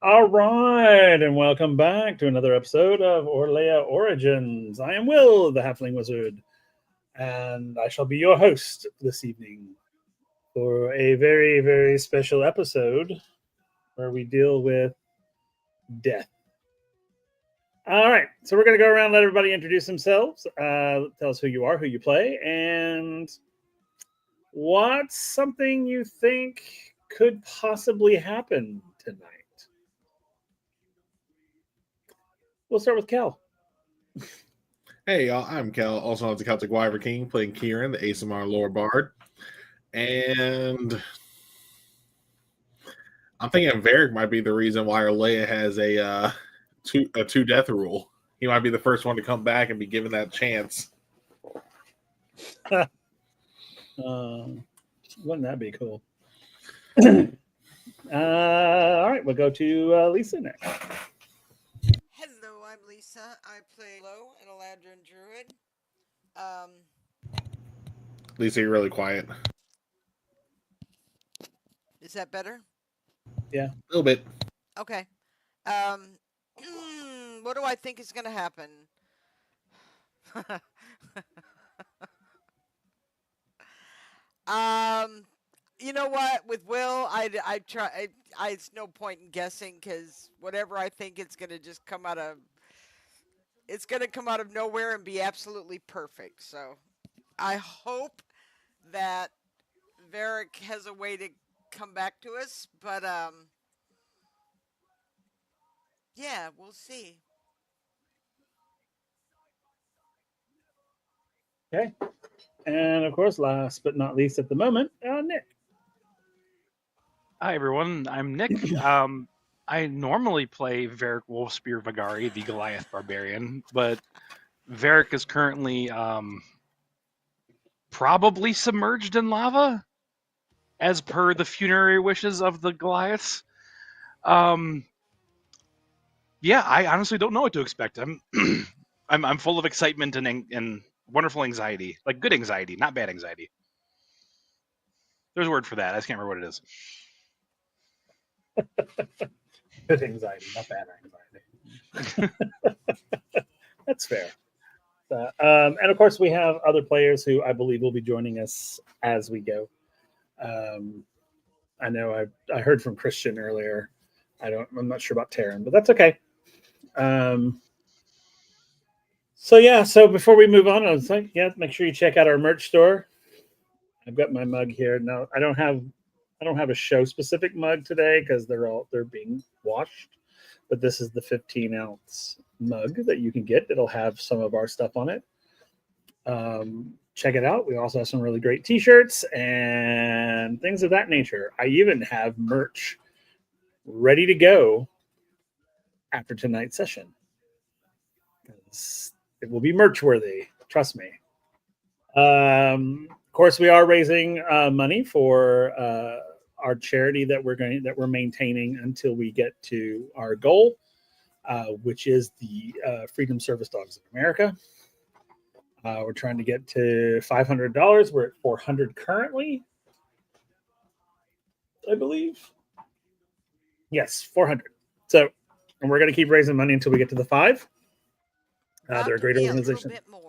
All right, and welcome back to another episode of Orlea Origins. I am Will, the Halfling Wizard, and I shall be your host this evening for a very, very special episode where we deal with death. All right, so we're going to go around and let everybody introduce themselves, tell us who you are, who you play, and what's something you think could possibly happen tonight. We'll start with Cal. Hey y'all, I'm Cal, also known as the Celtic Wyvern King, playing Kieran, the ASMR Lord Bard. And I'm thinking Varric might be the reason why Orlea has a two death rule. He might be the first one to come back and be given that chance. Wouldn't that be cool? All right, we'll go to Lisa next. Hello, I'm Lisa. I play Low, an Eladrin Druid. Um, Lisa, you're really quiet. is that better? Yeah. A little bit. Okay. Um, what do I think is going to happen? um, you know what? With Will, I try. It's no point in guessing because whatever I think, it's going to just come out of. It's going to come out of nowhere and be absolutely perfect. So, I hope that Varric has a way to come back to us, but yeah, we'll see. Okay. And of course, last but not least at the moment, Nick. Hi everyone, I'm Nick. I normally play Varric Wolfspear Vagari, the Goliath Barbarian, but Varric is currently probably submerged in lava, as per the funerary wishes of the Goliaths. Um, yeah, I honestly don't know what to expect. I'm full of excitement and wonderful anxiety, like good anxiety, not bad anxiety. There's a word for that. I just can't remember what it is. Good anxiety, not bad anxiety. That's fair. And of course, we have other players who I believe will be joining us as we go. I know I heard from Christian earlier. I'm not sure about Taryn, but that's okay. So before we move on, I was like, yeah, make sure you check out our merch store. I've got my mug here. No, I don't have a show specific mug today because they're being washed. But this is the 15-ounce mug that you can get. It'll have some of our stuff on it. Check it out. We also have some really great t-shirts and things of that nature. I even have merch ready to go after tonight's session. It will be merch worthy. Trust me. Of course, we are raising money for our charity that we're maintaining until we get to our goal, which is the Freedom Service Dogs of America. We're trying to get to $500. We're at $400 currently, I believe. Yes, 400. So, and we're going to keep raising money until we get to the 5. They're a great organization. A little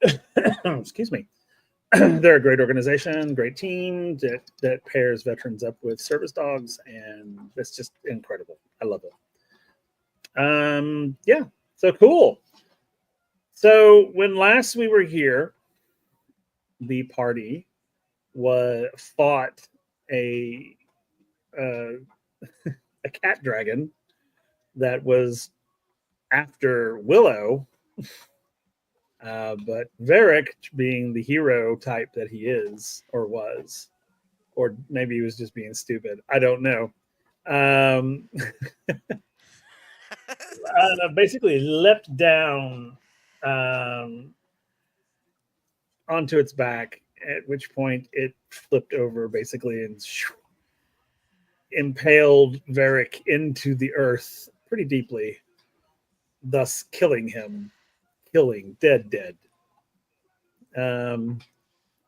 bit more. Excuse me. They're a great organization, great team that pairs veterans up with service dogs, and it's just incredible. I love it. Yeah, so cool. So when last we were here, the party fought a a cat dragon that was after Willow. But Varric, being the hero type that he is or was, or maybe he was just being stupid. I don't know. Basically leapt down onto its back, at which point it flipped over basically and impaled Varric into the earth pretty deeply, thus killing him. Dead.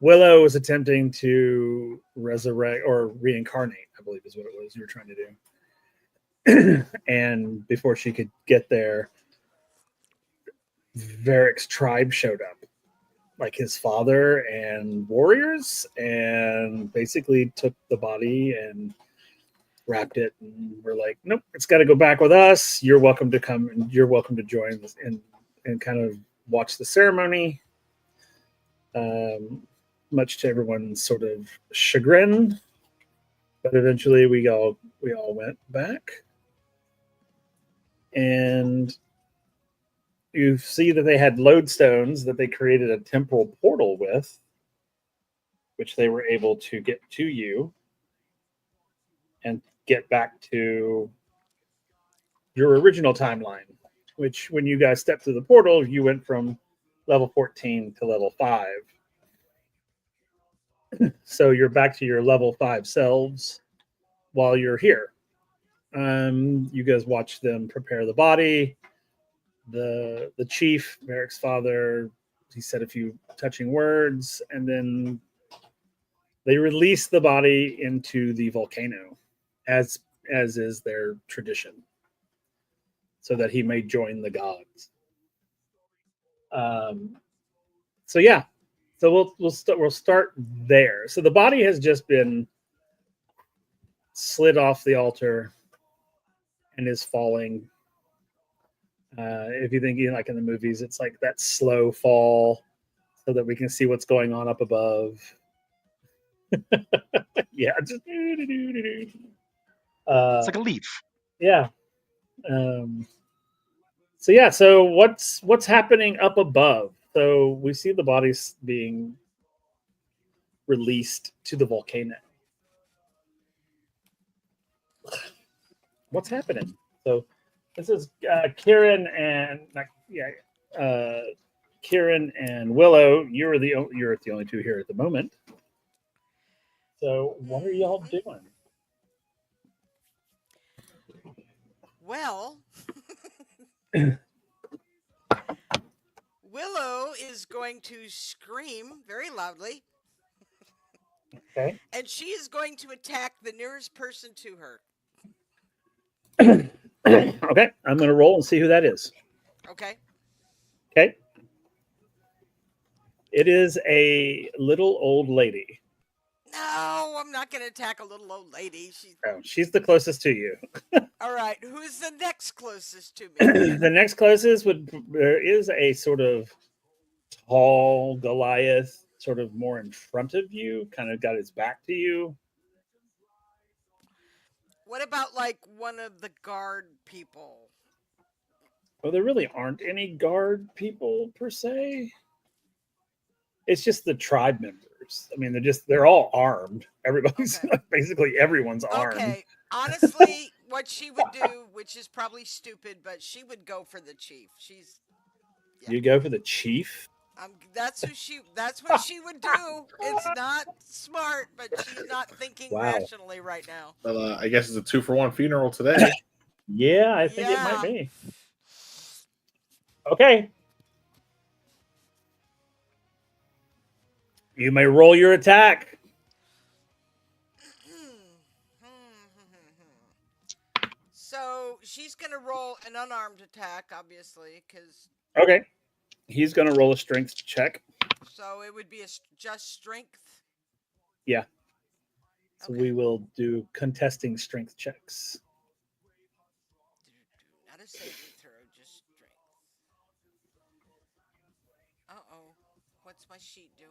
Willow was attempting to resurrect or reincarnate, I believe is what it was you were trying to do. And before she could get there, Varric's tribe showed up, like his father and warriors, and basically took the body and wrapped it. And we're like, nope, it's got to go back with us. You're welcome to come and you're welcome to join us and kind of watch the ceremony. Much to everyone's sort of chagrin, but eventually we all went back, and you see that they had lodestones that they created a temporal portal with, which they were able to get to you and get back to your original timeline. Which, when you guys stepped through the portal, you went from level 14 to level 5. So you're back to your level 5 selves while you're here. You guys watch them prepare the body. The chief, Merrick's father, he said a few touching words, and then they release the body into the volcano, as is their tradition, so that he may join the gods. So yeah, so we'll start there. So the body has just been slid off the altar and is falling. If you think like in the movies, it's like that slow fall, so that we can see what's going on up above. Yeah, just It's like a leaf. yeah. So yeah, so what's happening up above? So we see the bodies being released to the volcano. What's happening? So this is Kieran and Kieran and Willow. You're the only two here at the moment. So what are y'all doing? Well, Willow is going to scream very loudly. Okay. And she is going to attack the nearest person to her. Okay, I'm going to roll and see who that is. Okay. Okay. It is a little old lady. No, I'm not going to attack a little old lady. She's the closest to you. All right. Who's the next closest to me? The next closest there is a sort of tall Goliath, sort of more in front of you, kind of got his back to you. What about like one of the guard people? Well, there really aren't any guard people per se. It's just the tribe members. I mean, they're all armed. Everybody's basically everyone's armed. Okay. Honestly, what she would do, which is probably stupid, but she would go for the chief. You go for the chief? That's what she would do. It's not smart, but she's not thinking rationally right now. Well, I guess it's a 2-for-1 funeral today. Yeah, I think it might be. Okay. You may roll your attack. So she's going to roll an unarmed attack, obviously, because... Okay. He's going to roll a strength check. So it would be just strength? Yeah. So we will do contesting strength checks. Not a saving throw, just strength. Uh-oh. What's my sheet doing?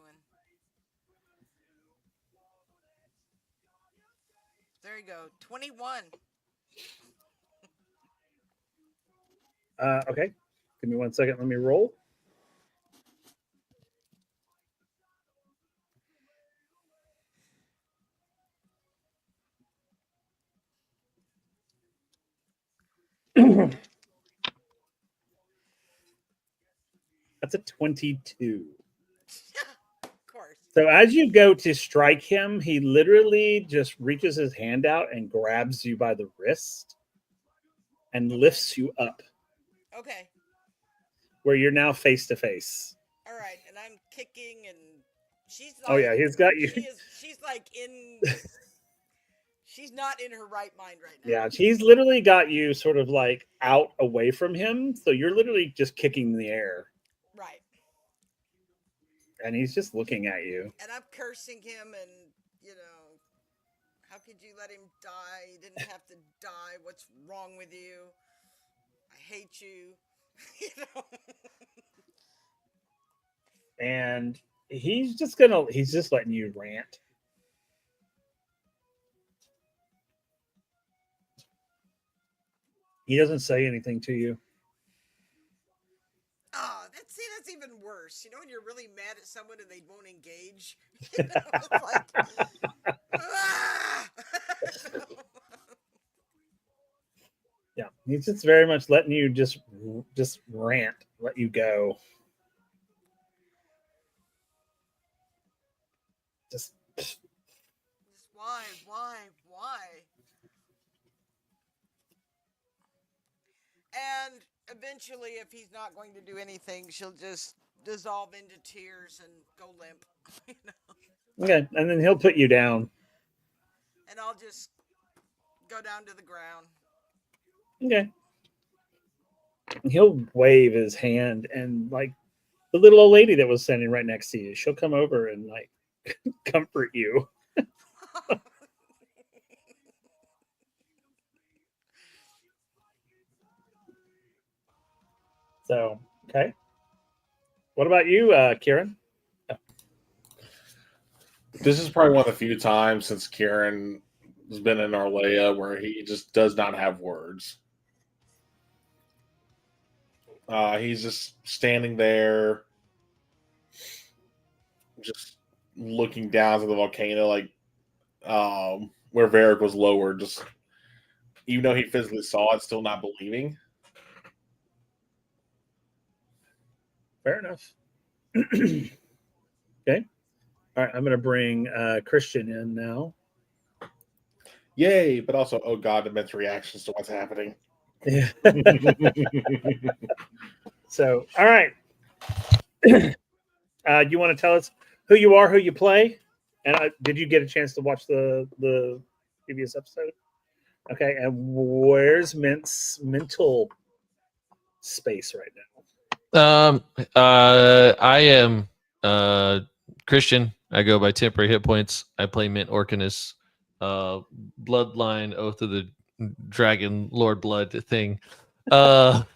There you go. 21. Okay. Give me 1 second. Let me roll. That's a 22. Of course. So as you go to strike him, he literally just reaches his hand out and grabs you by the wrist and lifts you up. Okay. Where you're now face to face. All right, and I'm kicking and She's Oh yeah, he's got you. She's like in. She's not in her right mind right now. Yeah, he's literally got you sort of like out away from him, so you're literally just kicking the air. Right. And he's just looking at you. And I'm cursing him, and how could you let him die? He didn't have to die. What's wrong with you? I hate you. And he's just letting you rant. He doesn't say anything to you. Oh, that's even worse. When you're really mad at someone and they won't engage. It's like, Yeah, he's just very much letting you just rant, let you go. Just why? And eventually, if he's not going to do anything, she'll just dissolve into tears and go limp. Okay, and then he'll put you down. And I'll just go down to the ground. Okay. He'll wave his hand, and like the little old lady that was standing right next to you, she'll come over and like comfort you. So, okay. What about you, Kieran? This is probably one of the few times since Kieran has been in Orlea where he just does not have words. He's just standing there, just looking down to the volcano, like where Varric was lowered. Just even though he physically saw it, still not believing. Fair enough. Okay. All right, I'm going to bring Christian in now. Yay! But also, oh god, immense reactions to what's happening. Yeah. So, all right. You want to tell us who you are, who you play? And did you get a chance to watch the previous episode? Okay, and where's Mint's mental space right now? I am Christian. I go by temporary hit points. I play Mint Orcanus, bloodline Oath of the Dragon Lord Blood thing. I've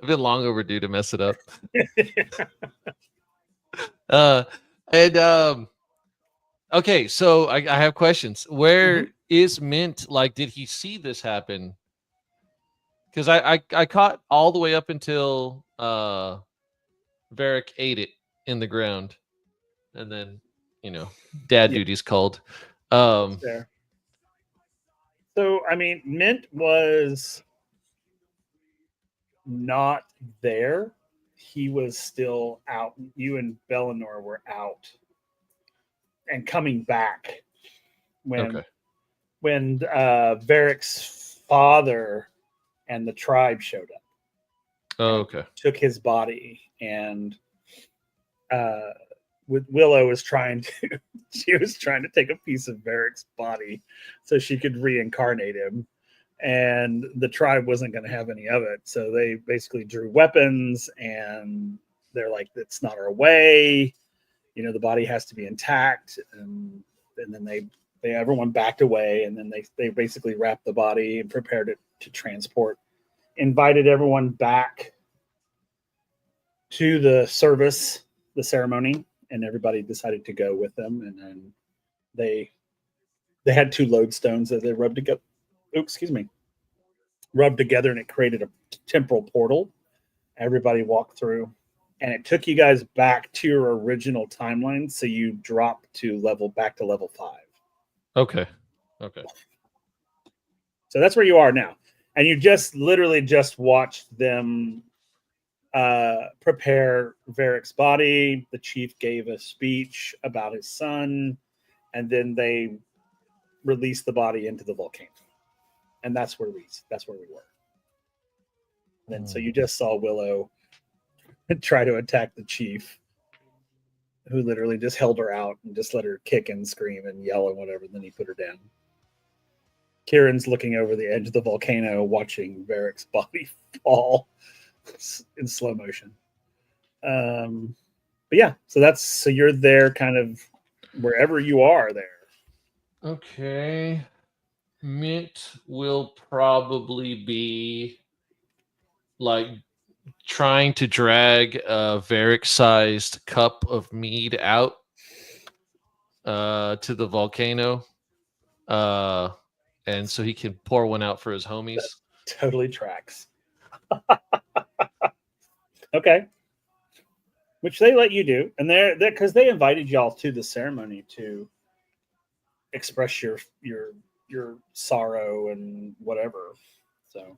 been long overdue to mess it up. Okay, so I have questions. Where is Mint? Like, did he see this happen? Because I caught all the way up until Varric ate it in the ground, and then dad duty's called. There. So I mean, Mint was not there. He was still out. You and Bellinor were out and coming back when Varric's father and the tribe showed up. Oh, okay. Took his body, and with Willow was trying to take a piece of Varric's body so she could reincarnate him, and the tribe wasn't going to have any of it. So they basically drew weapons, and they're like, "That's not our way. The body has to be intact." And then they everyone backed away, and then they basically wrapped the body and prepared it to transport. Invited everyone back to the service, the ceremony, and everybody decided to go with them. And then they had 2 lodestones that they rubbed together. Rubbed together, and it created a temporal portal. Everybody walked through, and it took you guys back to your original timeline. So you dropped back to level 5. Okay. So that's where you are now. And you literally just watched them prepare Varric's body. The chief gave a speech about his son, and then they released the body into the volcano. And that's where we were. And then so you just saw Willow try to attack the chief, who literally just held her out and just let her kick and scream and yell and whatever. Then he put her down. Kieran's looking over the edge of the volcano, watching Varric's body fall in slow motion. But yeah, so you're there, kind of wherever you are there. Okay. Mint will probably be like trying to drag a Varric-sized cup of mead out to the volcano, and so he can pour one out for his homies. Totally tracks. Okay. Which they let you do, and they're because they invited y'all to the ceremony to express your sorrow and whatever. So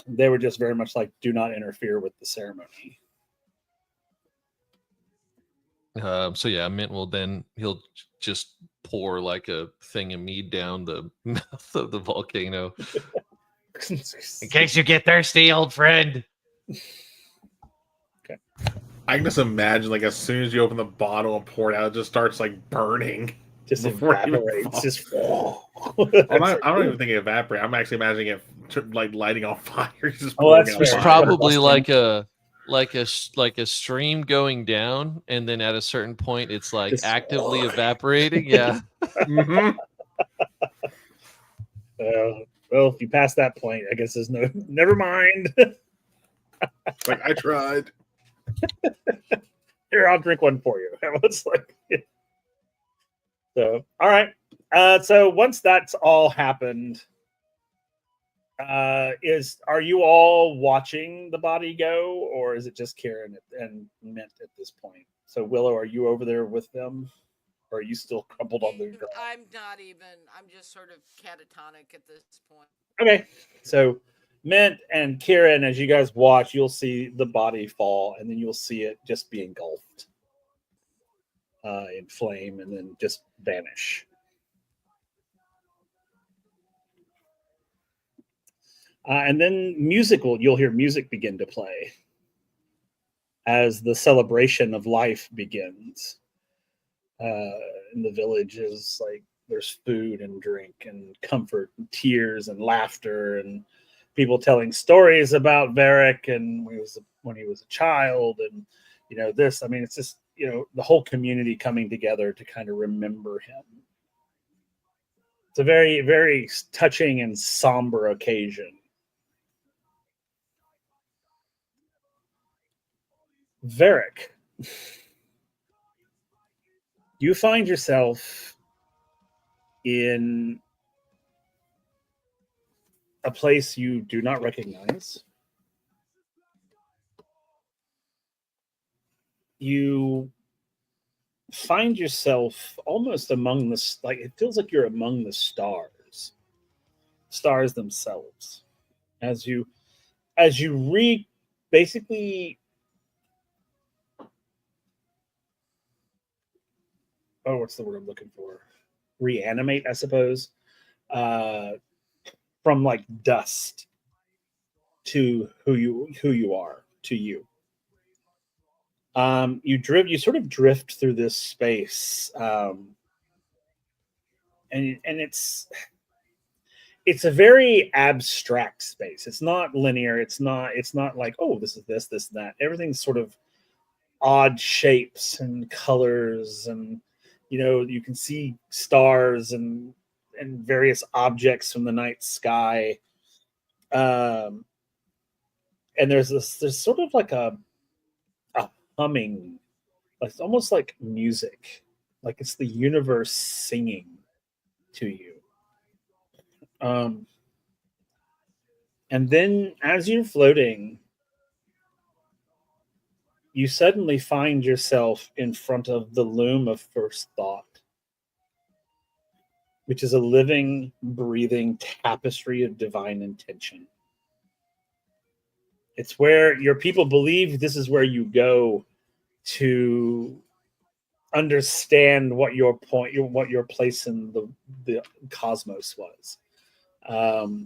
they were just very much like, do not interfere with the ceremony. So yeah, Mint will then he'll just pour like a thing of mead down the mouth of the volcano. In case you get thirsty, old friend. Okay. I can just imagine, like, as soon as you open the bottle and pour it out, it just starts like burning. Just Before it even evaporates. falls. Just I don't even think it evaporates. I'm actually imagining it like lighting on fire. Just Oh, pouring that's out It's fair. fire. probably Busting. like a stream going down, and then at a certain point, it's like Just- actively evaporating. Yeah. Mhm. Well, if you pass that point, I guess there's no. Never mind. It's like, I tried. Here, I'll drink one for you. It's like, so, all right. So once that's all happened, are you all watching the body go, or is it just Kieran and Mint at this point? So Willow, are you over there with them, or are you still crumpled on the ground? I'm not even. I'm just sort of catatonic at this point. Okay, so Mint and Kieran, as you guys watch, you'll see the body fall, and then you'll see it just be engulfed in flame, and then just vanish. And then you'll hear music begin to play as the celebration of life begins. In the village is like there's food and drink and comfort and tears and laughter and people telling stories about Varric and when he was a child, and this. I mean, it's just the whole community coming together to kind of remember him. It's a very, very touching and somber occasion. Varric, you find yourself in a place you do not recognize. You find yourself almost among it feels like you're among the stars themselves, as you basically, what's the word I'm looking for? Reanimate, I suppose, from like dust to who you are to you. You sort of drift through this space, and it's a very abstract space. It's not linear. It's not like, oh, this is this and that. Everything's sort of odd shapes and colors, and you can see stars and various objects from the night sky. And there's sort of like a humming, like it's almost like music, like it's the universe singing to you. And then as you're floating, you suddenly find yourself in front of the loom of first thought, which is a living, breathing tapestry of divine intention. It's where your people believe this is where you go to understand what your place in the cosmos was.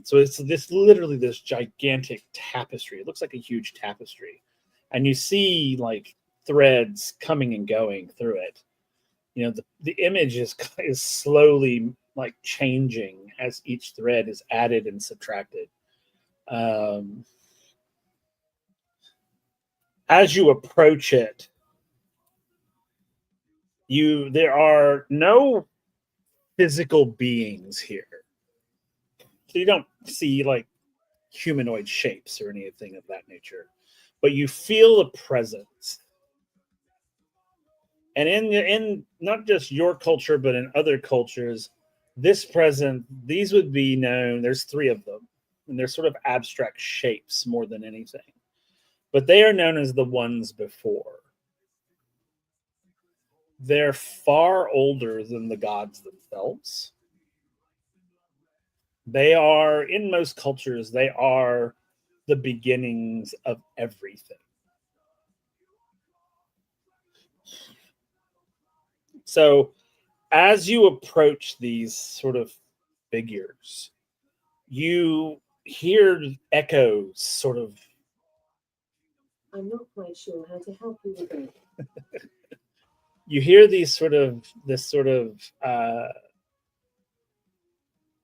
So it's literally this gigantic tapestry. It looks like a huge tapestry, and you see like threads coming and going through it. You know, the image is slowly like changing as each thread is added and subtracted. Um, as you approach it, there are no physical beings here. So you don't see like humanoid shapes or anything of that nature, but you feel a presence. And in not just your culture, but in other cultures, these would be known. There's three of them, and they're sort of abstract shapes more than anything, but they are known as the ones before. They're far older than the gods themselves. They are, in most cultures, they are the beginnings of everything. So, as you approach these sort of figures, you hear echoes sort of. I'm not quite sure how to help you with that. You hear this sort of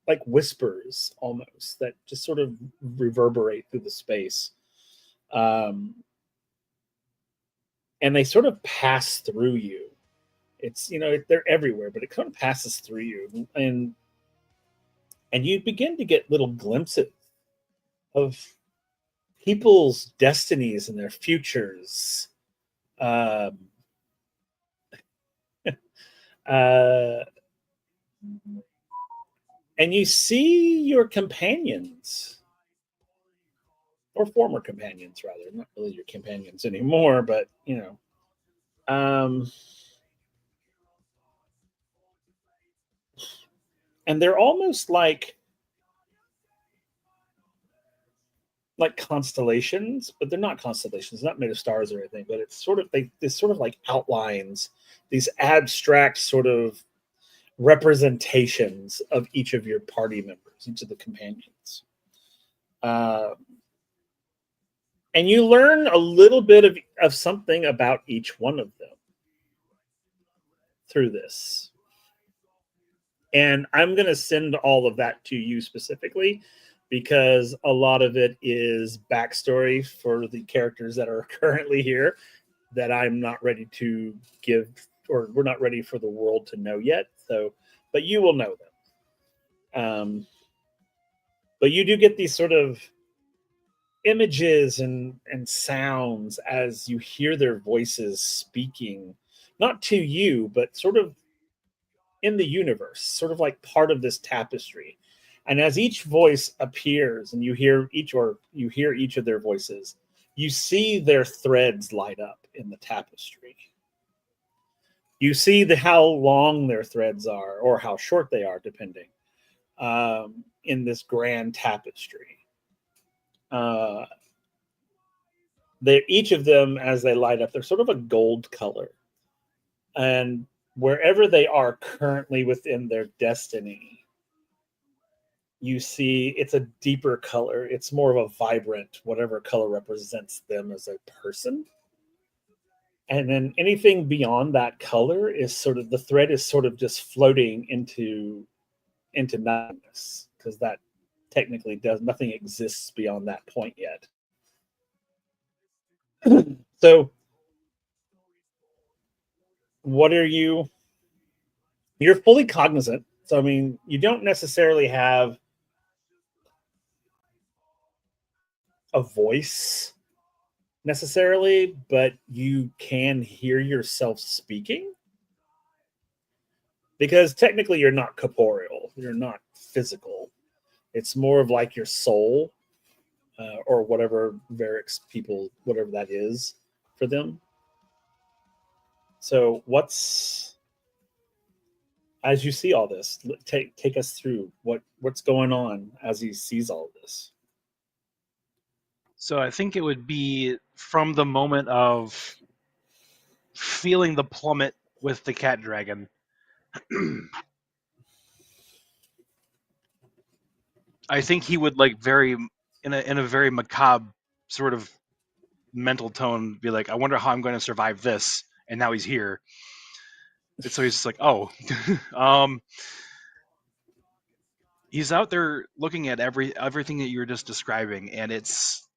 like whispers almost that just sort of reverberate through the space. And they sort of pass through you. It's, they're everywhere, but it kind of passes through you, and you begin to get little glimpses of people's destinies and their futures. Um, uh, and you see your companions, or former companions, rather, not really your companions anymore, but and they're almost like constellations, but they're not constellations. They're not made of stars or anything, but it's sort of this sort of like outlines, these abstract sort of representations of each of your party members, each of the companions. And you learn a little bit of something about each one of them through this. And I'm going to send all of that to you specifically, because a lot of it is backstory for the characters that are currently here that I'm not ready to give, or we're not ready for the world to know yet. So, but you will know them. But you do get these sort of images and sounds as you hear their voices speaking, not to you, but sort of in the universe, sort of like part of this tapestry. And as each voice appears and you hear each of their voices, you see their threads light up in the tapestry. You see how long their threads are, or how short they are, depending, in this grand tapestry. Each of them, as they light up, they're sort of a gold color. And wherever they are currently within their destiny, you see it's a deeper color. It's more of a vibrant, whatever color represents them as a person. And then anything beyond that color is sort of, the thread is sort of just floating into nothingness, because that technically nothing exists beyond that point yet. So you're fully cognizant. So, I mean, you don't necessarily have a voice necessarily, but you can hear yourself speaking, because technically you're not corporeal, you're not physical. It's more of like your soul, or whatever Varric's people, whatever that is for them. So as you see all this, take us through what's going on as he sees all this. So I think it would be from the moment of feeling the plummet with the cat dragon. I think he would, like, in a very macabre sort of mental tone be like, I wonder how I'm going to survive this, and now he's here. And so he's just like, oh. He's out there looking at everything that you were just describing, and it's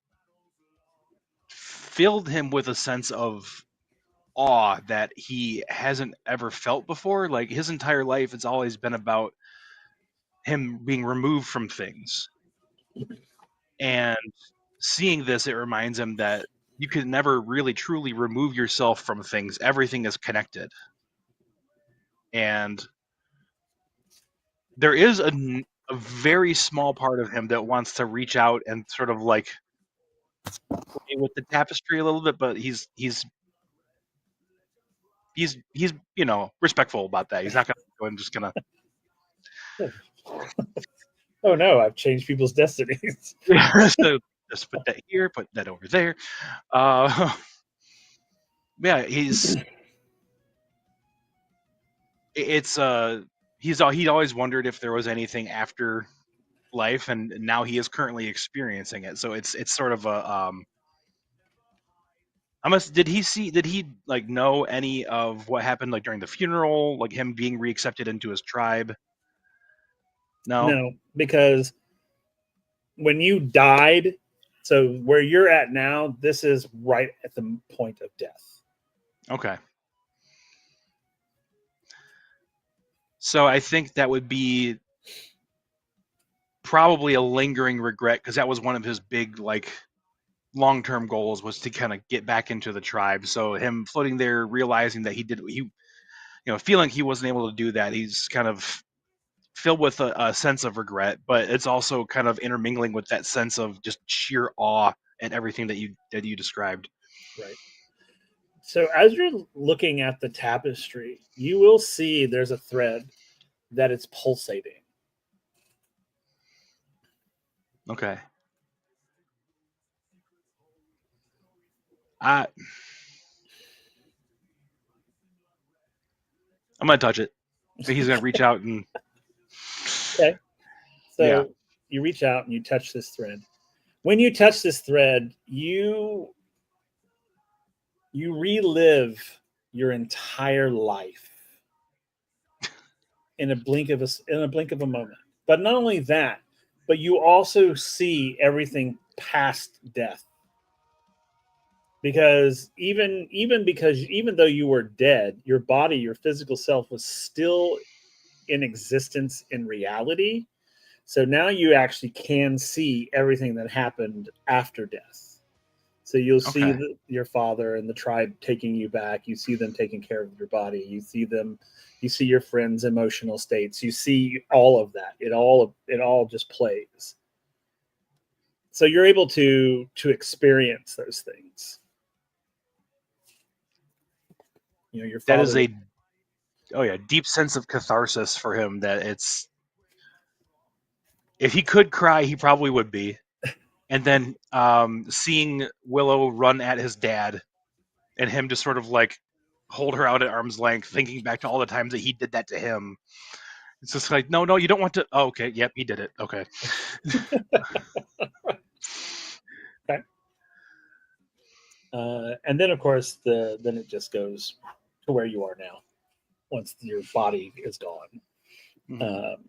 filled him with a sense of awe that he hasn't ever felt before. Like his entire life, it's always been about him being removed from things. And seeing this, it reminds him that you can never really truly remove yourself from things. Everything is connected. And there is a very small part of him that wants to reach out and sort of like play with the tapestry a little bit, but he's respectful about that. He's not going to go and just gonna Oh no, I've changed people's destinies. so just put that here, put that over there. Yeah, he'd always wondered if there was anything after life, and now he is currently experiencing it. So it's sort of a did he like know any of what happened like during the funeral, like him being reaccepted into his tribe? No, because when you died, so where you're at now, this is right at the point of death. Okay. So I think that would be probably a lingering regret, because that was one of his big like long-term goals, was to kind of get back into the tribe. So him floating there, realizing that feeling he wasn't able to do that, he's kind of filled with a sense of regret, but it's also kind of intermingling with that sense of just sheer awe at everything that you described. Right. So as you're looking at the tapestry, you will see there's a thread that is pulsating. Okay. I'm gonna touch it. So he's gonna reach out and. Okay. So Yeah. you reach out and you touch this thread. When you touch this thread, you relive your entire life in a blink of a moment. But not only that, but you also see everything past death. Because even though you were dead, your body, your physical self was still in existence in reality. So now you actually can see everything that happened after death. So you'll see your father and the tribe taking you back. You see them taking care of your body. You see your friends' emotional states. You see all of that. It all just plays. So you're able to experience those things. Your father. That is a deep sense of catharsis for him. That it's, if he could cry, he probably would be. And then seeing Willow run at his dad, and him just sort of like hold her out at arm's length, thinking back to all the times that he did that to him. It's just like, no, you don't want to. Oh, okay, yep, he did it. Okay. Okay. And then, of course, then it just goes to where you are now, once your body is gone. Mm-hmm.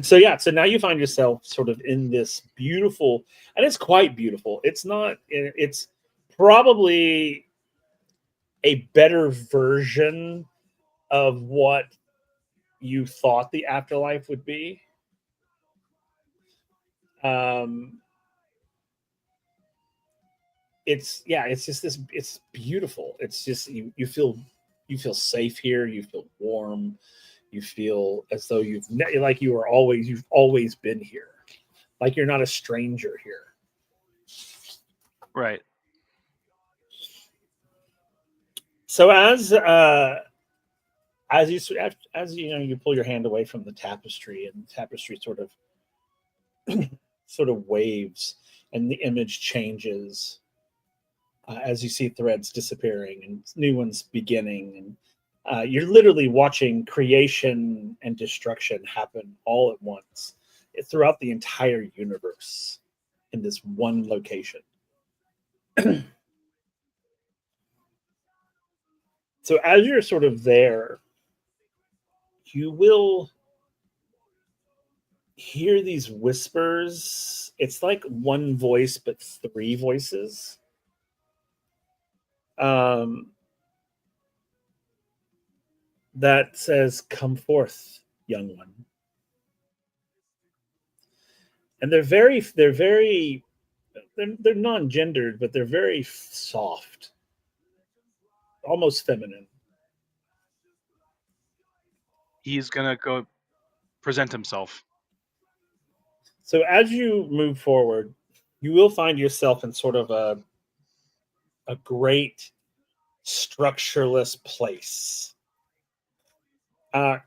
So now you find yourself sort of in this beautiful, and it's quite beautiful. It's probably a better version of what you thought the afterlife would be. It's just this. It's beautiful. It's just you feel safe here. You feel warm. You feel as though you've always been here, like you're not a stranger here. Right. So as you pull your hand away from the tapestry, and the tapestry sort of waves, and the image changes as you see threads disappearing and new ones beginning, and you're literally watching creation and destruction happen all at once throughout the entire universe in this one location. So as you're sort of there, you will hear these whispers. It's like one voice, but three voices. That says, "Come forth, young one." And they're non-gendered, but they're very soft, almost feminine. He's gonna go present himself. So as you move forward, you will find yourself in sort of a great structureless place.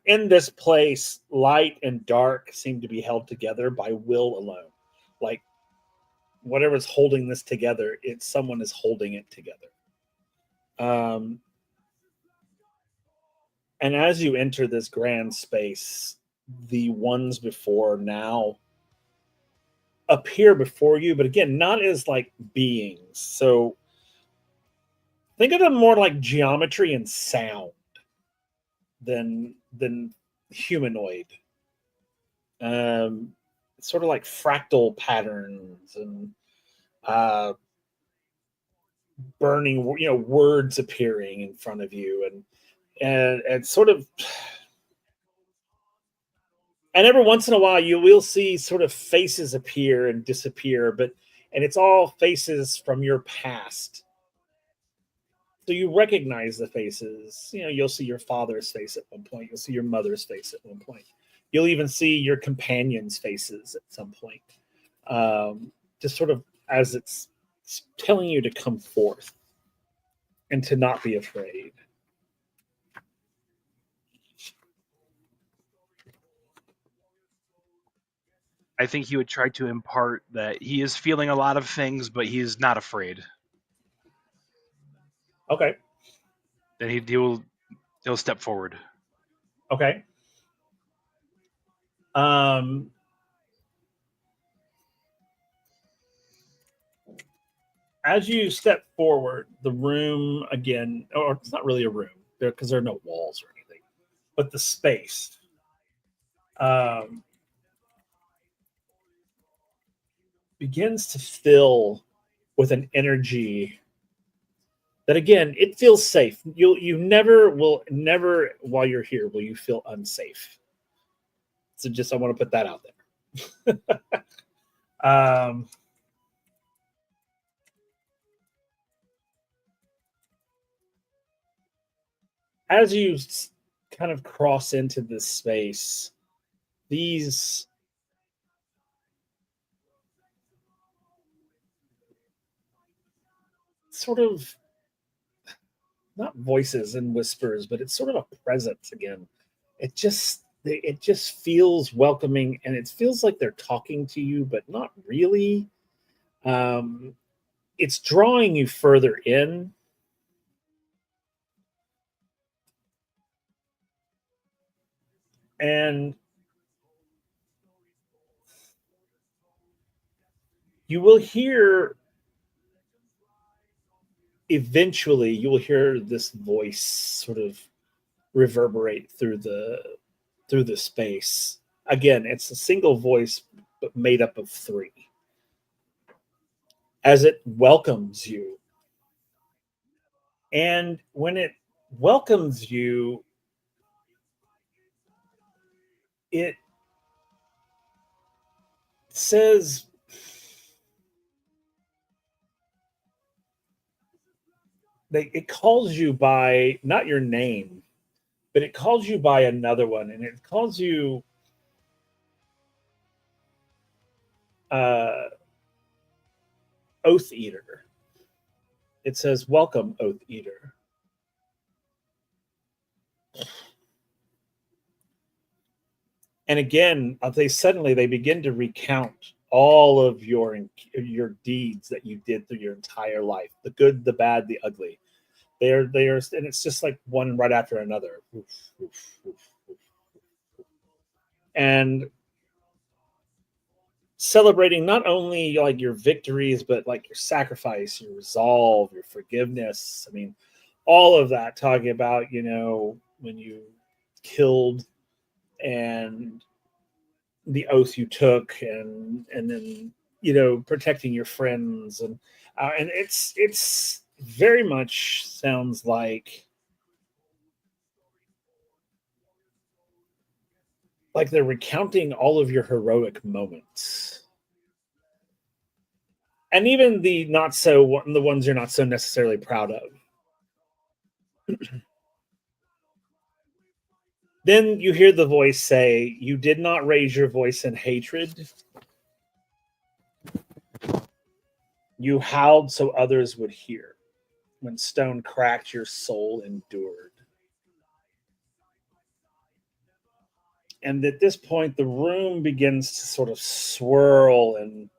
In this place, light and dark seem to be held together by will alone. Like whatever's holding this together, someone is holding it together. And as you enter this grand space, the ones before now appear before you, but again, not as like beings. So think of them more like geometry and sound than humanoid. Um, Sort of like fractal patterns and burning, words appearing in front of you, and sort of. And every once in a while, you will see sort of faces appear and disappear, and it's all faces from your past. So you recognize the faces. You'll see your father's face at one point. You'll see your mother's face at one point. You'll even see your companions' faces at some point. Just sort of as it's telling you to come forth and to not be afraid. I think he would try to impart that he is feeling a lot of things, but he's not afraid. Okay. Then he'll step forward. Okay. As you step forward, the room again, or it's not really a room because there are no walls or anything, but the space begins to fill with an energy that, again, it feels safe. You never while you're here will you feel unsafe. So just I want to put that out there. As you kind of cross into this space, these sort of not voices and whispers, but it's sort of a presence again. It just feels welcoming, and it feels like they're talking to you, but not really. It's drawing you further in. And you will hear, eventually, you will hear this voice sort of reverberate through the space. Again, it's a single voice, but made up of three. As it welcomes you. And when it welcomes you, it says, it calls you by not your name, but it calls you by another one, and it calls you Oath Eater. It says, "Welcome, Oath Eater." And again, they begin to recount all of your deeds that you did through your entire life, the good, the bad, the ugly. They are, and it's just like one right after another. And celebrating not only like your victories, but like your sacrifice, your resolve, your forgiveness. I mean, all of that, talking about, when you killed and the oath you took, and then, protecting your friends, and it's very much sounds like they're recounting all of your heroic moments, and even the ones you're not so necessarily proud of. Then you hear the voice say, "You did not raise your voice in hatred. You howled so others would hear. When stone cracked, your soul endured." And at this point, the room begins to sort of swirl, and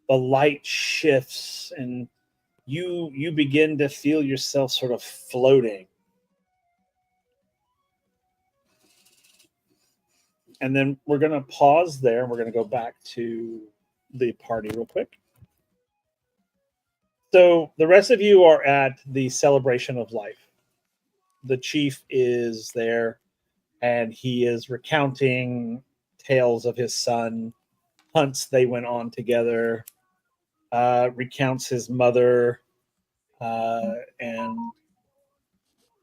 the light shifts, and you begin to feel yourself sort of floating. And then we're going to pause there, and we're going to go back to the party real quick. So the rest of you are at the celebration of life. The chief is there, and he is recounting tales of his son, hunts they went on together, recounts his mother, and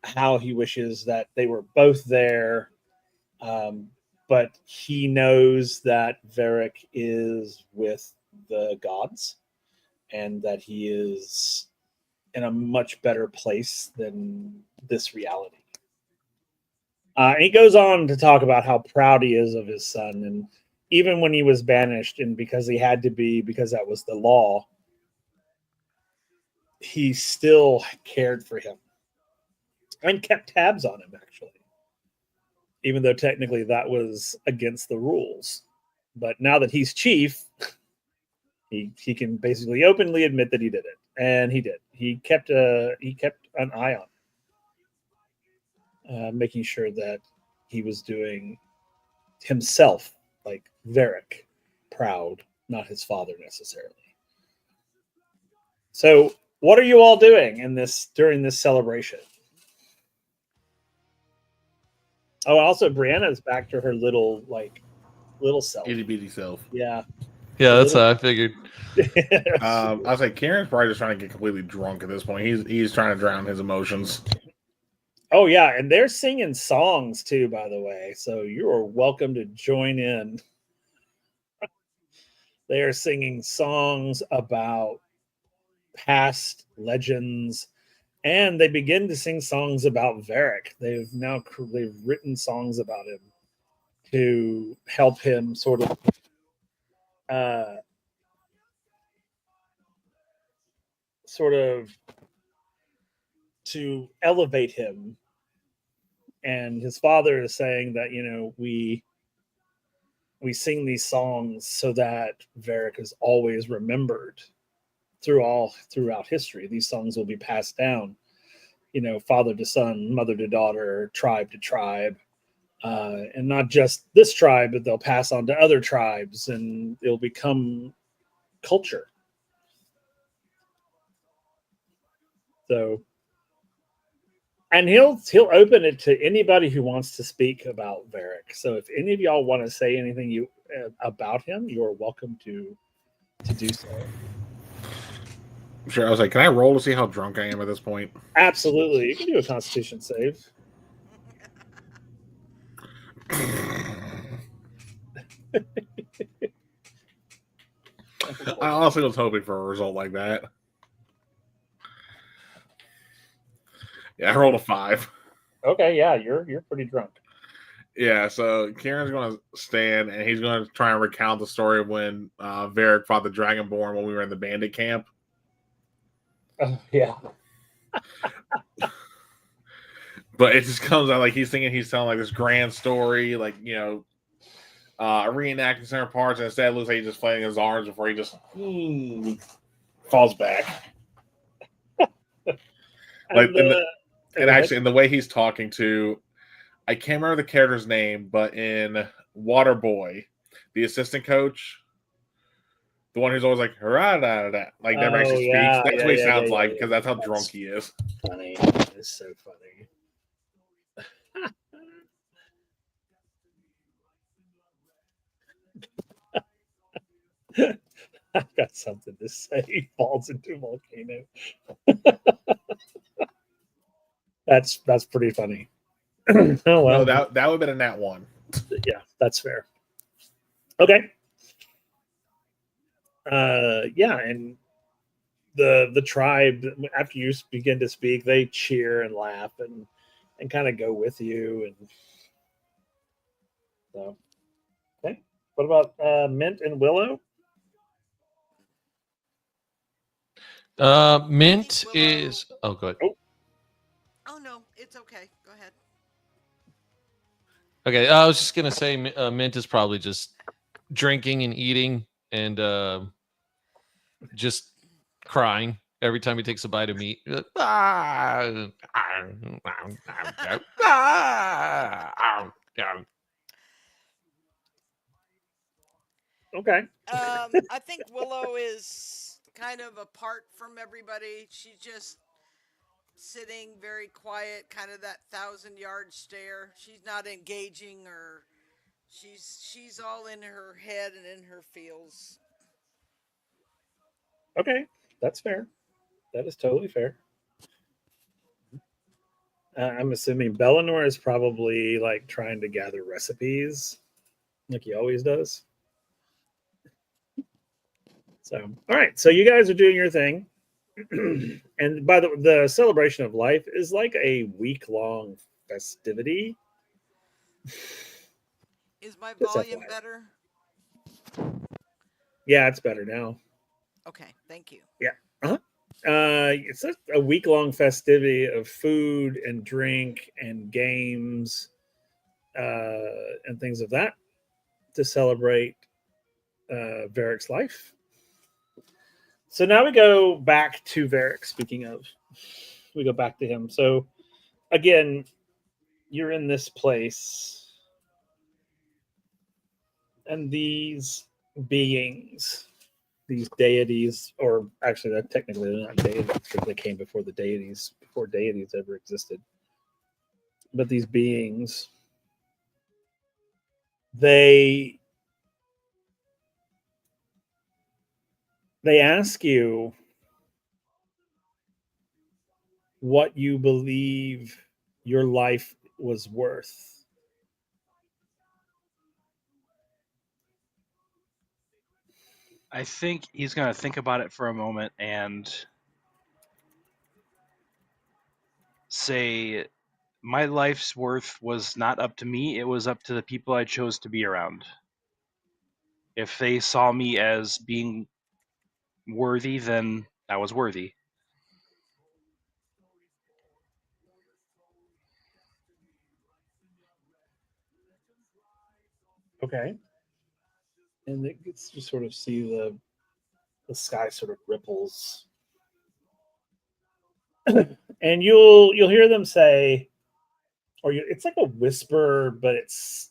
how he wishes that they were both there. But he knows that Varric is with the gods, and that he is in a much better place than this reality. And he goes on to talk about how proud he is of his son, and even when he was banished, and because he had to be, because that was the law, he still cared for him and kept tabs on him, actually, even though technically that was against the rules. But now that he's chief, he can basically openly admit that he did it, and he did. He kept an eye on him, making sure that he was doing himself, like Varric, proud, not his father necessarily. So, what are you all doing during this celebration? Oh, also Brianna's back to her little self. Itty bitty self. Yeah. Yeah, that's how I figured. I was like, Karen's probably just trying to get completely drunk at this point. He's trying to drown his emotions. Oh yeah, and they're singing songs too, by the way. So you are welcome to join in. They are singing songs about past legends, and they begin to sing songs about Varric. They've written songs about him to help him sort of to elevate him. And his father is saying that, we sing these songs so that Varric is always remembered throughout history. These songs will be passed down, father to son, mother to daughter, tribe to tribe, and not just this tribe, but they'll pass on to other tribes, and it'll become culture. So, and he'll open it to anybody who wants to speak about Varric. So if any of y'all want to say anything about him, you're welcome to do so. Sure. I was like, can I roll to see how drunk I am at this point? Absolutely. You can do a Constitution save. I honestly was hoping for a result like that. Yeah, I rolled a 5. Okay, yeah, you're pretty drunk. Yeah, so Kieran's going to stand, and he's going to try and recount the story of when Varric fought the Dragonborn when we were in the bandit camp. Yeah. But it just comes out like he's telling like this grand story, like, reenacting certain parts, and instead it looks like he's just flailing his arms before he just falls back. And actually, in the way he's talking to, I can't remember the character's name, but in Waterboy, the assistant coach, The one who's always like, hurrah, da, da, da. Like, never Oh, actually yeah, speaks. That's yeah, what he yeah, sounds yeah, like yeah, because yeah. that's how That's drunk he is. funny. It's so funny. I've got something to say. He falls into a volcano. That's pretty funny. Oh No, well, that would have been a nat 1. yeah, that's fair. Okay. Yeah, and the tribe, after you begin to speak, they cheer and laugh and kind of go with you. And so, okay. What about Mint and Willow? Mint Willow- is. Oh, go ahead. Oh no, it's okay. Go ahead. Okay, I was just gonna say Mint is probably just drinking and eating and just crying every time he takes a bite of meat. Okay. I think Willow is kind of apart from everybody. She's just sitting very quiet, kind of that 1,000-yard stare. She's not engaging, or she's all in her head and in her feels. Okay, that's fair. That is totally fair. I'm assuming Bellinor is probably like trying to gather recipes, like he always does. So, all right. So you guys are doing your thing, and by the celebration of life is like a week long festivity. Is my Just volume FYI. better? Yeah, it's better now. Okay, thank you. Yeah. Uh-huh. It's a week long festivity of food and drink and games and things of that to celebrate Varric's life. So now we go back to Varric. Speaking of, we go back to him. So again, you're in this place, and these beings, these deities, or actually, that technically they're not deities because they came before the deities, before deities ever existed. But these beings, they ask you what you believe your life was worth. I think he's going to think about it for a moment and say, my life's worth was not up to me, it was up to the people I chose to be around. If they saw me as being worthy, then I was worthy. Okay. And it gets to sort of see the sky sort of ripples. And you'll hear them say, it's like a whisper, but it's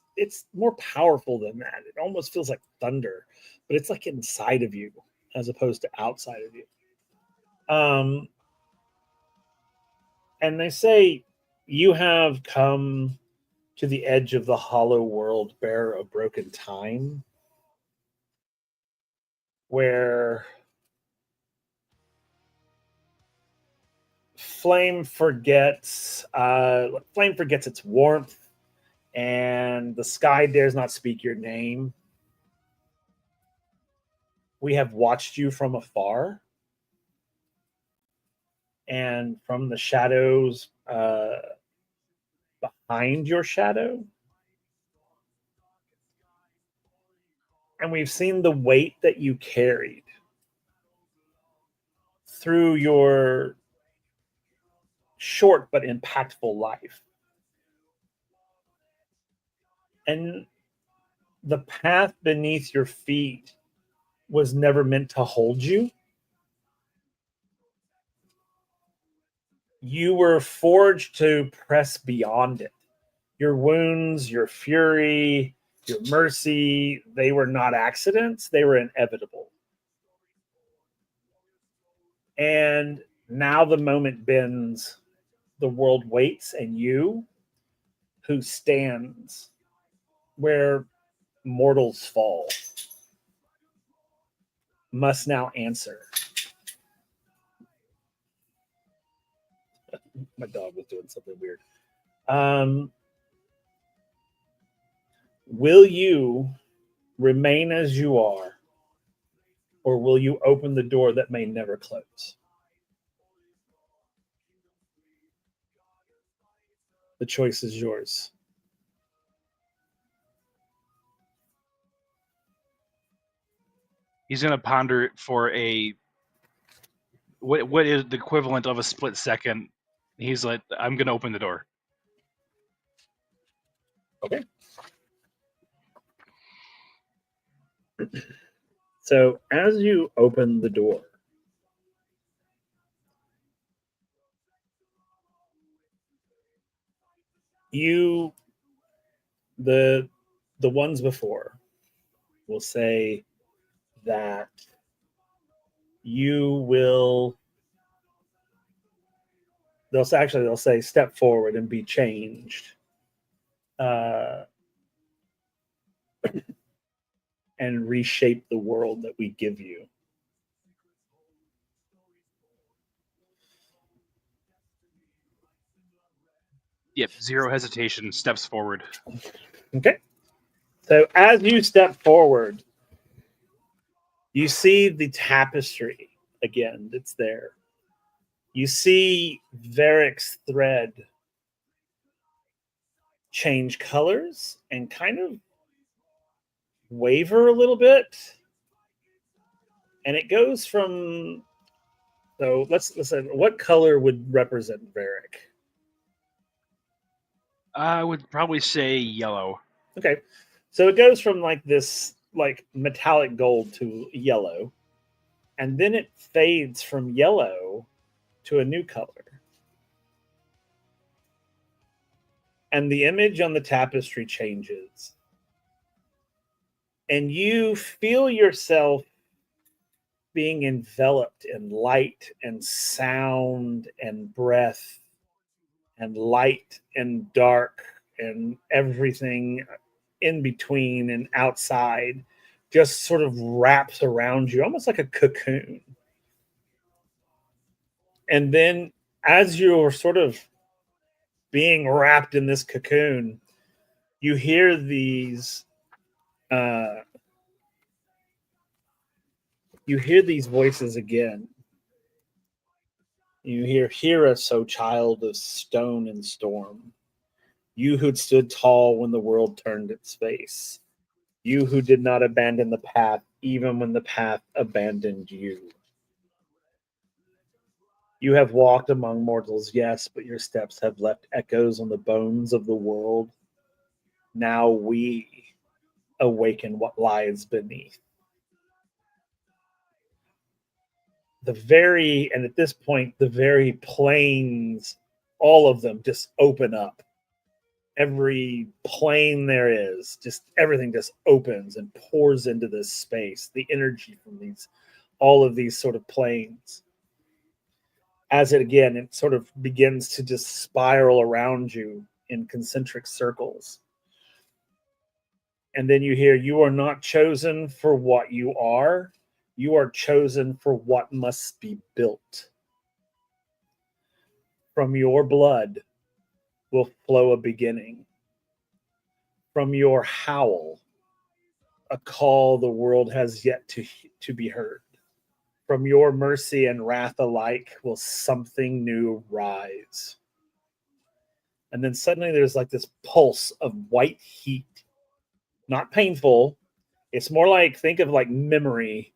more powerful than that. It almost feels like thunder, but it's like inside of you as opposed to outside of you. And they say, you have come to the edge of the hollow world, bearer of broken time, where flame forgets its warmth, and the sky dares not speak your name. We have watched you from afar, and from the shadows behind your shadow, and we've seen the weight that you carried through your short but impactful life. And the path beneath your feet was never meant to hold you. You were forged to press beyond it. Your wounds, your fury, your mercy, they were not accidents, they were inevitable. And now the moment bends, the world waits, and you, who stands where mortals fall, must now answer. My dog was doing something weird. Will you remain as you are, or will you open the door that may never close? The choice is yours. He's going to ponder it for what is the equivalent of a split second. He's like, I'm going to open the door. Okay. So as you open the door, you, the ones before, will say that you will. They'll say step forward and be changed, and reshape the world that we give you. Yep, zero hesitation, steps forward. Okay. So as you step forward, you see the tapestry again that's there. You see Varric's thread change colors and kind of waver a little bit. And it goes from, so let's say, what color would represent Varric? I would probably say yellow. Okay. So it goes from like this like metallic gold to yellow. And then it fades from yellow to a new color. And the image on the tapestry changes. And you feel yourself being enveloped in light and sound and breath and light and dark and everything in between and outside just sort of wraps around you, almost like a cocoon. And then as you're sort of being wrapped in this cocoon, you hear these voices again. You hear us, O child of stone and storm. You who'd stood tall when the world turned its face. You who did not abandon the path, even when the path abandoned you. You have walked among mortals, yes, but your steps have left echoes on the bones of the world. Now we awaken what lies beneath. And at this point, the very planes, all of them just open up. Every plane there is, just everything just opens and pours into this space. The energy from all of these sort of planes. As it sort of begins to just spiral around you in concentric circles. And then you hear, you are not chosen for what you are chosen for what must be built. From your blood will flow a beginning. From your howl, a call the world has yet to be heard. From your mercy and wrath alike will something new rise. And then suddenly there's like this pulse of white heat. Not painful. It's more like, think of like memory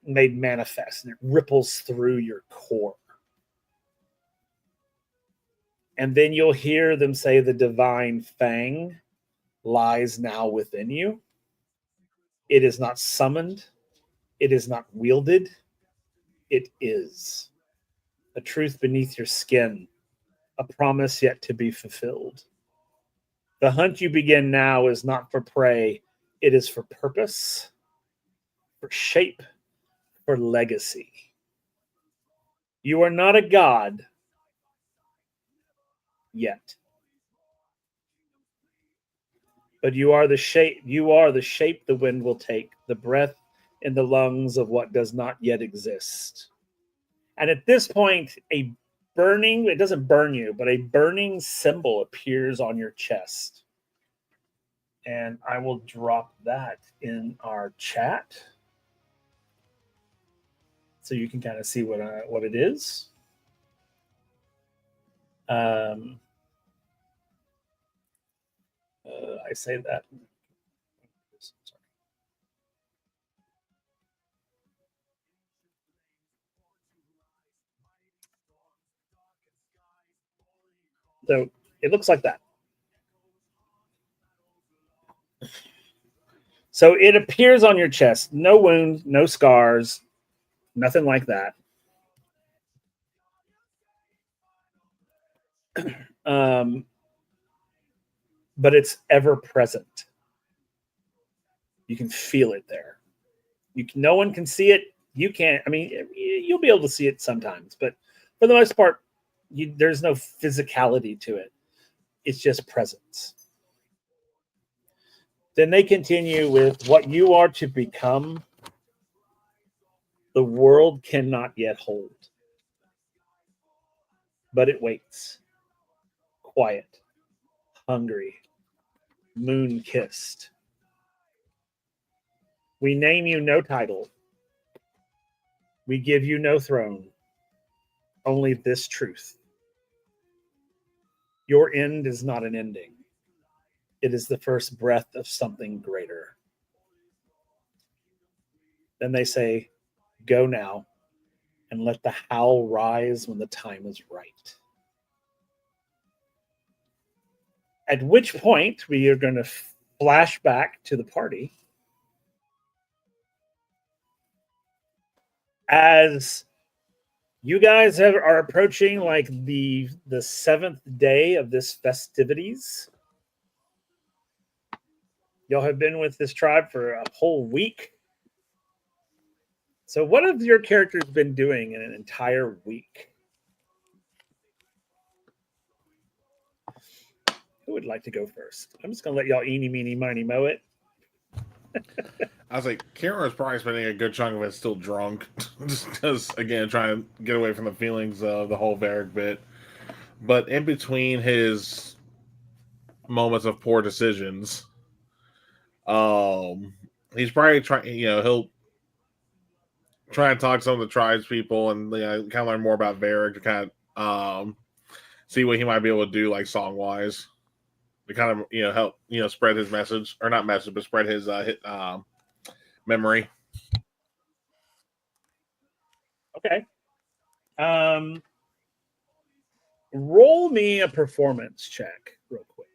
made manifest, and it ripples through your core. And then you'll hear them say, the divine fang lies now within you. It is not summoned. It is not wielded. It is a truth beneath your skin, a promise yet to be fulfilled. The hunt you begin now is not for prey. It is for purpose, for shape, for legacy. You are not a god yet. But you are the shape the wind will take, the breath in the lungs of what does not yet exist. And at this point, a burning, it doesn't burn you, but a burning symbol appears on your chest. And I will drop that in our chat so you can kind of see what it is. I say that. So it looks like that. So it appears on your chest. No wounds, no scars, nothing like that. But it's ever present. You can feel it there. No one can see it. You can't. I mean, you'll be able to see it sometimes, but for the most part, there's no physicality to it. It's just presence. Then they continue with what you are to become. The world cannot yet hold, but it waits. Quiet, hungry, moon kissed. We name you no title. We give you no throne. Only this truth. Your end is not an ending. It is the first breath of something greater. Then they say, go now and let the howl rise when the time is right. At which point we are going to flash back to the party as you guys are approaching like the seventh day of this festivities. Y'all have been with this tribe for a whole week. So what have your characters been doing in an entire week? Who would like to go first? I'm just going to let y'all eeny, meeny, miny, moe it. I was like, Cameron's probably spending a good chunk of it still drunk. Just because, again, trying to get away from the feelings of the whole Varric bit. But in between his moments of poor decisions, he's probably trying, he'll try and talk to some of the tribes people and kind of learn more about Varric to kind of see what he might be able to do, like song-wise. To kind of, help, spread his message. Or not message, but spread his memory. Okay. Roll me a performance check real quick.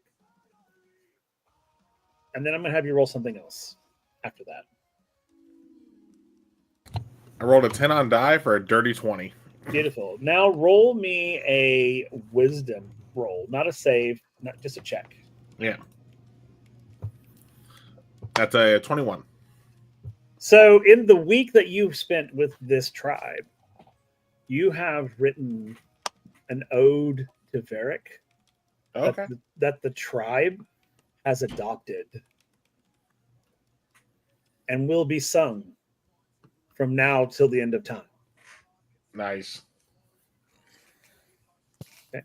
And then I'm going to have you roll something else after that. I rolled a 10 on die for a dirty 20. Beautiful. Now roll me a wisdom roll. Not a save, not just a check. Yeah. That's a 21. So in the week that you've spent with this tribe, you have written an ode to Varric Okay. that the tribe has adopted and will be sung from now till the end of time. Nice. Okay.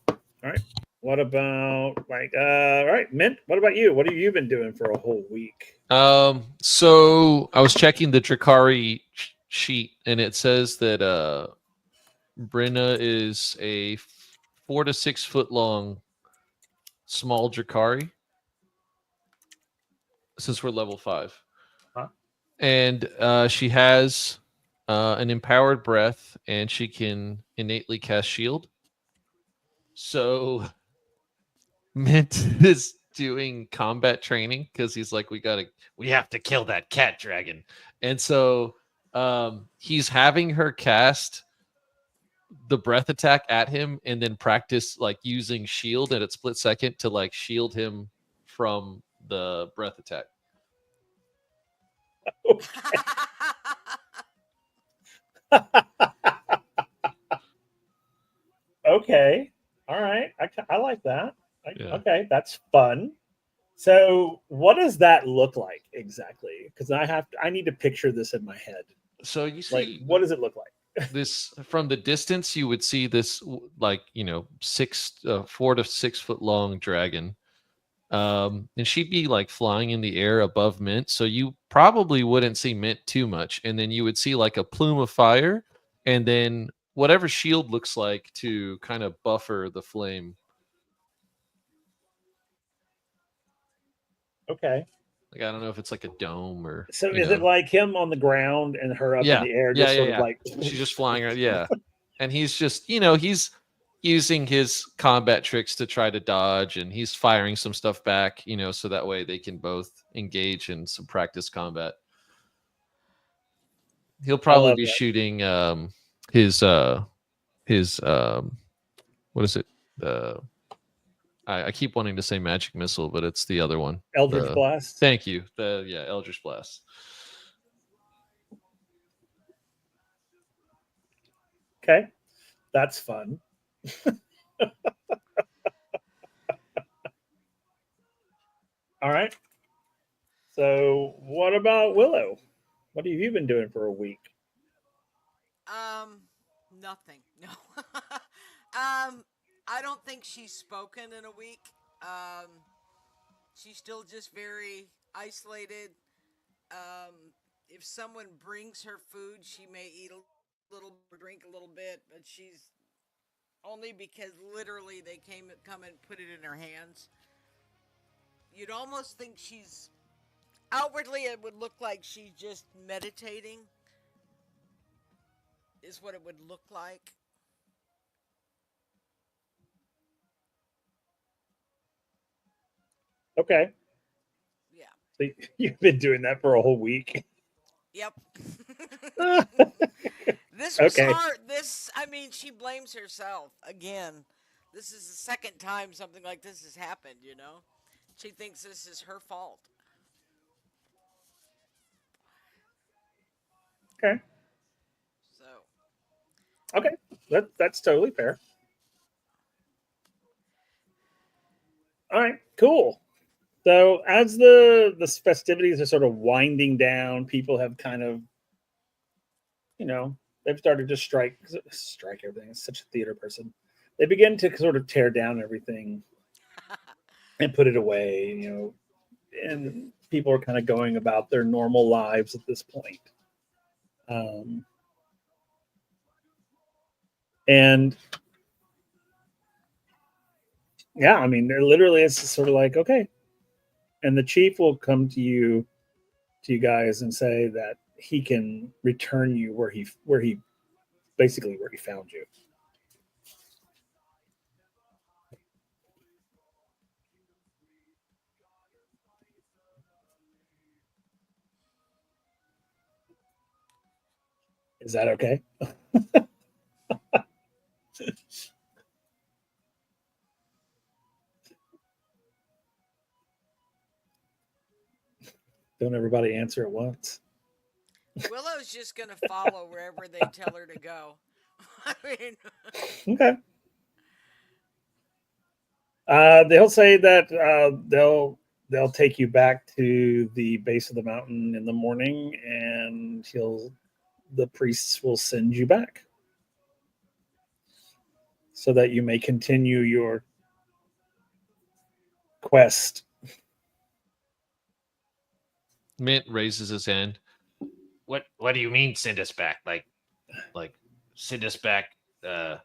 All right. What about all right, Mint, what about you? What have you been doing for a whole week? So I was checking the Drakari sheet, and it says that Brenna is a 4 to 6 foot long small Drakari. Since we're level 5, and she has an empowered breath, and she can innately cast shield. So Mint is doing combat training because he's like, we have to kill that cat dragon, and so he's having her cast the breath attack at him, and then practice like using shield at a split second to like shield him from the breath attack. Okay. All right. I like that. Yeah. Okay, that's fun. So, what does that look like exactly? Because I need to picture this in my head. So you Like, see what does it look like? this from the distance, you would see this like 4 to 6 foot long dragon. And she'd be like flying in the air above Mint, so you probably wouldn't see Mint too much, and then you would see like a plume of fire, and then whatever shield looks like to kind of buffer the flame. Okay. Like I don't know if it's like a dome or So, is it like him on the ground and her up in yeah, the air, yeah, just yeah, sort of yeah. like She's just flying around, yeah, and he's just he's using his combat tricks to try to dodge, and he's firing some stuff back, so that way they can both engage in some practice combat. He'll I probably love be that. shooting his what is it? I keep wanting to say magic missile, but it's the other one. Eldritch Blast. Thank you. Eldritch Blast. Okay, that's fun. All right. So, what about Willow? What have you been doing for a week? Nothing. No. I don't think she's spoken in a week. She's still just very isolated. If someone brings her food, she may eat a little, drink a little bit, but she's only because literally they come and put it in her hands. You'd almost think she's outwardly it would look like she's just meditating. Is what it would look like. Okay. Yeah. So you've been doing that for a whole week. Yep. This was Okay. hard. I mean, she blames herself again. This is the second time something like this has happened. She thinks this is her fault. Okay. So, Okay. That's totally fair. All right. Cool. So as the festivities are sort of winding down, people have kind of, they've started to strike everything. It's such a theater person. They begin to sort of tear down everything and put it away, and people are kind of going about their normal lives at this point. And yeah, I mean, literally, it's sort of like, okay. And the chief will come to you guys and say that he can return you where he basically where he found you. Is that okay? Don't everybody answer at once. Willow's just going to follow wherever they tell her to go. I mean, Okay. They'll say that they'll take you back to the base of the mountain in the morning, and the priests will send you back so that you may continue your quest. Mint raises his hand. What do you mean send us back? Like send us back to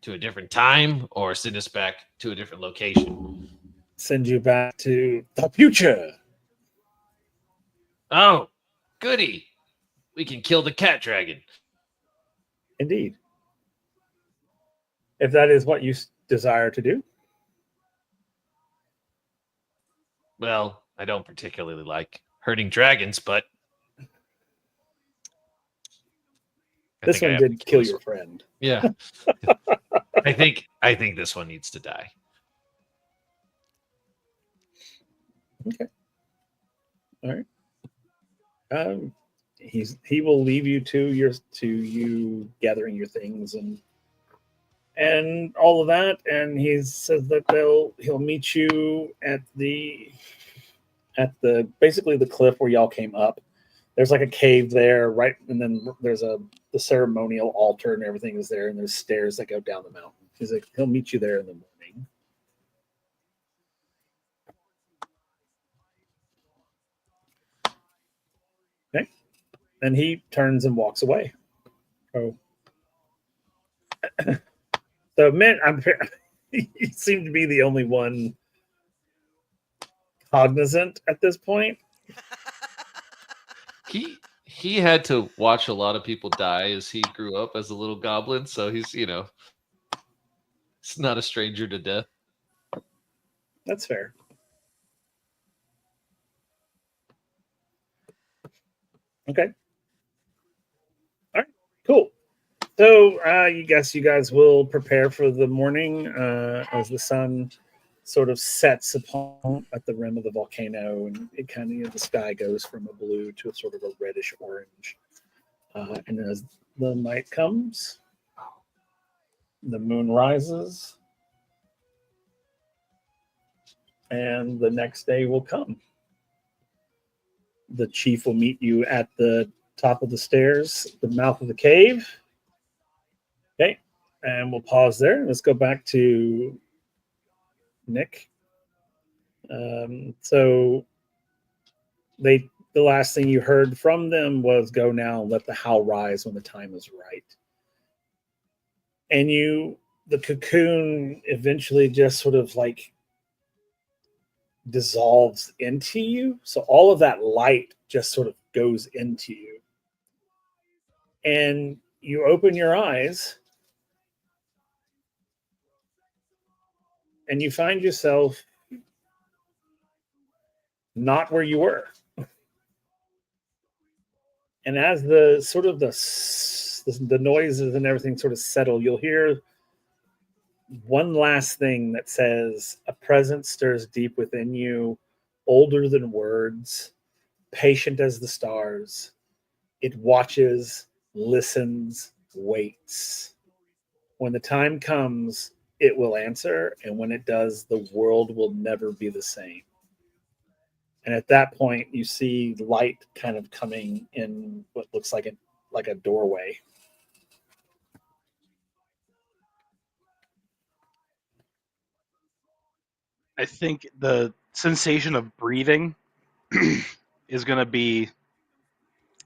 a different time or send us back to a different location? Send you back to the future. Oh, goody. We can kill the cat dragon. Indeed. If that is what you desire to do. Well, I don't particularly like hurting dragons, but This one did kill your friend. Yeah. I think this one needs to die. Okay. All right. He will leave you to you gathering your things and and all of that. And he says that he'll meet you at the basically the cliff where y'all came up. There's like a cave there, right, and then there's the ceremonial altar and everything is there, and there's stairs that go down the mountain. He's like, he'll meet you there in the morning. Okay, and he turns and walks away. Oh, so Mint, you seem to be the only one cognizant at this point. He had to watch a lot of people die as he grew up as a little goblin, so he's it's not a stranger to death. That's fair. Okay. All right. Cool. So you guys will prepare for the morning as the sun sort of sets upon at the rim of the volcano, and it kind of the sky goes from a blue to a sort of a reddish orange. And as the night comes, the moon rises, and the next day will come. The chief will meet you at the top of the stairs, the mouth of the cave. Okay, and we'll pause there. Let's go back to Nick. So the last thing you heard from them was go now, let the howl rise when the time is right. And the cocoon eventually just sort of like dissolves into you. So all of that light just sort of goes into you. And you open your eyes and you find yourself not where you were. And as the sort of the noises and everything sort of settle, you'll hear one last thing that says, a presence stirs deep within you, older than words, patient as the stars. It watches, listens, waits. When the time comes, it will answer. And when it does, the world will never be the same. And at that point, you see light kind of coming in what looks like a doorway. I think the sensation of breathing is going to be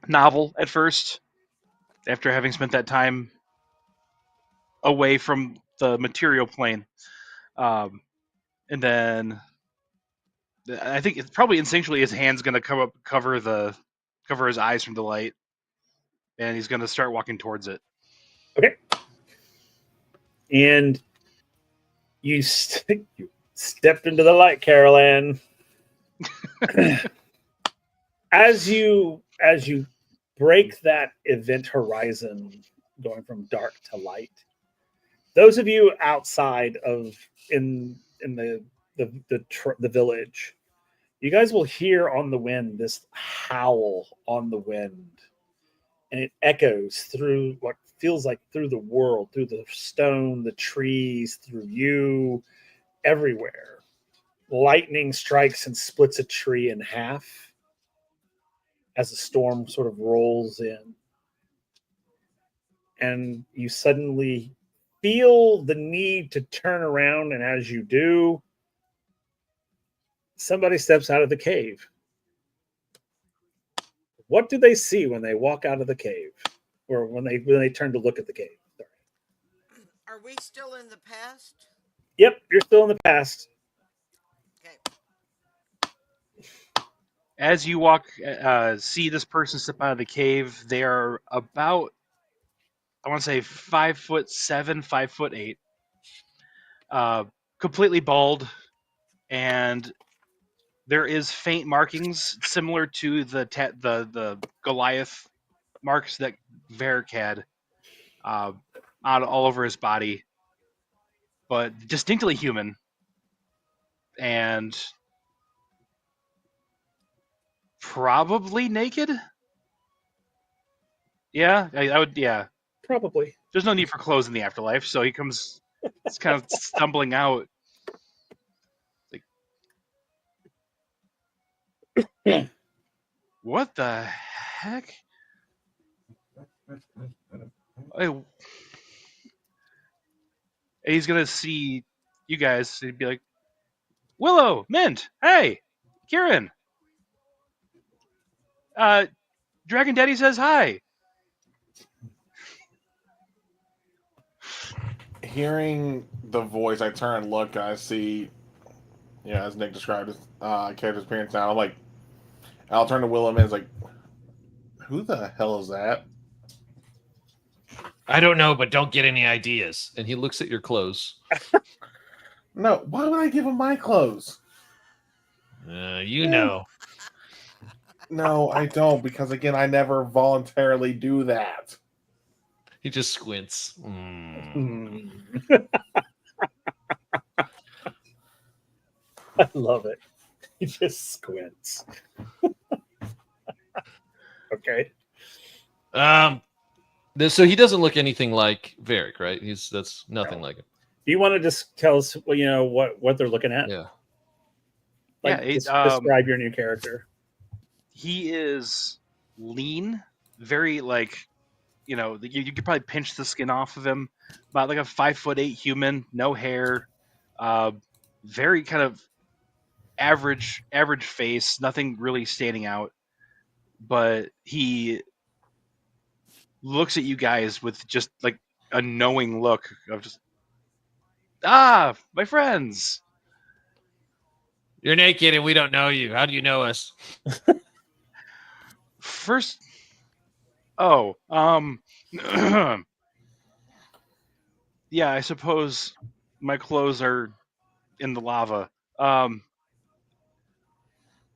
novel at first, after having spent that time away from the material plane. And then I think it's probably instinctually his hand's going to cover his eyes from the light, and he's going to start walking towards it. Okay. And you stepped into the light, Carol Ann. as you break that event horizon, going from dark to light, those of you outside of in the village, you guys will hear on the wind this howl on the wind, and it echoes through what feels like through the world, through the stone, the trees, through you, everywhere. Lightning strikes and splits a tree in half as the storm sort of rolls in. And you suddenly feel the need to turn around, and as you do, somebody steps out of the cave. What do they see when they walk out of the cave, or when they turn to look at the cave? Sorry. Are we still in the past? Yep, you're still in the past. Okay. As you see this person step out of the cave, they are about, I want to say, 5'7", 5'8", completely bald, and there is faint markings similar to the Goliath marks that Varric had, out all over his body, but distinctly human, and probably naked. Yeah, I would. Yeah, Probably. there's no need for clothes in the afterlife, so he comes, it's kind of stumbling out. Like, what the heck? And he's gonna see you guys. He'd be like, Willow, Mint, hey, Kieran. Dragon Daddy says hi. Hearing the voice, I turn and look, and I see, as Nick described his character's appearance now. I'm like, I'll turn to Willow and it's like, who the hell is that? I don't know, but don't get any ideas. And he looks at your clothes. No, why would I give him my clothes? You know. No, I don't, because again, I never voluntarily do that. He just squints. I love it. He just squints. Okay. So he doesn't look anything like Varric, right? That's nothing like him. Do you want to just tell us, what they're looking at? Yeah. Like, describe your new character. He is lean, very you could probably pinch the skin off of him. About like a 5'8" human, no hair, very kind of average face, nothing really standing out. But he looks at you guys with just like a knowing look of just, my friends. You're naked and we don't know you. How do you know us? First, yeah, I suppose my clothes are in the lava.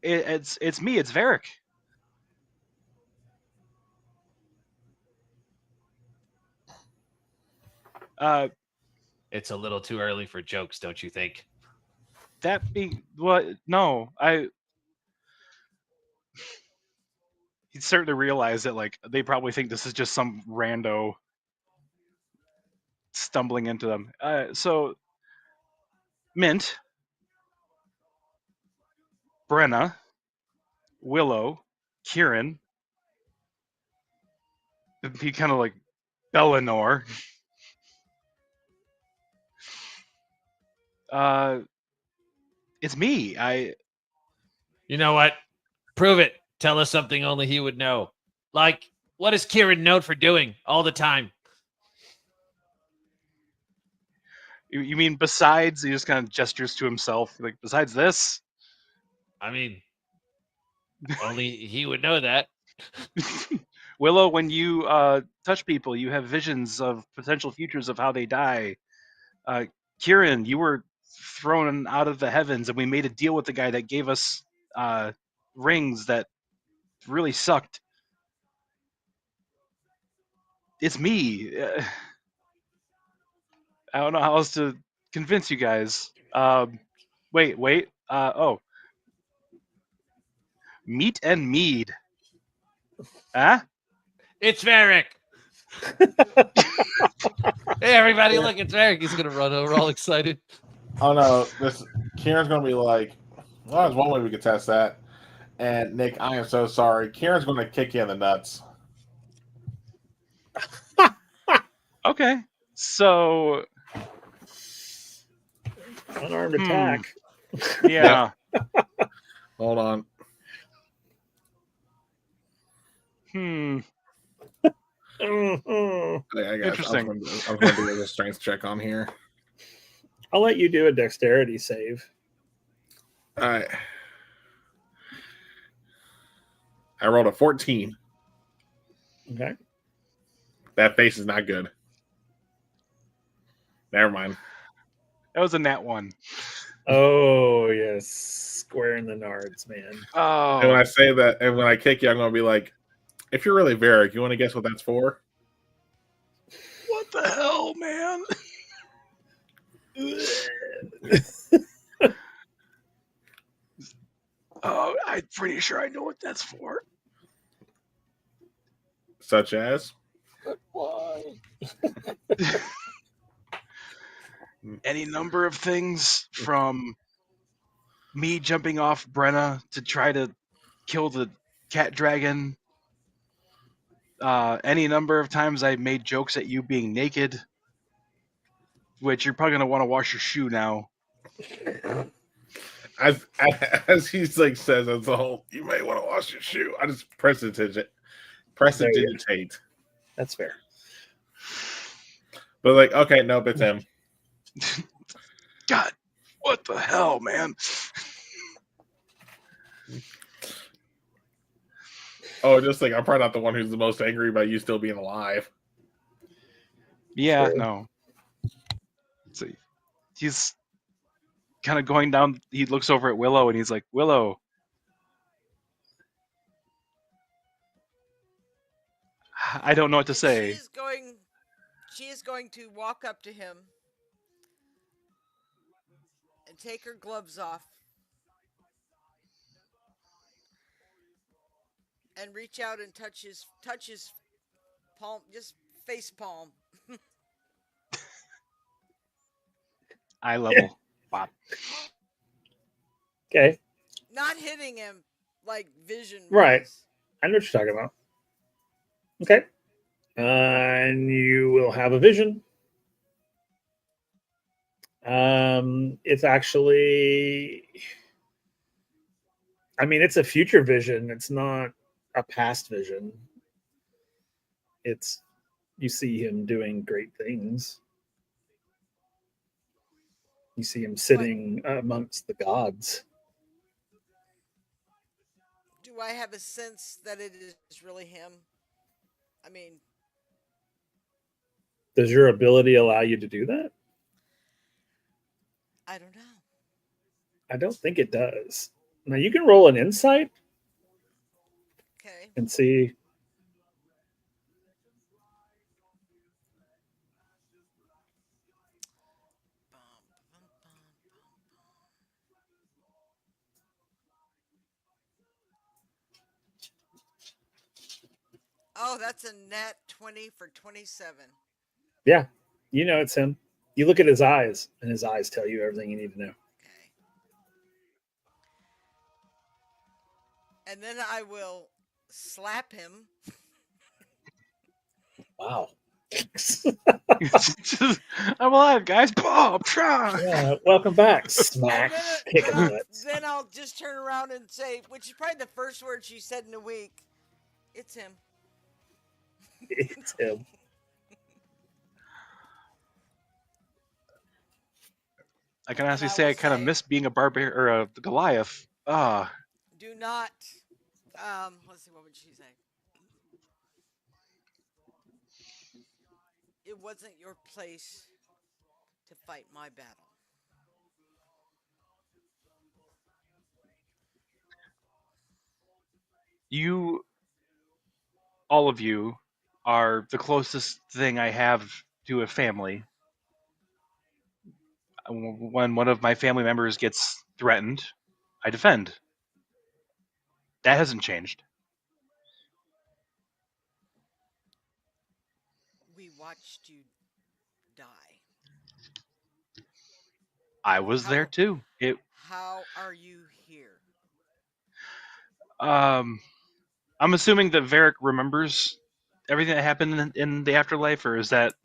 It's me. It's Varric. It's a little too early for jokes, don't you think? That be what? No, He'd certainly realize that like they probably think this is just some rando stumbling into them. So, Mint, Brenna, Willow, Kieran. He kind of like Bellinor. It's me. You know what? Prove it. Tell us something only he would know. Like, what is Kieran known for doing all the time? You mean besides? He just kind of gestures to himself. Like, besides this? I mean, only he would know that. Willow, when you touch people, you have visions of potential futures of how they die. Kieran, you were thrown out of the heavens, and we made a deal with the guy that gave us rings that really sucked. It's me. I don't know how else to convince you guys. Wait. Meat and mead. Huh? It's Varric. Hey, everybody, look, it's Varric. He's gonna run over, all excited. Oh no, Kieran's gonna be like, well, there's one way we could test that. And Nick, I am so sorry. Kieran's gonna kick you in the nuts. Okay. So Unarmed attack. yeah. Hold on. Mhm. Interesting. I'm going to do a strength check on here. I'll let you do a dexterity save. All right. I rolled a 14. Okay. That face is not good. Never mind. That was a nat one. Oh, yes. Square in the nards, man. Oh. And when I say that, and when I kick you, I'm going to be like, if you're really Varric, you want to guess what that's for? What the hell, man? Oh, I'm pretty sure I know what that's for. Such as? Why? Any number of things, from me jumping off Brenna to try to kill the cat dragon. Any number of times I made jokes at you being naked, which you're probably gonna want to wash your shoe now. As as he's like says as a whole, you may want to wash your shoe. I just prestidigitate. That's fair. But like, okay, nope, it's him. God, what the hell, man? Oh, just like I'm probably not the one who's the most angry about you still being alive. Yeah, True. no. So he's kind of going down. He looks over at Willow and he's like, Willow, I don't know what to say. She is going to walk up to him and take her gloves off and reach out and touch his palm, just face palm. Eye level. Pop. Okay. Not hitting him like vision. Right. I know what you're talking about. Okay. And you will have a vision. It's actually, I mean, it's a future vision. It's not a past vision. It's, you see him doing great things. You see him sitting amongst the gods. Do I have a sense that it is really him? I mean, Does your ability allow you to do that? I don't know. I don't think it does. Now you can roll an insight Okay. and see. Oh, that's a net 20 for 27. Yeah, you know it's him. You look at his eyes, and his eyes tell you everything you need to know. Okay. And then I will slap him. Wow. I'm alive, guys. Bob, try. Yeah, welcome back. Smack. Kick in the nuts. Then I'll just turn around and say, which is probably the first word she said in a week, it's him. It's him. I can honestly say I kind of miss being a barbarian or a Goliath. Do not. Let's see, what would she say? It wasn't your place to fight my battle. You, all of you, are the closest thing I have to a family. When one of my family members gets threatened, I defend. That hasn't changed. We watched you die. I was there too. How are you here? I'm assuming that Varric remembers everything that happened in the afterlife, or is that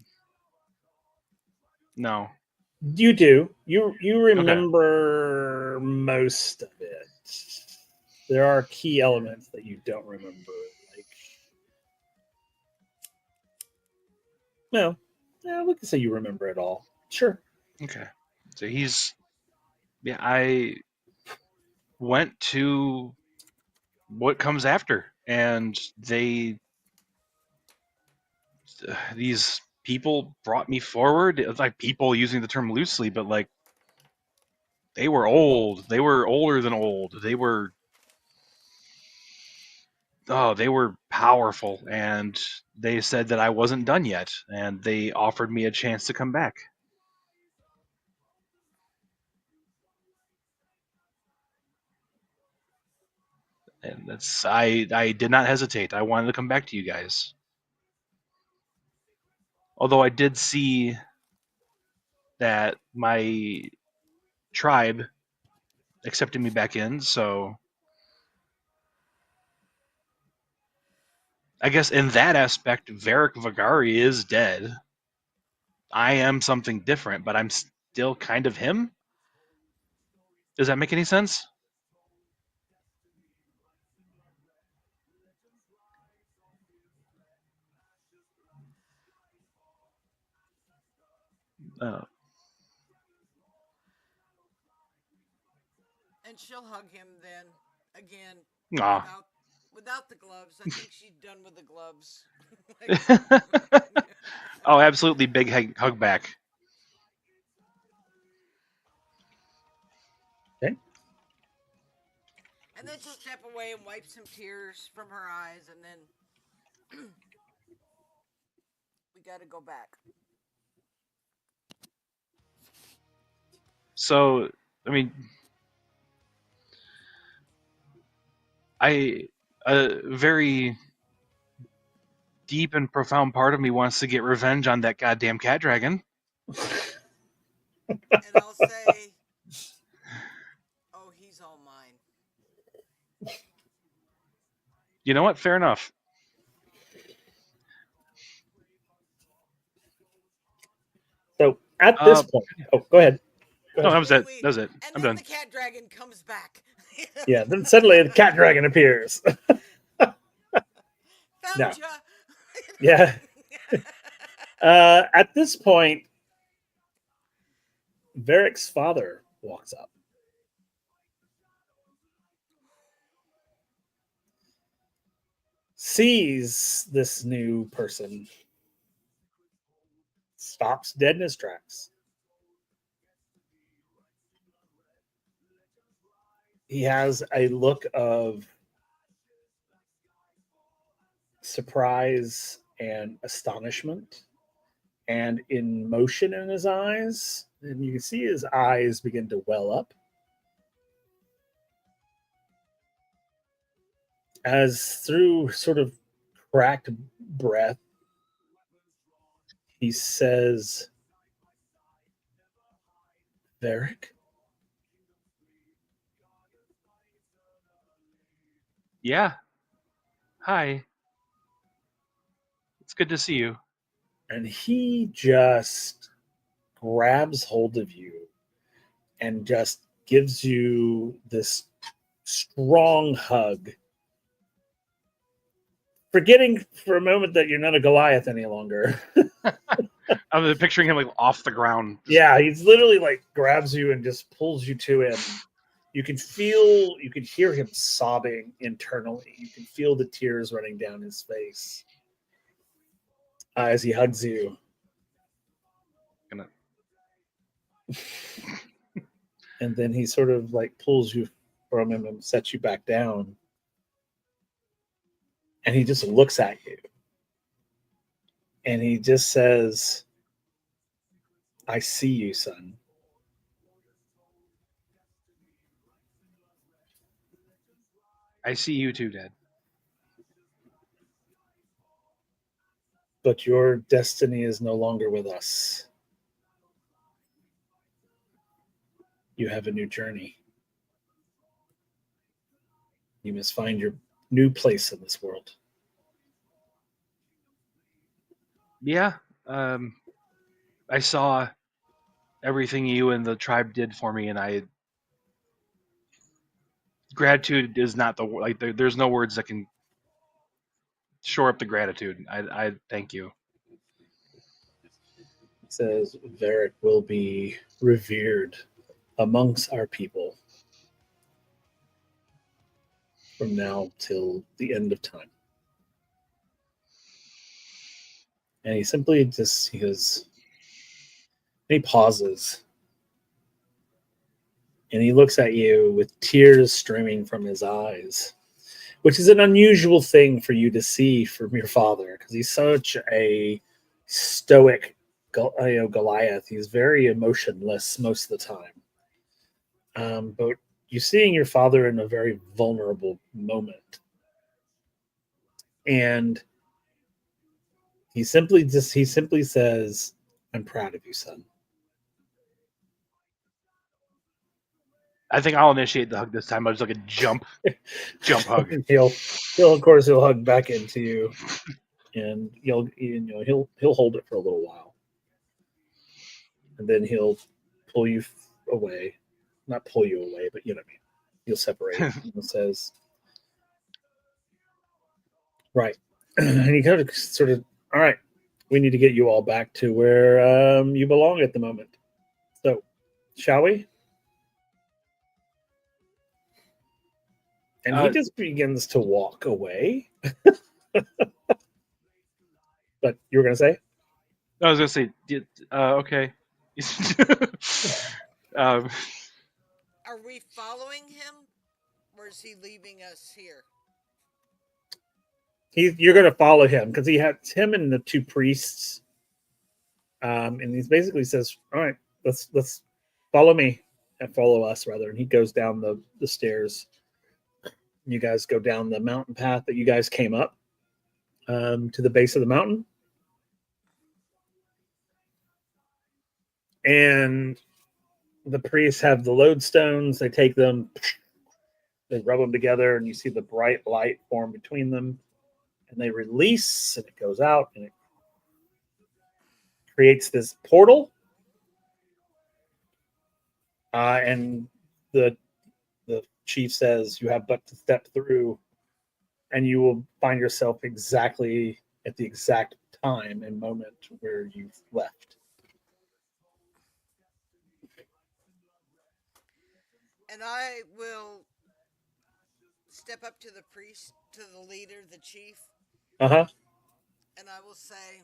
no? You do. You remember most of it. There are key elements that you don't remember. Like, no, we can say you remember it all. Sure. Okay. So I went to what comes after, and these people brought me forward. Like, people using the term loosely, but like, they were old. They were older than old. They were powerful, and they said that I wasn't done yet, and they offered me a chance to come back. And I did not hesitate. I wanted to come back to you guys. Although I did see that my tribe accepted me back in, so I guess in that aspect, Varric Vagari is dead. I am something different, but I'm still kind of him. Does that make any sense? And she'll hug him then again Aw. without the gloves. I think she's done with the gloves. Oh, absolutely, big hug back. Okay. And then she'll step away and wipe some tears from her eyes, and then we got to go back. So, I mean, a very deep and profound part of me wants to get revenge on that goddamn cat dragon. And I'll say, oh, he's all mine. You know what? Fair enough. So at this point, go ahead. No, that was it. That was it. And I'm then done. the cat dragon comes back. Yeah, then suddenly the cat dragon appears. Found No. ya. Yeah. At this point, Varric's father walks up. Sees this new person. Stops dead in his tracks. He has a look of surprise and astonishment and emotion in his eyes. And you can see his eyes begin to well up as through sort of cracked breath, he says, Varric? Yeah. Hi. It's good to see you. And he just grabs hold of you and just gives you this strong hug, forgetting for a moment that you're not a Goliath any longer. I'm picturing him like off the ground. Yeah, he's literally like grabs you and just pulls you to him. You can hear him sobbing internally. You can feel the tears running down his face as he hugs you. And then he sort of like pulls you from him and sets you back down. And he just looks at you. And he just says, I see you, son. I see you too, Dad. But your destiny is no longer with us. You have a new journey. You must find your new place in this world. Yeah. I saw everything you and the tribe did for me, and gratitude is not there's no words that can shore up the gratitude. I thank you. He says, Varric will be revered amongst our people from now till the end of time. And he simply just, he pauses and he looks at you with tears streaming from his eyes, which is an unusual thing for you to see from your father because he's such a stoic Goliath. He's very emotionless most of the time. But you're seeing your father in a very vulnerable moment. And He simply says, "I'm proud of you, son." I think I'll initiate the hug this time. I'll just like a jump hug. he'll of course he'll hug back into you, and he'll hold it for a little while, and then he'll pull you away, not pull you away, but you know what I mean. He'll separate and says, "Right," and he kind of sort of, "All right, we need to get you all back to where you belong at the moment. So, shall we?" And he just begins to walk away. But you were going to say? I was going to say, okay. Are we following him, or is he leaving us here? You're going to follow him because he has him and the two priests. And he basically says, "All right, let's follow me and follow us rather." And he goes down the stairs. You guys go down the mountain path that you guys came up to the base of the mountain. And the priests have the lodestones. They take them, they rub them together, and you see the bright light form between them. And they release, and it goes out, and it creates this portal. And the chief says, "You have but to step through, and you will find yourself exactly at the exact time and moment where you've left." And I will step up to the priest, to the leader, the chief. Uh-huh. And I will say,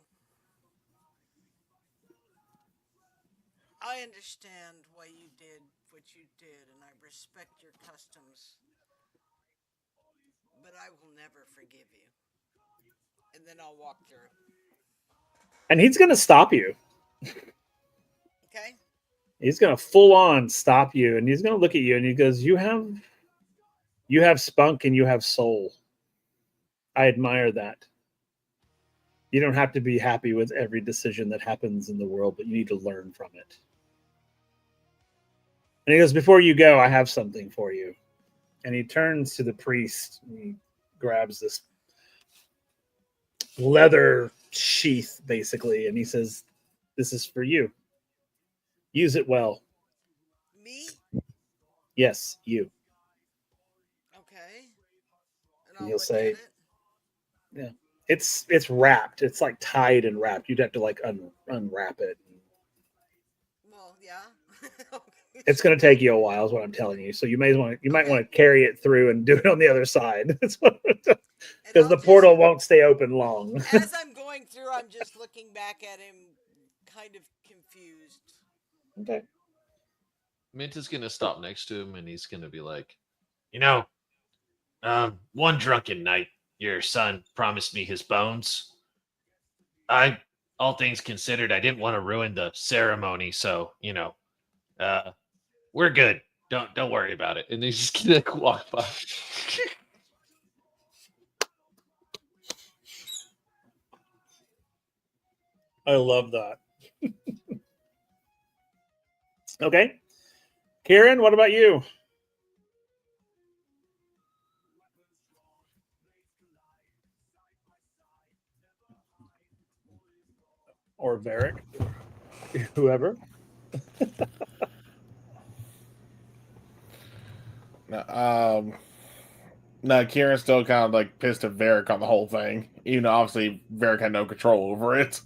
"I understand why you did what you did, and I respect your customs. But I will never forgive you." And then I'll walk through. And he's going to stop you. Okay? He's going to full on stop you, and he's going to look at you, and he goes, you have spunk and you have soul. I admire that. You don't have to be happy with every decision that happens in the world, but you need to learn from it." And he goes, "Before you go, I have something for you." And he turns to the priest, and he grabs this leather sheath, basically, and he says, "This is for you. Use it well." Me? "Yes, you." Okay. And And I'll he'll look say, at it. "Yeah, it's wrapped. It's like tied and wrapped. You'd have to like unwrap it. Well, yeah. It's going to take you a while, is what I'm telling you. So you might want to carry it through and do it on the other side, because the portal won't stay open long. As I'm going through, I'm just looking back at him, kind of confused. Okay. Mint is gonna stop next to him, and he's gonna be like, You know, one drunken night, your son promised me his bones. All things considered, I didn't want to ruin the ceremony, so we're good. Don't worry about it. and he's just gonna like, walk by. I love that. Okay. Kieran, what about you? Or Varric? Whoever. No, Kieran's still kind of like pissed at Varric on the whole thing. Even though obviously Varric had no control over it.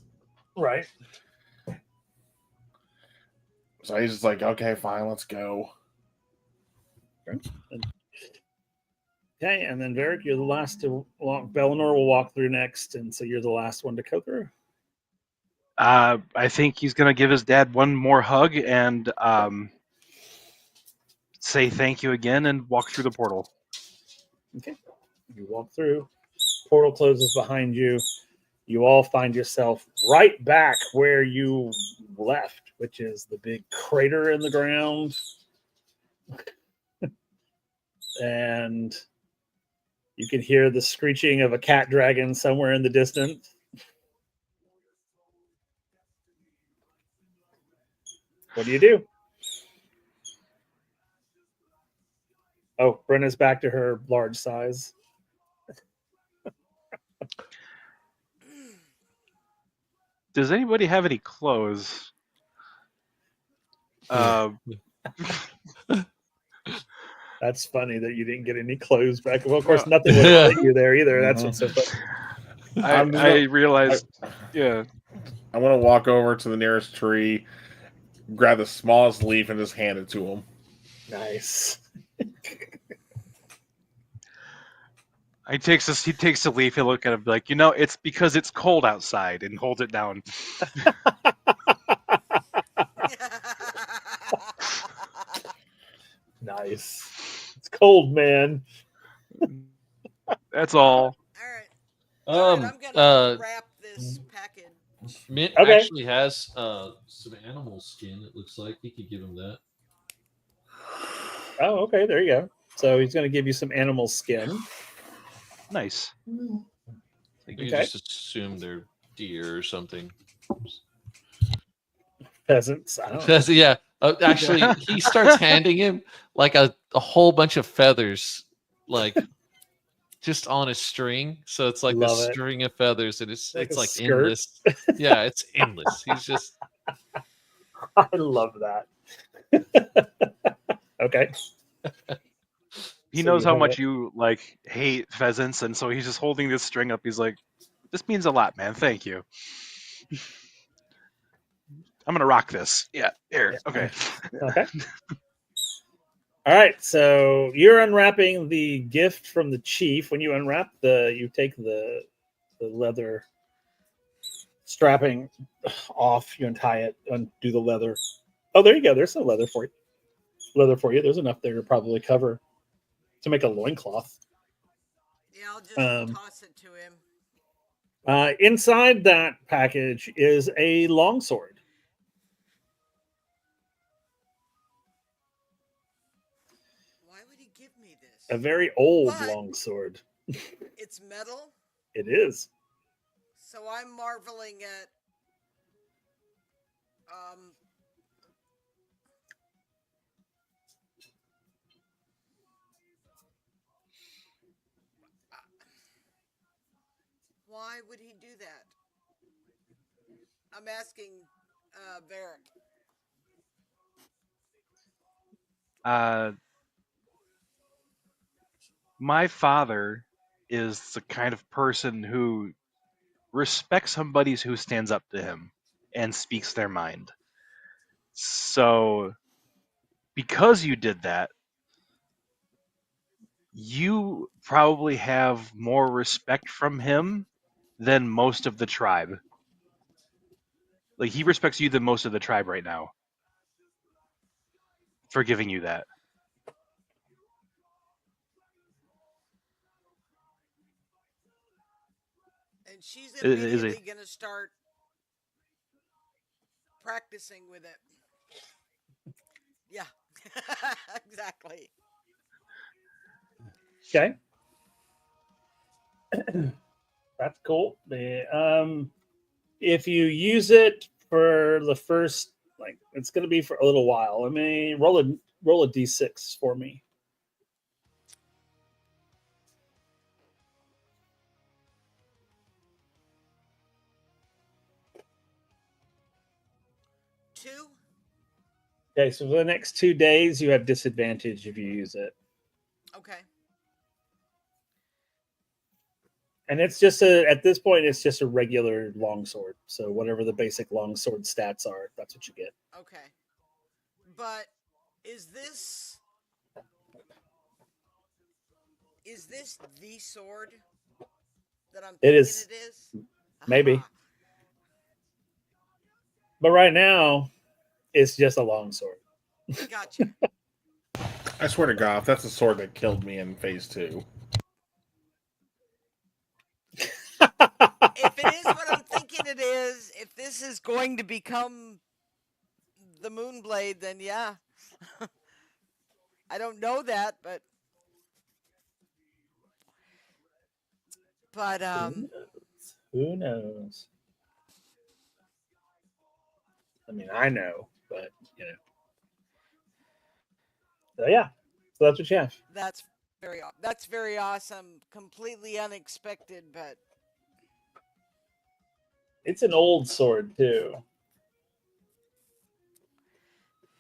Right. So he's just like, okay, fine, let's go. Okay, and then Varric, you're the last to walk. Bellinor will walk through next, and so you're the last one to go through. I think he's going to give his dad one more hug and say thank you again and walk through the portal. Okay. You walk through. Portal closes behind you. You all find yourself right back where you left, which is the big crater in the ground. And you can hear the screeching of a cat dragon somewhere in the distance. What do you do? Oh, Brenna's back to her large size. Does anybody have any clothes? That's funny that you didn't get any clothes back. Well, of course, No. nothing would have fit you there either. That's what's so funny. I realized, yeah. I want to walk over to the nearest tree, grab the smallest leaf, and just hand it to him. Nice. He takes the leaf, he'll look at it, be like, it's because it's cold outside, and holds it down. Nice. It's cold, man. That's all. All right, I'm gonna wrap this package. Mint Okay. actually has some animal skin. It looks like he could give him that. Oh, okay. There you go. So he's going to give you some animal skin. Nice. You Okay. just assume they're deer or something. Peasants. I don't know. Yeah. Actually, he starts handing him like a whole bunch of feathers, like just on a string. So it's like Love this it. string of feathers, and it's Like a like skirt. endless. Yeah, it's endless. He's just I love that. Okay. He So knows you how have much it. you hate pheasants, and so he's just holding this string up. He's like, "This means a lot, man. Thank you. I'm gonna rock this." Yeah, here. Yeah. Okay. Okay. All right. So you're unwrapping the gift from the chief. When you unwrap you take the leather strapping off. You untie it, undo the leather. Oh, there you go. There's some leather for you. There's enough there to probably cover to make a loincloth. Yeah, I'll just toss it to him. Inside that package is a longsword. Why would he give me this? A very old What? longsword. It's metal, It is. so I'm marveling at why would he do that? I'm asking Varric. My father is the kind of person who respects somebody who stands up to him and speaks their mind. So, because you did that, you probably have more respect from him than most of the tribe. Like, he respects you than most of the tribe right now for giving you that. And she's Is he- immediately going to start practicing with it. Yeah, exactly. Okay. That's cool. If you use it for the first, it's going to be for a little while. Let me roll a d6 for me. Two. Okay, so for the next 2 days, you have disadvantage if you use it. Okay. And it's just at this point, it's just a regular longsword. So whatever the basic longsword stats are, that's what you get. Okay. But is this the sword that I'm thinking It is. it is? Maybe. Aha. But right now, it's just a longsword. Gotcha. I swear to God, if that's the sword that killed me in phase 2. If it is what I'm thinking it is, if this is going to become the Moonblade, then yeah. I don't know that, but Who Who knows? I mean, I know, but you know. So yeah, so that's what you have. That's very awesome. Completely unexpected, but It's an old sword too.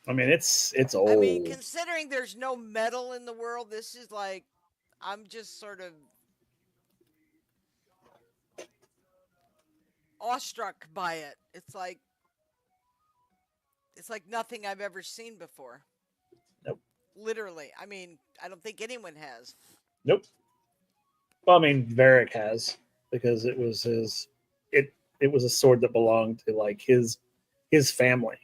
I mean, it's I mean, old. considering there's no metal in the world, this is like I'm just sort of awestruck by it. It's like nothing I've ever seen before. Nope. Literally. I mean, I don't think anyone has. Nope. Well, I mean, Varric has because it was his. It was a sword that belonged to like his family.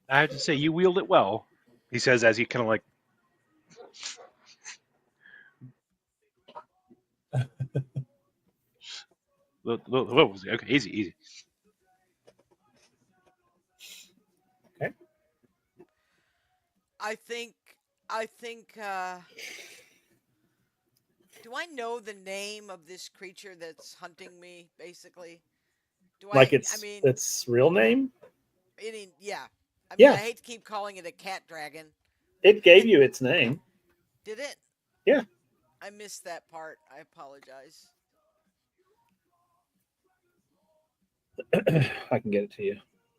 I have to say, you wield it well. He says as he kind of like. What was it? Okay, easy. Okay. I think do I know the name of this creature that's hunting me basically? Do Like I mean its real name. yeah. I mean, I Yeah, hate to keep calling it a cat dragon. it gave you its name. Did it? Yeah. I missed that part. I apologize. I can get it to you.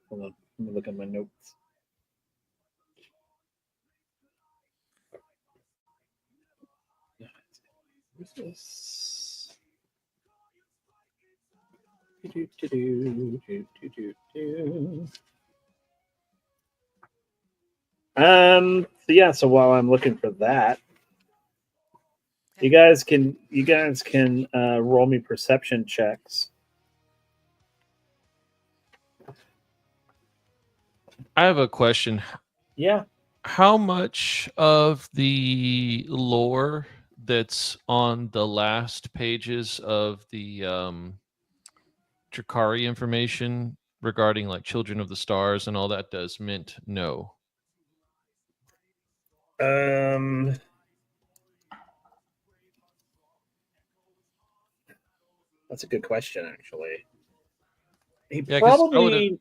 Hold on. Let me look at my notes. What's this? So yeah, so while I'm looking for that, you guys can roll me perception checks. I have a question. Yeah. How much of the lore that's on the last pages of the Drakari information regarding like Children of the Stars and all that does Mint know? That's a good question, actually. He Yeah, 'cause I would've- probably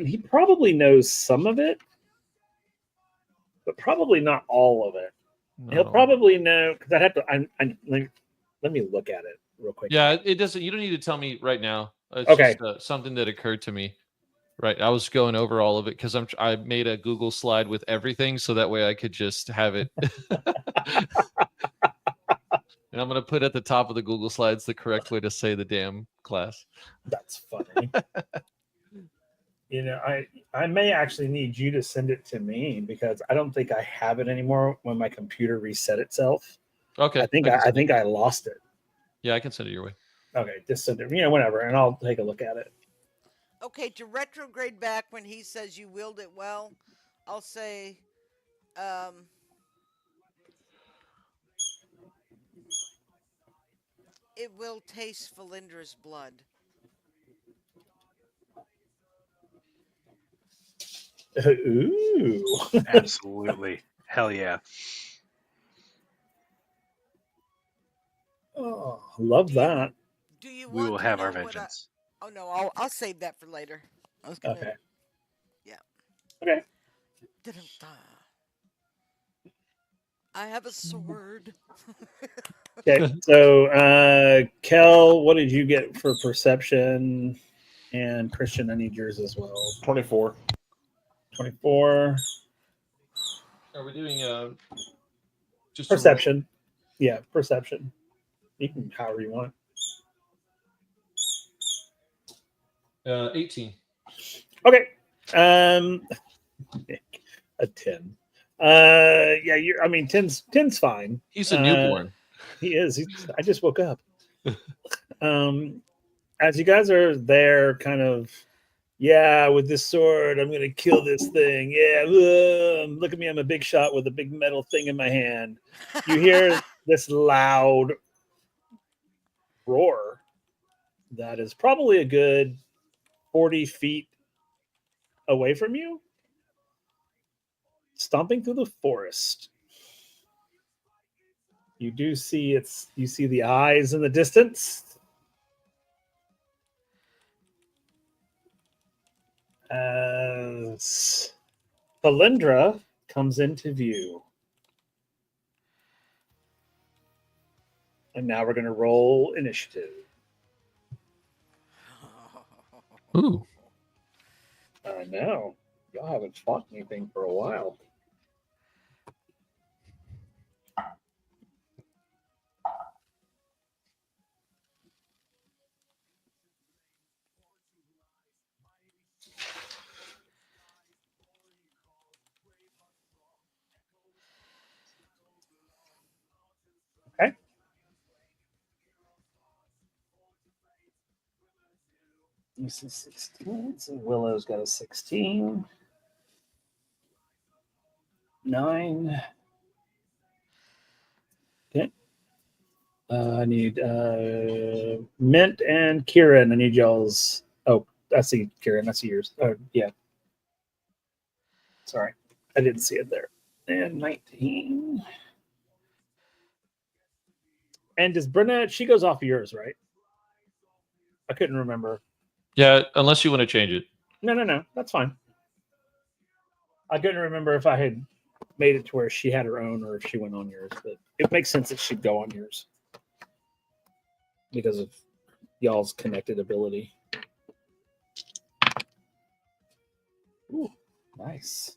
he probably knows some of it, but probably not all of it. He'll No. probably know because I'd have to. Let me look at it real quick. Yeah, it doesn't. You don't need to tell me right now. It's Okay. just something that occurred to me. Right, I was going over all of it because I made a Google slide with everything, so that way I could just have it. And I'm gonna put at the top of the Google slides the correct way to say the damn class. That's funny. You know, I may actually need you to send it to me because I don't think I have it anymore when my computer reset itself. Okay, I think can I send it. think I lost it. Yeah, I can send it your way. Okay, just send it. Whatever, and I'll take a look at it. Okay, to retrograde back when he says you willed it well, I'll say it will taste Valindra's blood. Ooh. Absolutely. Hell yeah. Oh, love that. Do you We want will to have know our what vengeance. Oh no, I'll save that for later. I was gonna. Okay. Yeah. Okay. Dun-dun-dun. I have a sword. Okay. So, Kel, what did you get for perception? And Christian, I need yours as well. 24. 24. Are we doing just Perception. Yeah, perception. You can however you want. 18. Okay. A 10. Yeah, I mean 10's fine. He's a newborn. He is. I just woke up. As you guys are there, kind of, yeah, with this sword, I'm gonna kill this thing. Yeah, look at me, I'm a big shot with a big metal thing in my hand. You hear this loud roar that is probably a good 40 feet away from you, stomping through the forest. You do see you see the eyes in the distance. As Palindra comes into view. And now we're going to roll initiative. Ooh. I know. Y'all haven't fought anything for a while. Okay. This is 16. So Willow's got a 16. 9. Okay. I need Mint and Kieran. I need y'all's. Oh, I see Kieran. I see yours. Oh, yeah. Sorry. I didn't see it there. And 19. And does Brenna, she goes off of yours, right? I couldn't remember. Yeah, unless you want to change it. No. That's fine. I couldn't remember if I had made it to where she had her own or if she went on yours, but it makes sense that she'd go on yours because of y'all's connected ability. Ooh, nice.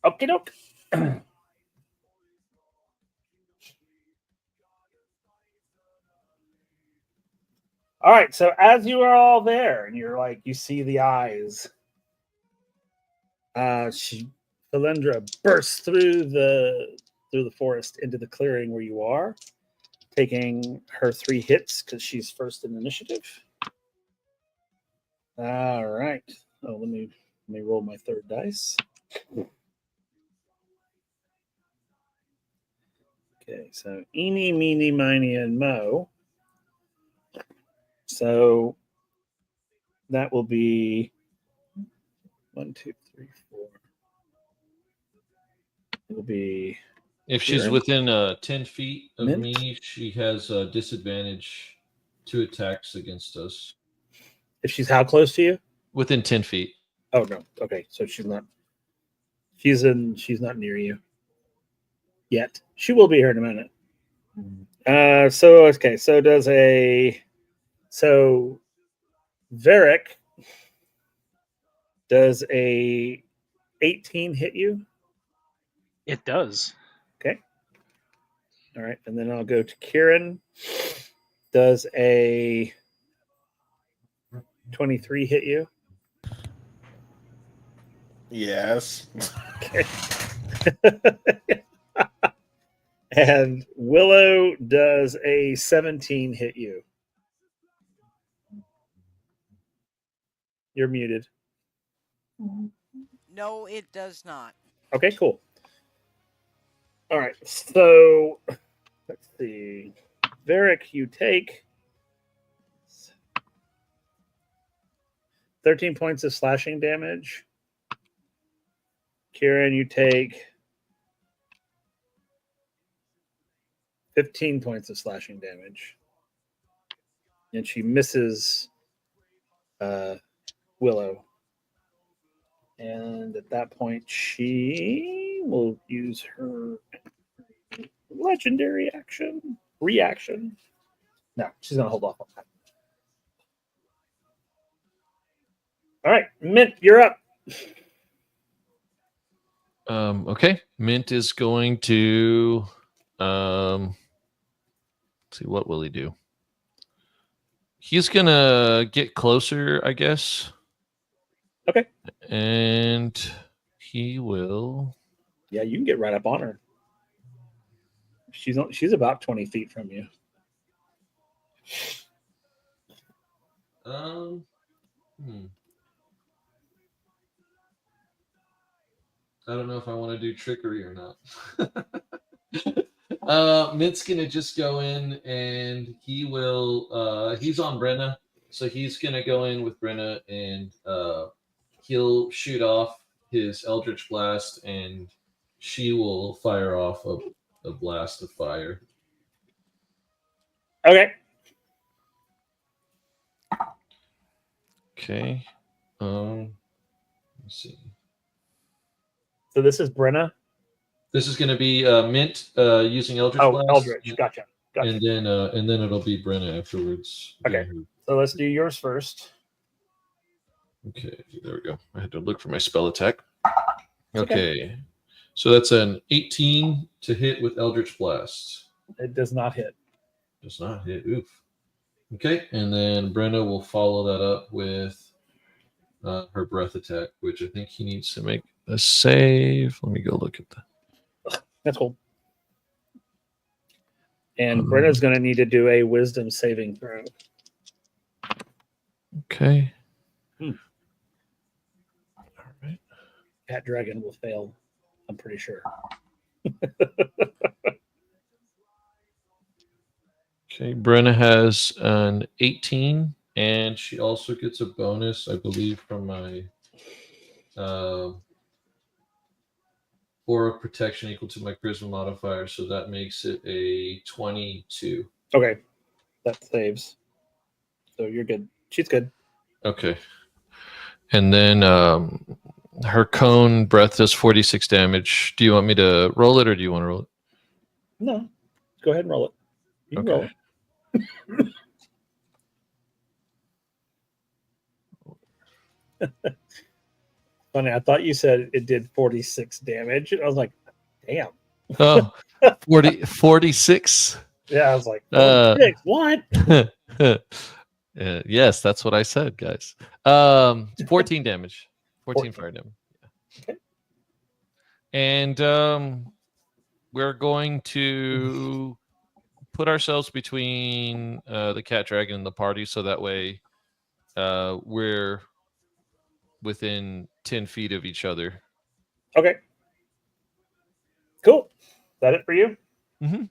Okie doke. All right, so as you are all there and you're like, you see the eyes, Philindra bursts through the forest into the clearing where you are, taking her 3 hits because she's first in initiative. All right. Oh, let me roll my 3rd dice. Okay, so eeny, meeny, miny, and mo. So that will be 1, 2, 3, 4. It will be If she's Kieran? within 10 feet of Mint? me, she has a disadvantage to attacks against us. If she's how close to you? Within 10 feet. Oh no. Okay, so she's not. She's not near you yet. She will be here in a minute. So okay. So Varric does a 18 hit you? It does. Okay. All right, and then I'll go to Kieran. Does a 23 hit you? Yes. Okay. And Willow does a 17 hit you. You're muted. No, it does not. Okay, cool. All right, so let's see. Varric, you take 13 points of slashing damage. Kieran, you take 15 points of slashing damage. And she misses Willow. And at that point, she will use her legendary reaction. No, she's going to hold off on that. All right, Mint, you're up. Okay. Mint is going to let's see, what will he do? He's gonna get closer, I guess. Okay. And he will. Yeah, you can get right up on her. She's about 20 feet from you. I don't know if I want to do trickery or not. Mint's gonna just go in and he will he's on Brenna, so he's gonna go in with Brenna and he'll shoot off his Eldritch Blast and she will fire off a blast of fire. Okay. Okay. Let's see. So this is Brenna. This is going to be Mint using Eldritch Oh, Blast. Eldritch. Gotcha. And then it'll be Brenna afterwards. Okay. So let's do yours first. Okay, there we go. I had to look for my spell attack. Okay. Okay. So that's an 18 to hit with Eldritch Blast. It does not hit. Does not hit. Oof. Okay, and then Brenna will follow that up with her breath attack, which I think he needs to make a save. Let me go look at that. That's cool. And Brenna's going to need to do a wisdom saving throw. Okay. Hmm. All right. That dragon will fail, I'm pretty sure. Okay, Brenna has an 18, and she also gets a bonus, I believe, from my aura protection equal to my charisma modifier, so that makes it a 22. Okay. That saves. So you're good. She's good. Okay. And then her cone breath does 46 damage. Do you want me to roll it, or do you want to roll it? No. Go ahead and roll it. You can roll it. Funny, I thought you said it did 46 damage. I was like, damn. Oh, 46? Yeah, I was like, 46? What? Yes, that's what I said, guys. 14 damage. 14 fire damage. Okay. And we're going to put ourselves between the cat dragon and the party, so that way we're within 10 feet of each other. Okay. Cool. Is that it for you? Mm-hmm.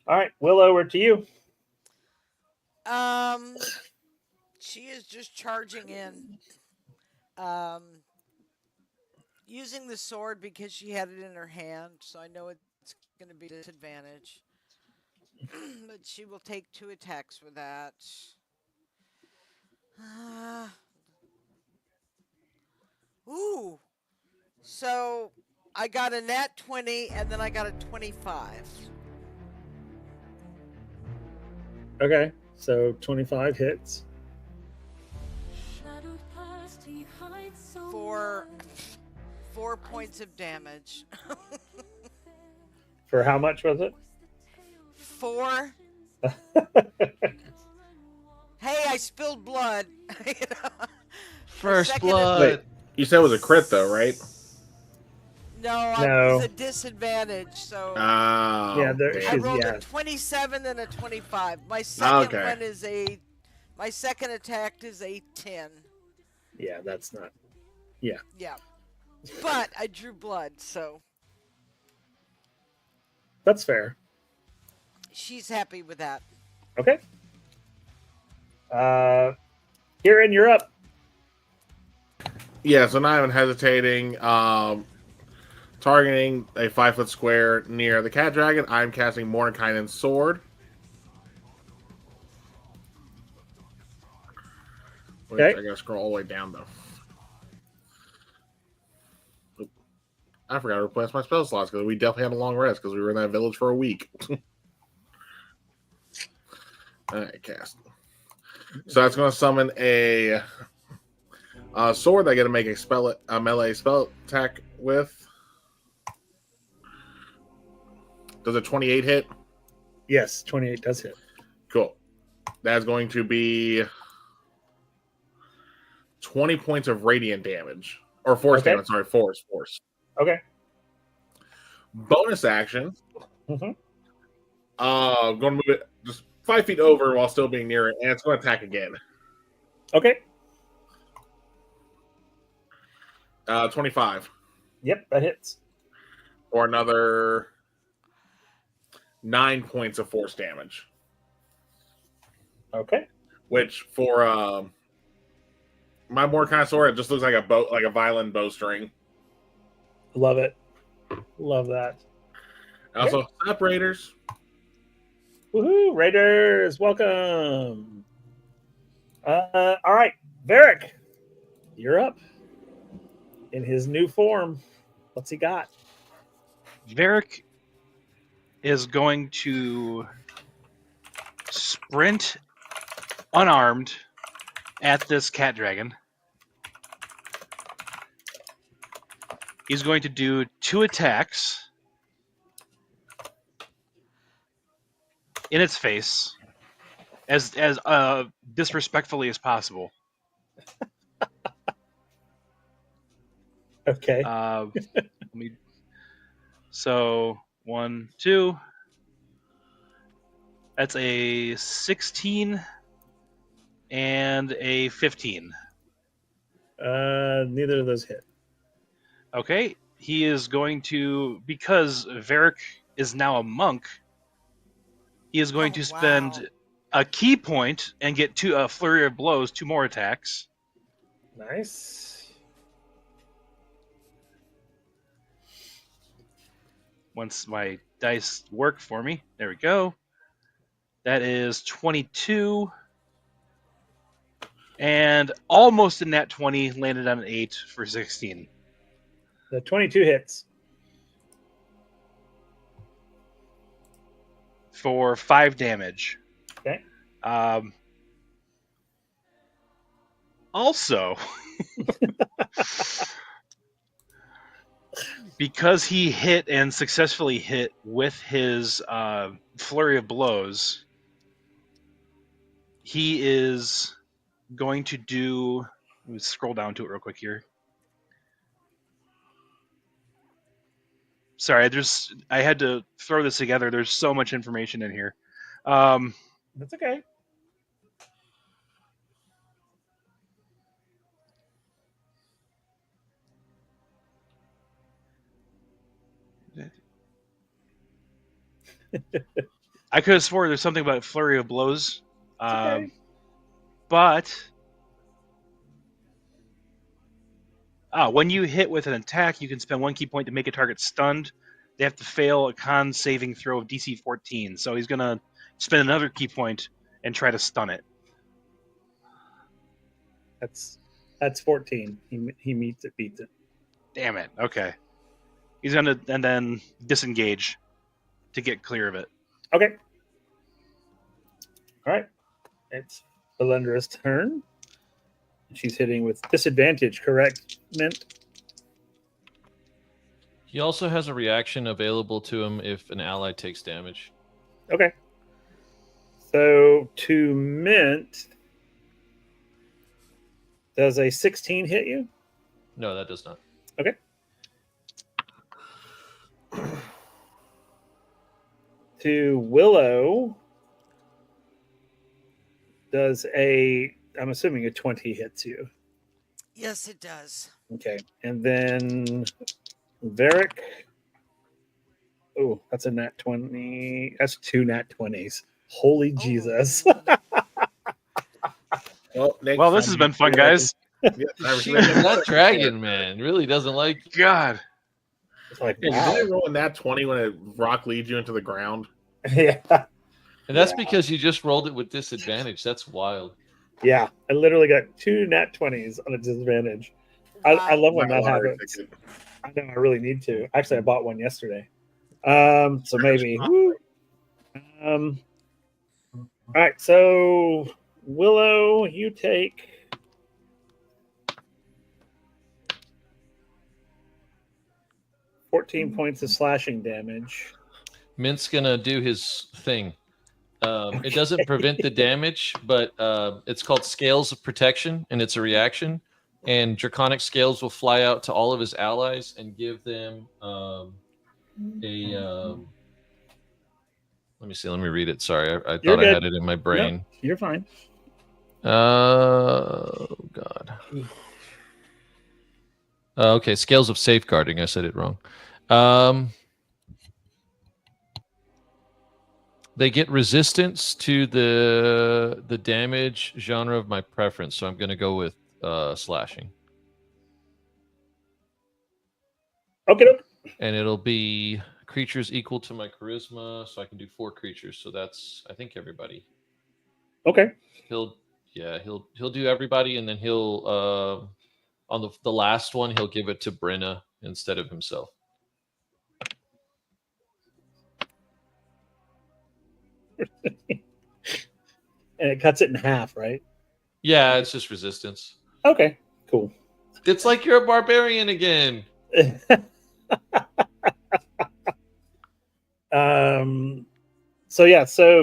All right, Willow, we're to you. She is just charging in. Using the sword because she had it in her hand, so I know it's going to be a disadvantage. But she will take 2 attacks with that. Ooh. So I got a nat 20 and then I got a 25. Okay, so 25 hits. Four points of damage. For how much was it? 4. Hey, I spilled blood. First blood. Wait, you said it was a crit, though, right? No, No. it was a disadvantage. So Yeah, I rolled yeah. a 27 and a 25. My second Okay. one is my second attack is a 10. Yeah, that's not. Yeah. But I drew blood, so That's fair. she's happy with that. Okay. Kieran, you're up. Yeah, so not even hesitating. Targeting a 5-foot square near the cat dragon, I'm casting Mordenkainen's sword. Which Okay. I gotta scroll all the way down, though. Oop. I forgot to replace my spell slots because we definitely had a long rest because we were in that village for a week. Alright, cast. So that's going to summon a sword that I get to make a melee spell attack with. Does a 28 hit? Yes, 28 does hit. Cool. That's going to be 20 points of radiant damage. Or force damage, sorry, force. Okay. Bonus action. Mm-hmm. Going to move it just 5 feet over while still being near it, and it's going to attack again. Okay. 25. Yep, that hits. Or another 9 points of force damage. Okay. Which for my more kind of sword, it just looks like a bow, like a violin bowstring. Love it. Love that. Also, up Raiders. Woohoo! Raiders, welcome. All right, Varric, you're up in his new form. What's he got? Varric is going to sprint unarmed at this cat dragon. He's going to do 2 attacks in its face as disrespectfully as possible. Okay. So 1, 2. That's a 16 and a 15. Neither of those hit. Okay, he is going to, because Varric is now a monk, he is going to spend a key point and get a flurry of blows, 2 more attacks. Nice. Once my dice work for me, there we go. That is 22. And almost a nat 20, landed on an 8 for 16. The 22 hits. For 5 damage. Okay. Also, because he hit and successfully hit with his flurry of blows, he is going to do... Let me scroll down to it real quick here. Sorry, I had to throw this together. There's so much information in here. That's okay. I could have swore there's something about flurry of blows. Okay. But when you hit with an attack, you can spend 1 key point to make a target stunned. They have to fail a con saving throw of DC 14. So he's going to spend another key point and try to stun it. That's 14. He beats it. Damn it. Okay. He's going to and then disengage to get clear of it. Okay. All right. It's Belendra's turn. She's hitting with disadvantage, correct, Mint? He also has a reaction available to him if an ally takes damage. Okay. So to Mint, does a 16 hit you? No, that does not. Okay. To Willow, does I'm assuming a 20 hits you. Yes, it does. Okay. And then Varric. Oh, that's a nat 20. That's 2 nat 20s. Holy Jesus. Well, this has been fun, guys. That dragon, man, really doesn't like God. It's like, Did wow. you roll in that 20 when a rock leads you into the ground? Yeah. And that's because you just rolled it with disadvantage. That's wild. Yeah. I literally got 2 nat 20s on a disadvantage. I love when that happens. I know I really need to. Actually, I bought one yesterday. So maybe. Woo. All right. So Willow, you take 14 points of slashing damage. Mint's gonna do his thing. It doesn't prevent the damage, but it's called Scales of Protection, and it's a reaction. And Draconic Scales will fly out to all of his allies and give them let me see. Let me read it. Sorry, I thought I had it in my brain. No, you're fine. Oh, God. Okay, Scales of Safeguarding. I said it wrong. They get resistance to the damage genre of my preference, so I'm going to go with slashing. Okay. and it'll be creatures equal to my charisma, so I can do 4 creatures. So that's, I think, everybody. Okay. He'll do everybody, and then he'll on the last one he'll give it to Brenna instead of himself. And it cuts it in half, right? Yeah, it's just resistance. Okay, cool. It's like you're a barbarian again. So yeah, so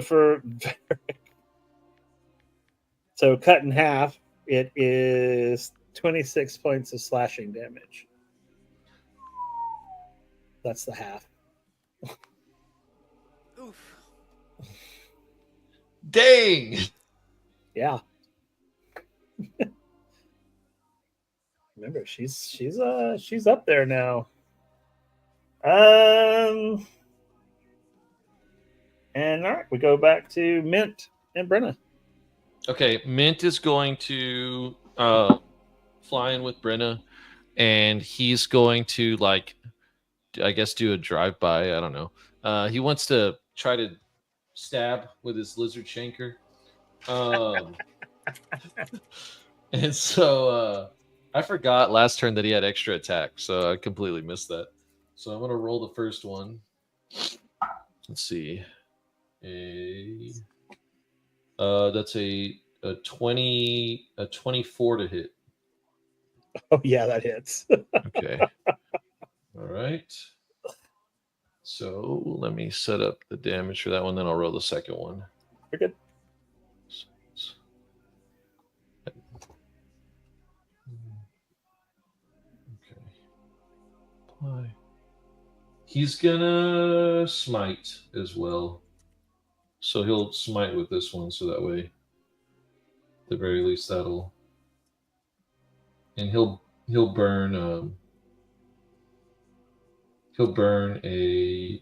so cut in half, it is 26 points of slashing damage. That's the half. Oof. Dang. Yeah. Remember, she's up there now. And all right, we go back to Mint and Brenna. Okay, Mint is going to fly in with Brenna, and he's going to, like, I guess, do a drive-by. I don't know. He wants to try to stab with his lizard shanker. And so I forgot last turn that he had extra attack, so I completely missed that. So I'm going to roll the first one. Let's see. That's a 24 to hit. Oh yeah, that hits. Okay. All right. So let me set up the damage for that one, then I'll roll the second one. You're good. Okay. Apply. He's gonna smite as well. So he'll smite with this one, so that way, at the very least, that'll, and he'll burn he'll burn a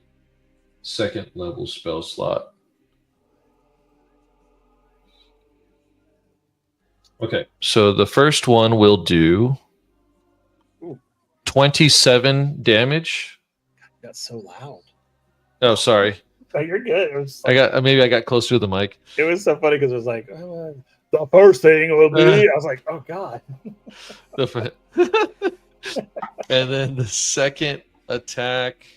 second level spell slot. Okay, so the first one will do 27 damage. That's so loud. Oh, sorry. Oh, you're good. It was Maybe I got closer to the mic. It was so funny because it was like the first thing will be. I was like, oh god. And then the second attack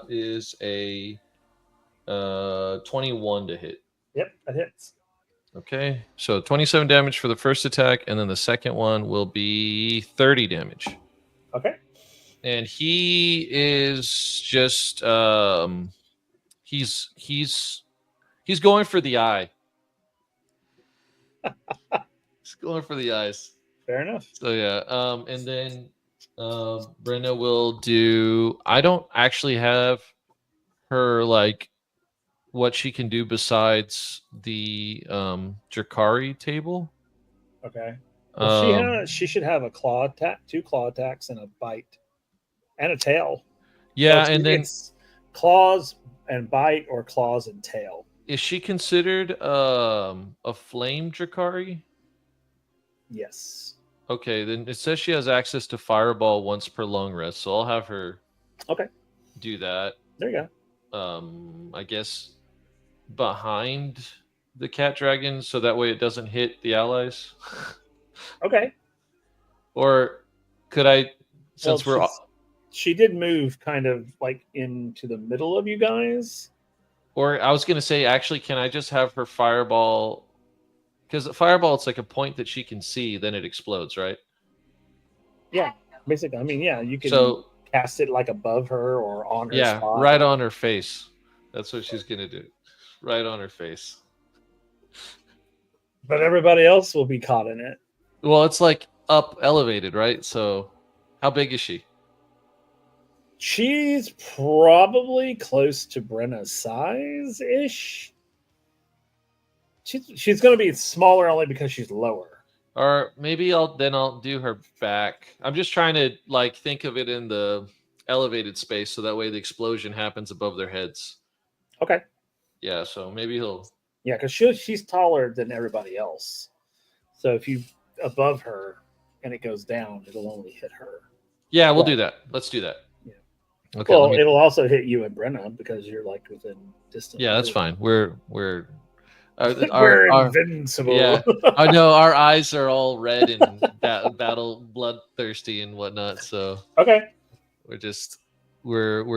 is a 21 to hit. Yep, that hits. Okay, so 27 damage for the first attack, and then the second one will be 30 damage. Okay. And he is just he's going for the eye. He's going for the eyes. Fair enough. So yeah, and then Brenda will do. I don't actually have her, like, what she can do besides the Drakari table. Okay. Well, she should have a claw attack, 2 claw attacks, and a bite, and a tail. Yeah, So and then it's claws and bite, or claws and tail. is she considered a flame Drakari? Yes. Okay, then it says she has access to Fireball once per long rest, so I'll have her do that. There you go. I guess behind the cat dragon, so that way it doesn't hit the allies. Okay. Or could I, since she did move kind of like into the middle of you guys. Or I was going to say, actually, can I just have her Fireball? Because Fireball, it's like a point that she can see, then it explodes, right? Yeah, basically. I mean, yeah, you can cast it like above her or on her spot. Right on her face. That's what she's going to do. Right on her face. But everybody else will be caught in it. Well, it's like up elevated, right? So how big is she? She's probably close to Brenna's size-ish. She's going to be smaller only because she's lower. Or maybe I'll do her back. I'm just trying to, like, think of it in the elevated space, so that way the explosion happens above their heads. Okay. Yeah, so maybe he'll. Yeah, because she's taller than everybody else. So if you above her and it goes down, it'll only hit her. Yeah, we'll do that. Let's do that. Yeah. Okay. Well, let me- it'll also hit you and Brenna because you're like within distance. yeah, that's fine. We're We're our invincible. yeah. I know our eyes are all red and battle bloodthirsty and whatnot. So Okay. we're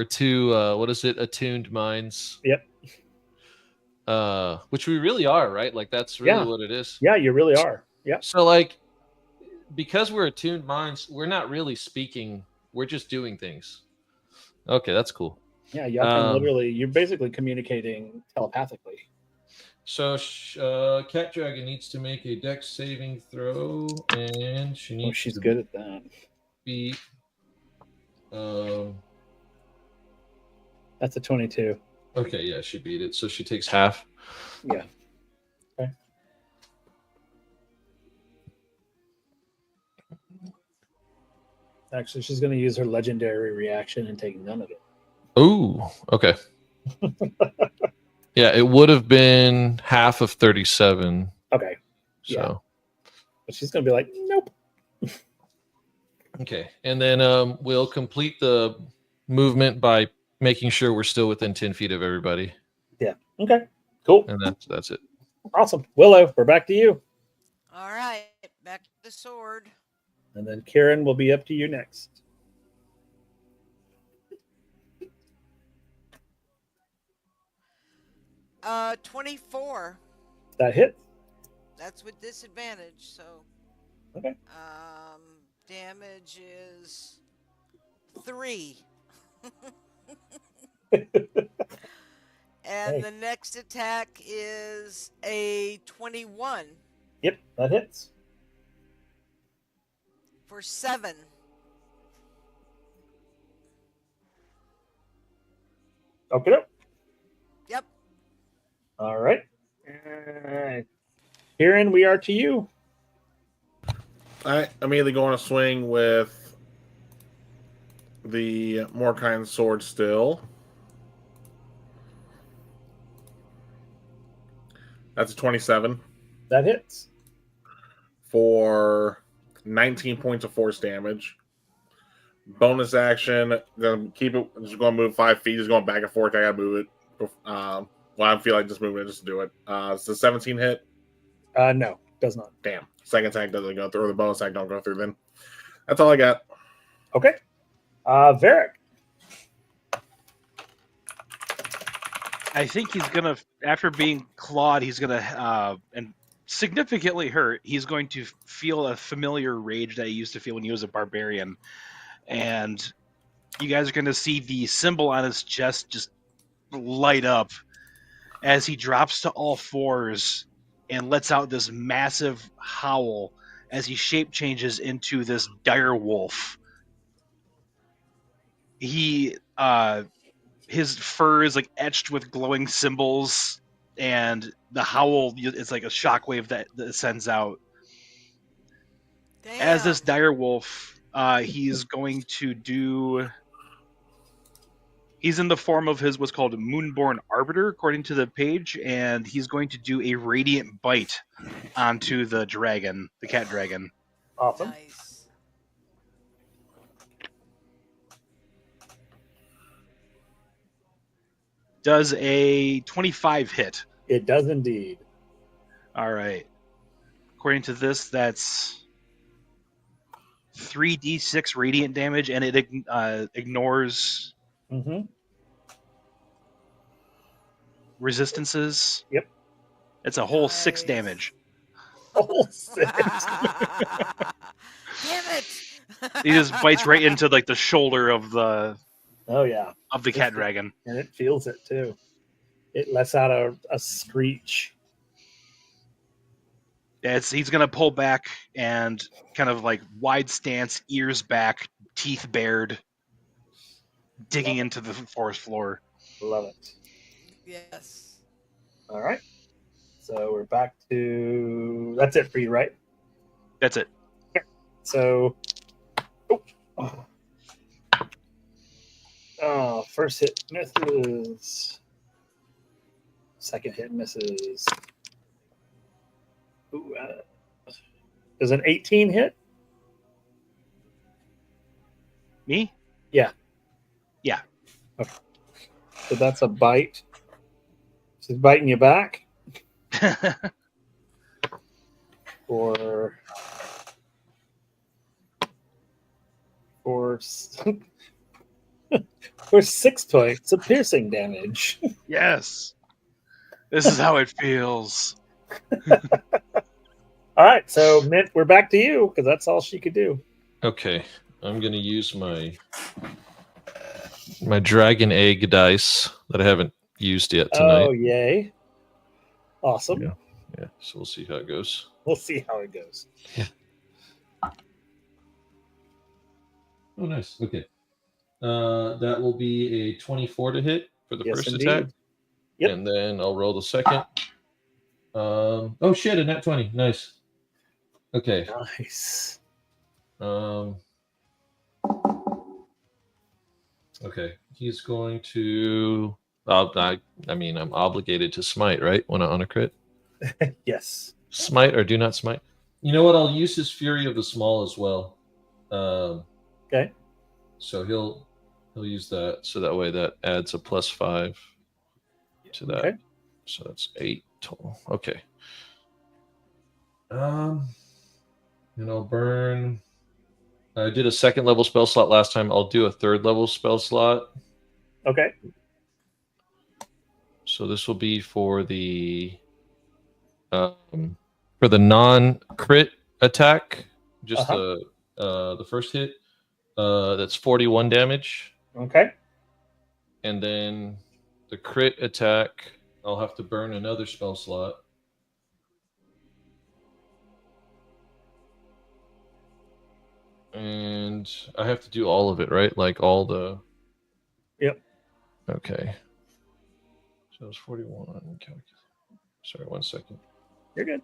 two what is it, attuned minds, Yep. which we really are, right? Like that's really Yeah. what it is. Yeah, you really are. Yep. So like because we're attuned minds, we're not really speaking, we're just doing things. Okay, that's cool. Yeah, y'all can Um, literally. You're basically communicating telepathically. So Cat Dragon needs to make a dex saving throw, and she Oh, needs she's to good at that. beat. Um, That's a 22. okay, yeah, she beat it, so she takes half. Yeah. Okay. Actually, she's going to use her legendary reaction and take none of it. Ooh, okay. Yeah, it would have been half of 37. Okay. So But she's going to be like, nope. okay, and then we'll complete the movement by making sure we're still within 10 feet of everybody, Yeah. Okay. Cool. and that's it. Awesome. Willow, we're back to you. All right, back to the sword. And then Kieran will be up to you next. Uh, 24. That hit. That's with disadvantage. So. Okay. Damage is 3. And Hey. the next attack is a 21 Yep, that hits. for 7. Okay. Yep. All right. Kieran, we are to you. I immediately go on a swing with the Morkine sword still. That's a 27 That hits. for 19 points of force damage. Bonus action, gonna keep it. Just going to move 5 feet. Just going back and forth. I gotta move it. Well, I feel like just moving it just to do it. It's a 17 hit. No, does not. Damn. Second attack doesn't go through. Or the bonus attack don't go through. Then that's all I got. Okay. Varric. I think he's gonna, after being clawed, he's gonna and significantly hurt. He's going to feel a familiar rage that he used to feel when he was a barbarian, and you guys are gonna see the symbol on his chest just light up as he drops to all fours and lets out this massive howl as he shape changes into this dire wolf. He his fur is like etched with glowing symbols, and the howl is like a shockwave that sends out. Damn. As this dire wolf, he's going to do. He's in the form of his what's called a Moonborn Arbiter, according to the page, and he's going to do a radiant bite onto the dragon, the cat dragon. Awesome. Nice. Does a 25 hit? It does indeed. All right. According to this, that's 3d6 radiant damage, and it ignores Mm-hmm. resistances. Yep. It's a whole 6 Nice. damage. Oh, 6. Damn it! He just bites right into like the shoulder of the Oh, yeah. cat dragon. And it feels it, too. It lets out a screech. He's gonna pull back and kind of like wide stance, ears back, teeth bared, digging into the forest floor. Love it. Yes. All right. So we're back to... That's it for you, right? That's it. So... Oh, first hit misses. Second hit misses. Ooh, does an 18 hit? Me? Yeah. Yeah. So that's a bite. She's biting you back for for 6 points of piercing damage. Yes. This is how it feels. All right, so Mint, we're back to you because that's all she could do. Okay, I'm gonna use my dragon egg dice that I haven't used yet tonight. Oh, yay! Awesome. Yeah. Yeah, so we'll see how it goes. We'll see how it goes. Oh, nice. Okay. That will be a 24 to hit for the Yes, first indeed. attack. Yep. And then I'll roll the second. Oh shit, a nat 20. Nice. Okay. Nice. Okay. He's going to I mean, I'm obligated to smite, right? When on a crit. Yes. Smite or do not smite. You know what? I'll use his Fury of the Small as well. Okay. So he'll use that. So that way that adds a +5 to that. Okay. So that's 8 total. Okay. And I'll burn. I did a 2nd level spell slot last time. I'll do a 3rd level spell slot. Okay. So this will be for the non-crit attack, just the first hit. That's 41 damage. Okay. And then the crit attack, I'll have to burn another spell slot. And I have to do all of it, right? Like all the... Yep. Okay. So it was 41. Sorry, 1 second. You're good.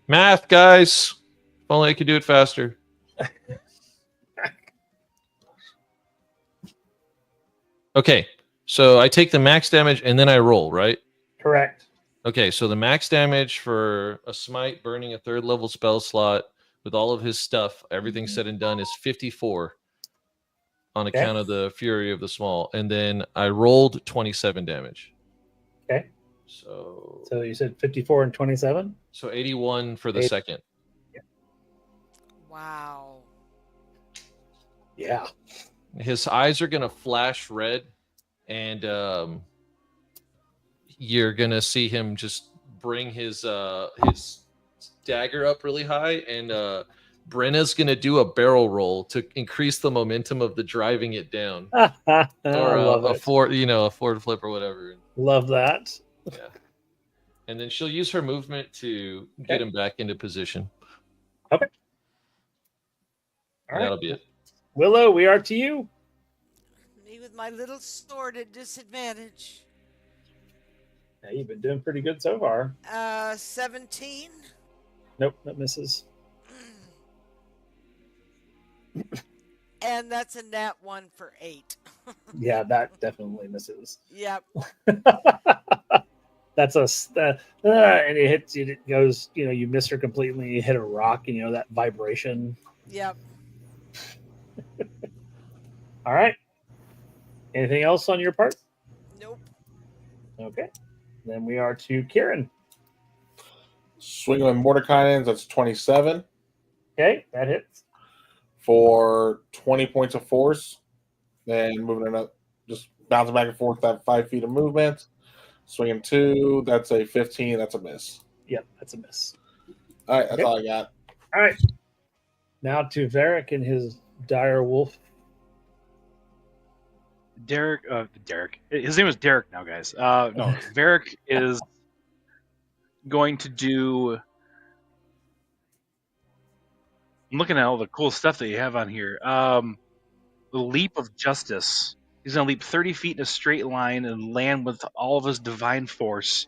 Math, guys. If only I could do it faster. Okay, so I take the max damage and then I roll, right? Correct. Okay, so the max damage for a smite burning a 3rd level spell slot with all of his stuff, everything said and done, is 54 on account of the Fury of the Small. And then I rolled 27 damage. Okay. So you said 54 and 27? So 81 for the second. Yeah. Wow. Yeah. His eyes are going to flash red, and you're going to see him just bring his dagger up really high, and Brenna's going to do a barrel roll to increase the momentum of the driving it down. I Or love a it. a forward flip or whatever. Love that. Yeah. And then she'll use her movement to get him back into position. Okay. All right. That'll be it. Willow, we are to you. Me with my little sword at disadvantage. Yeah, you've been doing pretty good so far. 17. Nope, that misses. And that's a nat 1 for 8. Yeah, that definitely misses. Yep. That's and it hits you. It goes. You miss her completely. You hit a rock. And that vibration. Yep. All right. Anything else on your part? Nope. Okay. Then we are to Kieran. Swing on mortar cannons, that's 27 Okay, that hits. for 20 points of force. Then moving it up, just bouncing back and forth, that 5 feet of movement. Swinging 2, that's a 15, that's a miss. Yep, that's a miss. All right, that's all I got. All right. Now to Varric and his dire wolf. Derek. His name is Derek now, guys. No, Varric is going to do. I'm looking at all the cool stuff that you have on here. The leap of justice. He's going to leap 30 feet in a straight line and land with all of his divine force.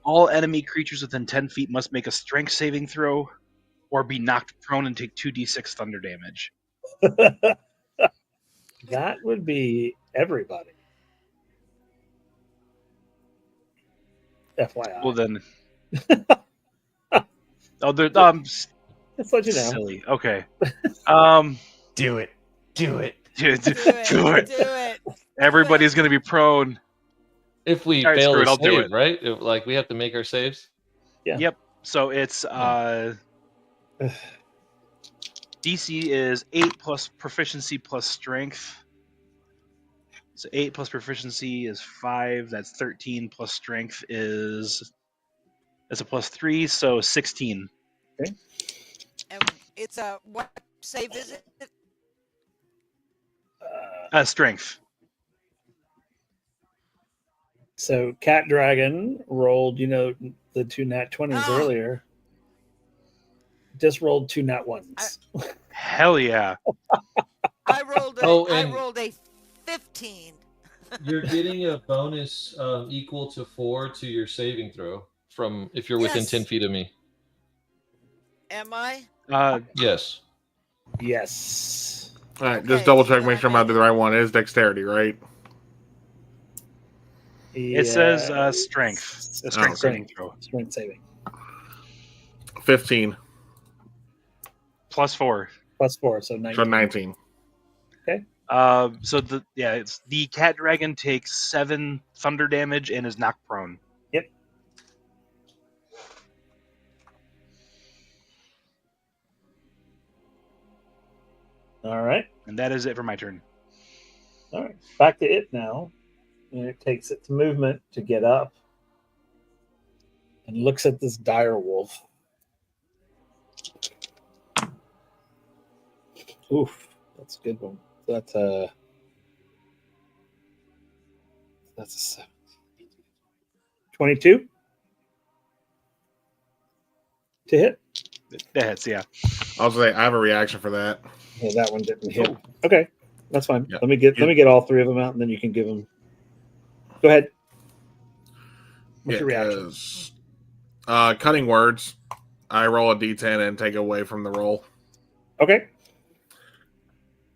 All enemy creatures within 10 feet must make a strength saving throw or be knocked prone and take 2d6 thunder damage. That would be everybody. FYI. Well, then. Just let you know. Silly. Okay. Do it. Do it. Dude, Do it. do it. Do it. Everybody's gonna be prone. If we All right, fail screw to it, I'll do save, it. right? Like we have to make our saves. Yeah. Yep. So it's DC is 8 plus proficiency plus strength. So 8 plus proficiency is 5. That's 13 plus strength that's a plus 3, so 16. And it's a what save is it? Strength. So Cat Dragon rolled, the 2 nat 20s Ah. earlier. Just rolled 2 nat 1s. Hell yeah. I rolled a Oh, I and- rolled a 15. You're getting a bonus equal to 4 to your saving throw from if you're within Yes. 10 feet of me. Am I? Yes. Yes. All right, Okay, just double check, so make sure I'm out the right one. It is dexterity, right? It says Yes. strength. A Oh, strength saving throw. Strength saving. 15. Plus 4. Plus 4, so 19. So 19. So it's the cat dragon takes 7 thunder damage and is knocked prone. Yep. All right. And that is it for my turn. All right. Back to it now. And it takes its movement to get up and looks at this dire wolf. Oof. That's a good one. That's a 7. 22 to hit. That hits, yeah. I'll say I have a reaction for that. Yeah, that one didn't hit. Oh. Okay, that's fine. Yeah. Let me get all 3 of them out, and then you can give them. Go ahead. What's your reaction? 'Cause, cutting words. I roll a d10 and take away from the roll. Okay.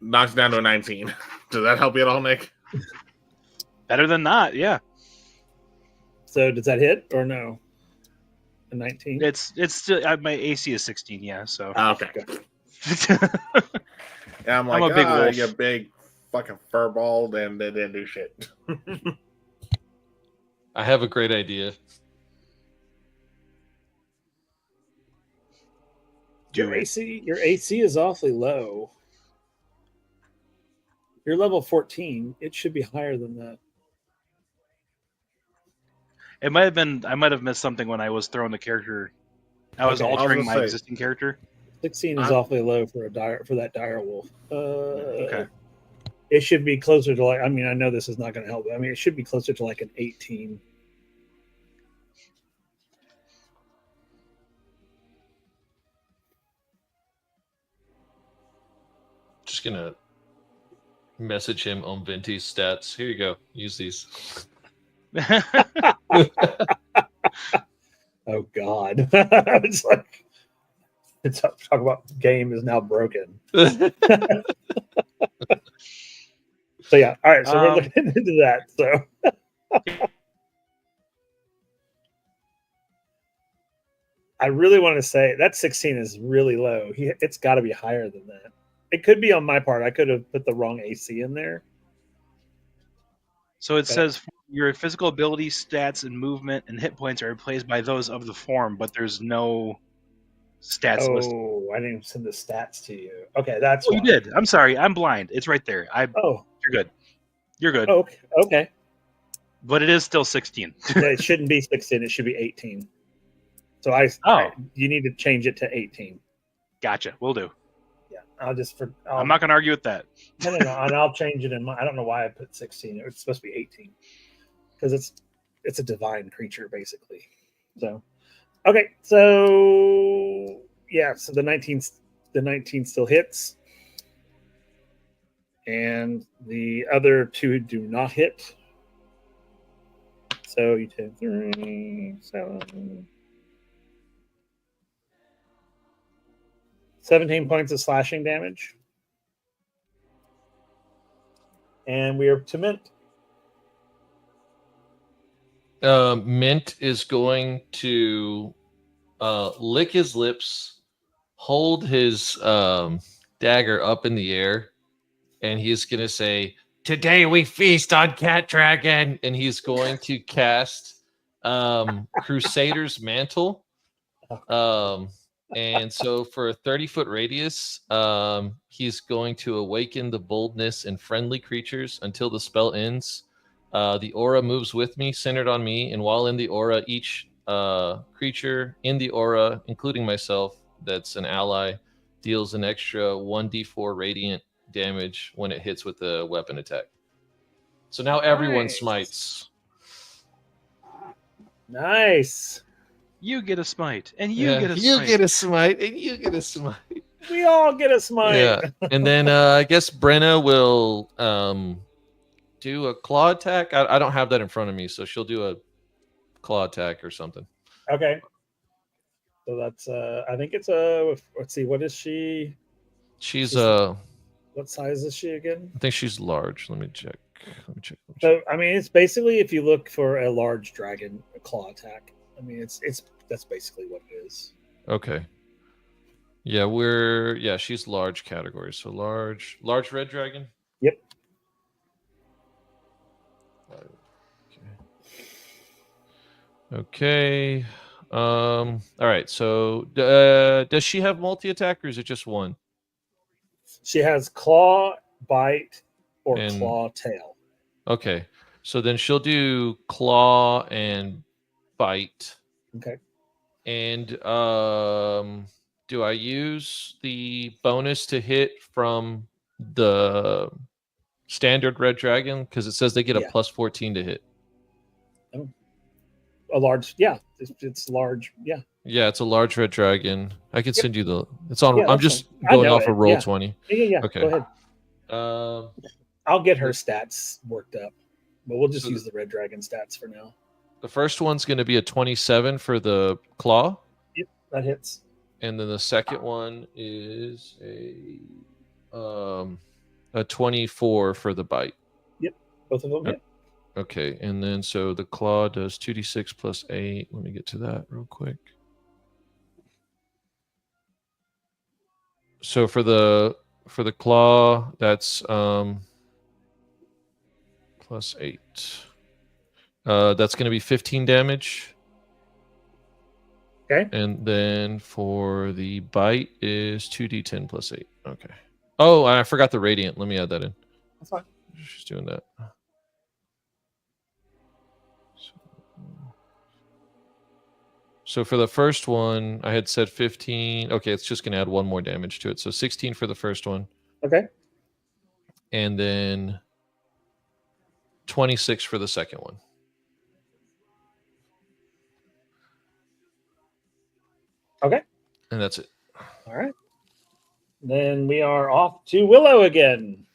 Knocks down to a 19. Does that help you at all, Nick? Better than not, yeah. So does that hit or no? A 19. It's still my AC is 16, yeah. So Okay. Yeah, I'm like, I'm a big wolf. you big fucking furball, and they didn't do shit. I have a great idea. Your AC is awfully low. You're level 14. It should be higher than that. it might have been I might have missed something when I was throwing the character. I was Okay. altering my say- existing character. 16 is I'm- awfully low for that dire wolf. Okay. It should be closer to I know this is not going to help. But it should be closer to like an 18. Just gonna message him on Venti's stats. Here you go. Use these. Oh God! It's talk about game is now broken. So yeah, all right. So we're looking into that. So I really want to say that 16 is really low. It's got to be higher than that. It could be on my part. I could have put the wrong AC in there. So it says your physical ability, stats, and movement and hit points are replaced by those of the form, but there's no stats listed. Oh, I didn't even send the stats to you. Okay, that's Oh, you why. did. I'm sorry. I'm blind. It's right there. Oh, You're good. You're good. oh, okay. But it is still 16. Yeah, it shouldn't be 16. It should be 18. So you need to change it to 18. Gotcha. We'll do. Yeah, I'm not going to argue with that. No, and I'll change it I don't know why I put 16. It's supposed to be 18 because it's a divine creature basically. So, okay, so yeah, so the 19 still hits, and the other 2 do not hit. So you take 3, 7, 17 points of slashing damage. And we are to Mint. Mint is going to lick his lips hold his dagger up in the air, and he's going to say, "Today we feast on Cat Dragon," and he's going to cast Crusader's Mantle. And so for a 30-foot radius, he's going to awaken the boldness in friendly creatures until the spell ends. The aura moves with me, centered on me, and while in the aura, each creature in the aura, including myself, that's an ally, deals an extra 1d4 radiant damage when it hits with a weapon attack. So now everyone Nice. smites. Nice. You get a smite, and you get a you smite. get a smite, and you get a smite. We all get a smite. Yeah, and then I guess Brenna will do a claw attack. I don't have that in front of me, so she'll do a claw attack or something. Okay. So that's I think it's let's see, what is she? She's What size is she again? I think she's large. Let me check. So I mean, it's basically if you look for a large dragon, a claw attack. I mean, it's that's basically what it is. Okay. Yeah, she's large category. So large red dragon. Yep. Okay. All right. So does she have multi attack or is it just one? She has claw, bite, or And- claw tail. Okay. So then she'll do claw and bite. Okay. And do I use the bonus to hit from the standard red dragon? Because it says they get a Yeah. plus 14 to hit. A large, yeah, it's large, yeah. Yeah, it's a large red dragon. I can send you the. It's on. Yeah, I'm that's just fine. I going know off it, of roll yeah. 20. Yeah. Okay. Go ahead. I'll get her stats worked up, but we'll just So use the red dragon stats for now. The first one's going to be a 27 for the claw, Yep, that hits. and then the second one is a 24 for the bite. Both of them hit. Okay, and then so the claw does 2d6 plus 8. Let me get to that real quick. So for the claw, that's plus 8. That's going to be 15 damage. Okay. And then for the bite is 2d10 plus 8. Okay. Oh, I forgot the radiant. Let me add that in. That's fine. She's doing that. So for the first one, I had said 15. Okay, it's just going to add one more damage to it. So 16 for the first one. Okay. And then 26 for the second one. Okay. And that's it. All right. Then we are off to Willow again.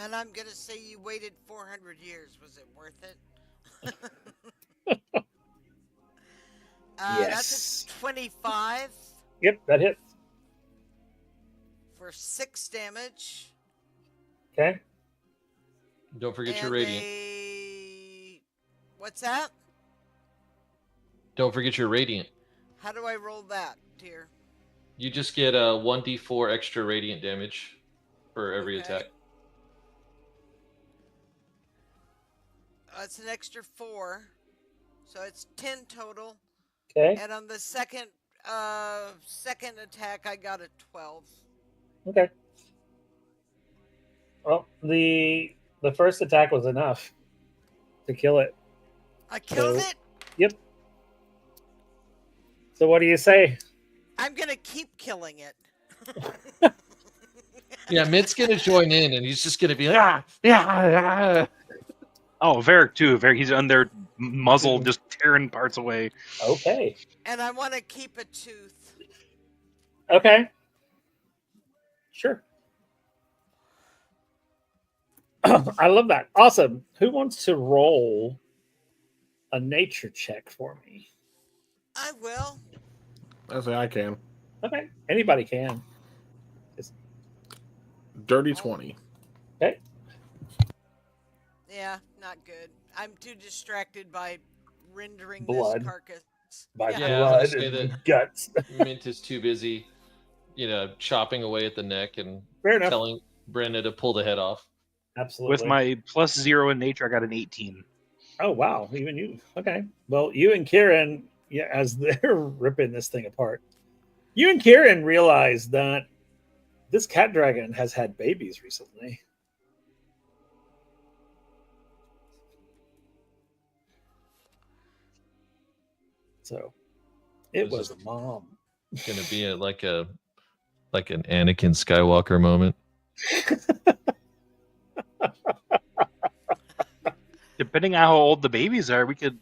And I'm going to say you waited 400 years. Was it worth it? Yes. That's a 25 Yep, that hits. for 6 damage. Okay. Don't forget your and radiant. What's that? Don't forget your radiant. How do I roll that, dear? You just get a 1d4 extra radiant damage for every Okay. attack. It's an extra 4. So it's 10 total. Okay. And on the second attack, I got a 12. Okay. Well, the first attack was enough to kill it. I killed So- it. Yep. So what do you say? I'm gonna keep killing it. Yeah, Mitt's going to join in, and he's just going to be like, ah. Oh, Varric too. Varric, he's on their muzzle, just tearing parts away. Okay. And I want to keep a tooth. Okay. Sure. I love that. Awesome. Who wants to roll a nature check for me? I will. I say I can. Okay. Anybody can. Dirty 20. Yeah, not good. I'm too distracted by rendering blood. this carcass. by Yeah. Yeah, I'm gonna blood say and that- guts. Mint is too busy, chopping away at the neck and Fair enough. telling Brenda to pull the head off. Absolutely. With my +0 in nature, I got an 18. Oh wow, even you. Okay. Well, you and Kieran, yeah, as they're ripping this thing apart, you and Kieran realize that this cat dragon has had babies recently. So it Was was this- a mom. Gonna be like an Anakin Skywalker moment. Depending on how old the babies are, we could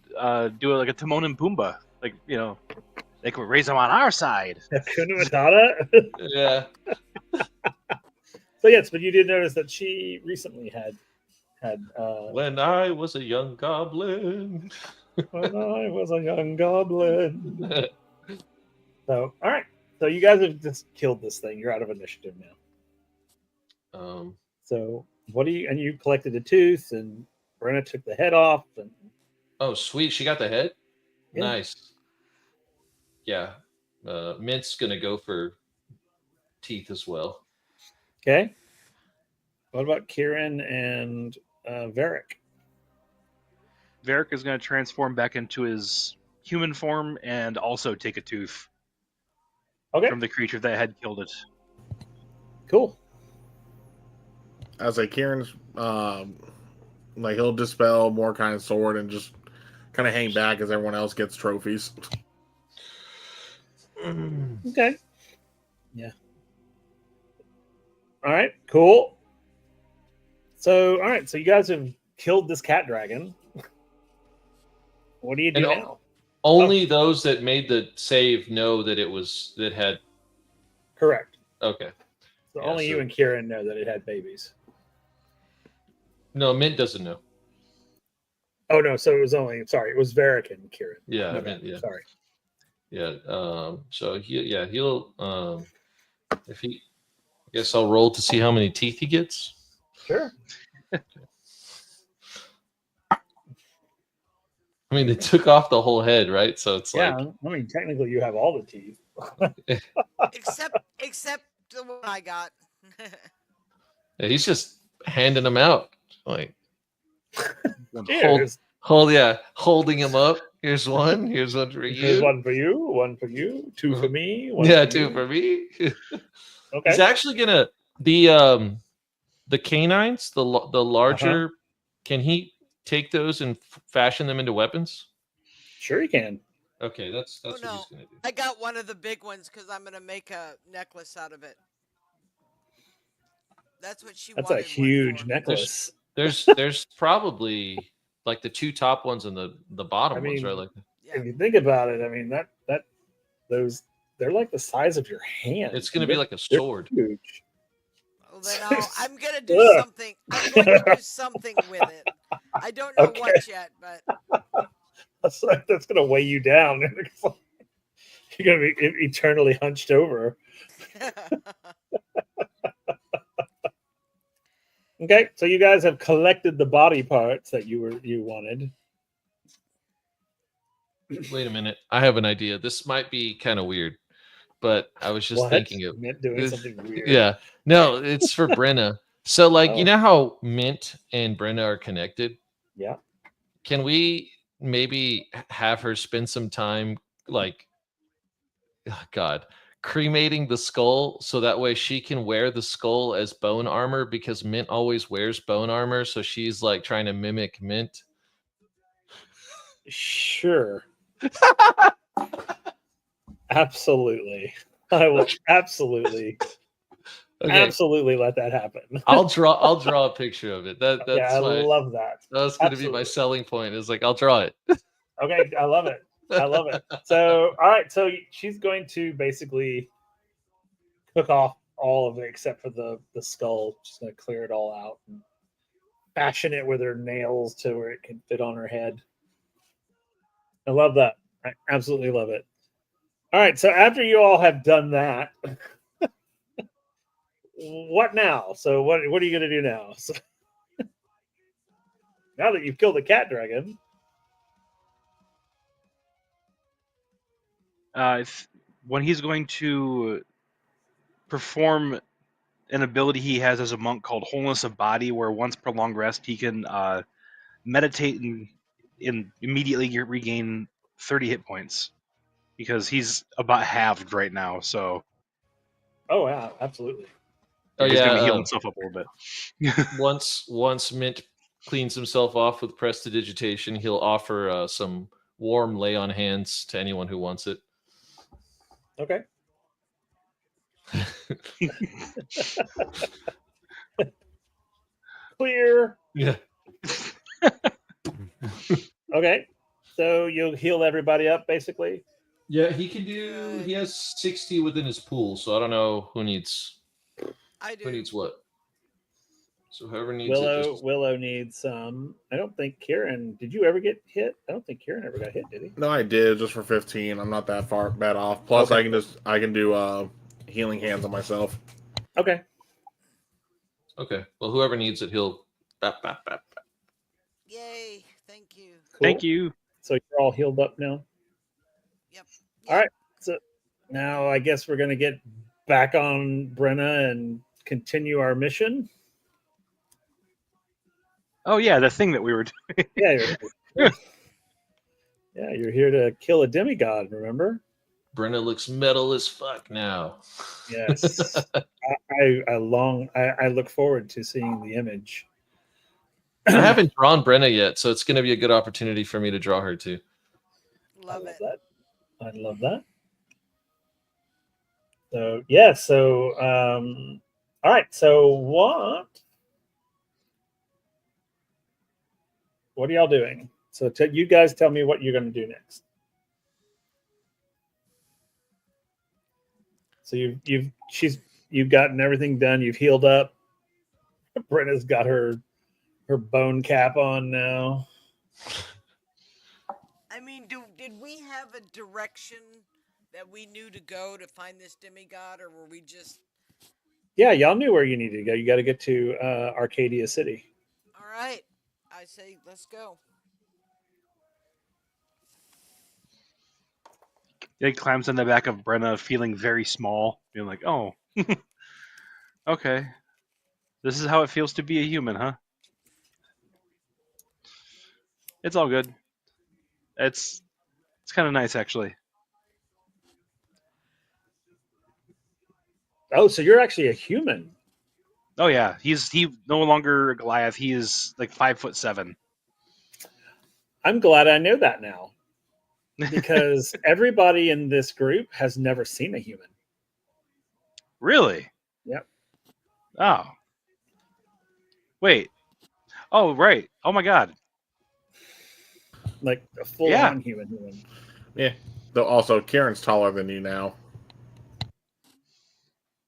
do it like a Timon and Pumbaa. Like, they could raise them on our side. Hakuna Matata. Yeah. So yes, but you did notice that she recently had When I was a young goblin. when I was a young goblin. So all right. So you guys have just killed this thing. You're out of initiative now. So what do you? And you collected a tooth, and Brenna took the head off, and Oh, sweet. She got the head? Yeah. Nice. Yeah. Mint's going to go for teeth as well. okay. What about Kieran and Varric? Varric is going to transform back into his human form and also take a tooth Okay, from the creature that had killed it. cool. As like Kieran's, like he'll dispel more kind of sword and just kind of hang back as everyone else gets trophies. Okay. Yeah. All right, cool. So, all right, so you guys have killed this cat dragon. What do you do And now? Only those that made the save know that that had. Correct. Okay. So Yeah, only you so- and Kieran know that it had babies. No, Mint doesn't know. Oh no, so it was it was Varric and Kieran. Yeah, My Mint, bad. yeah. Sorry. Yeah. So he'll if he I guess I'll roll to see how many teeth he gets. Sure. I mean, they took off the whole head, right? So it's Yeah, like I mean technically you have all the teeth. Except the one I got. yeah, he's just handing them out. Like Cheers. holding him up. Here's one. Here's one for Here's you. one for you, two for me, one Yeah, for two you. for me. Okay. He's actually gonna the canines, the larger. Can he take those and fashion them into weapons? Sure you can. Okay, that's Oh, what no. he's gonna do. I got one of the big ones because I'm gonna make a necklace out of it. That's what she That's a wanted. huge one for. necklace. There's probably like the two top ones and the bottom I ones, mean, right? Like Yeah. If you think about it, I mean that those they're like the size of your hand. it's gonna be like a They're sword. huge. Well, then I'm gonna do Ugh. something. I'm going to do something with it. I don't know Okay. what yet, but That's gonna weigh you down. You're gonna be eternally hunched over. Okay, so you guys have collected the body parts that you wanted. Wait a minute, I have an idea. This might be kind of weird, but I was just What? thinking of Mint doing something weird. yeah. No, it's for Brenna. So like you Oh. know how Mint and Brenna are connected? Yeah. Can we maybe have her spend some time like God cremating the skull so that way she can wear the skull as bone armor because Mint always wears bone armor, so she's like trying to mimic Mint. Sure. Absolutely. I will absolutely absolutely let that happen. I'll draw a picture of it. That's Yeah, I my, love that. that was going to be my absolutely. selling point. Is like I'll draw it. Okay, I love it. I love it. So, all right, so she's going to basically cook off all of it except for the skull. She's going to clear it all out and fashion it with her nails to where it can fit on her head. I love that. I absolutely love it. All right, so after you all have done that, what now? So what are you going to do now? So, now that you've killed the cat dragon, When he's going to perform an ability he has as a monk called Wholeness of Body, where once per long rest he can meditate and immediately regain 30 hit points, because he's about halved right now. So Oh, wow, absolutely. Oh he's gonna be yeah. healing himself up a little bit. Once Mint cleans himself off with prestidigitation, he'll offer some warm lay on hands to anyone who wants it. Okay. Clear. Yeah. Okay. So you'll heal everybody up, basically. Yeah, he can do. He has 60 within his pool, so I don't know who needs I do. who needs what. So whoever needs it, just Willow needs some. I don't think Kieran. Did you ever get hit? I don't think Kieran ever got hit, did he? No, I did just for 15. I'm not that far bad off. Plus, Okay. I can do healing hands on myself. Okay. okay. Well, whoever needs it, he'll. Bap, bap, bap, bap. Yay! Thank you. Cool. Thank you. So you're all healed up now. Yep. All right. So now I guess we're gonna get back on Brenna and continue our mission. Oh yeah, the thing that we were doing. Yeah. You're here to kill a demigod. Remember? Brenna looks metal as fuck now. Yes. I look forward to seeing the image. I haven't drawn Brenna yet, so it's going to be a good opportunity for me to draw her too. Love it. That. I love that. So yeah. So all right. So what are y'all doing? So you guys tell me what you're going to do next. So you've gotten everything done. You've healed up. Brenna's got her bone cap on now. I mean, did we have a direction that we knew to go to find this demigod, or were we just? Yeah, y'all knew where you needed to go. You got to get to Arcadia City. All right, I say let's go. He climbs on the back of Brenna, feeling very small, being like, "Oh, okay, this is how it feels to be a human, huh?" It's all good. It's kind of nice, actually. Oh, so you're actually a human. Oh yeah, he no longer a Goliath. He is like 5'7". I'm glad I know that now, because everybody in this group has never seen a human. Really? Yep. Oh. Wait. Oh right. Oh my God. Like a full-on human. Yeah. Though also, Kieran's taller than you now.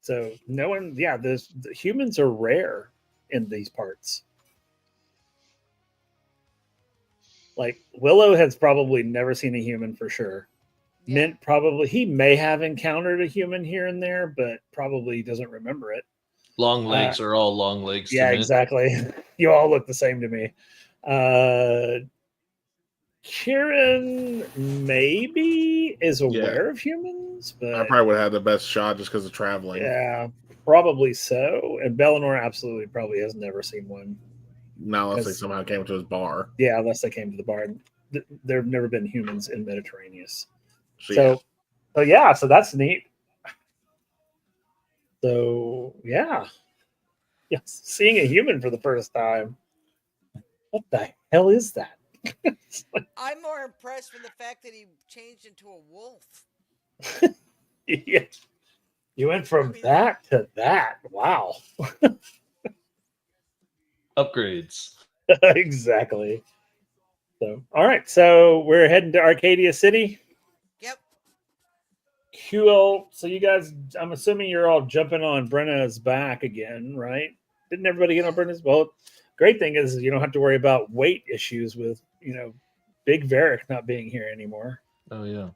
So no one, the humans are rare in these parts. Like Willow has probably never seen a human for sure. Yeah. Mint he may have encountered a human here and there, but probably doesn't remember it. Long legs are all long legs. Yeah, to Mint. exactly. You all look the same to me. Kieran maybe is aware of humans, but I probably would have had the best shot just because of traveling. Yeah, probably so. And Bellinor absolutely probably has never seen one. Not unless they somehow came to his bar. Yeah, unless they came to the bar. There have never been humans in Mediterranean. So that's neat. So yeah, seeing a human for the first time. What the hell is that? I'm more impressed with the fact that he changed into a wolf. Yeah. You went from that to that. Wow. Upgrades. Exactly. So, all right. So we're heading to Arcadia City. Yep. Cool. So you guys, I'm assuming you're all jumping on Brenna's back again, right? Didn't everybody get on Brenna's boat? Great thing is you don't have to worry about weight issues with, Big Varric not being here anymore. Oh yeah.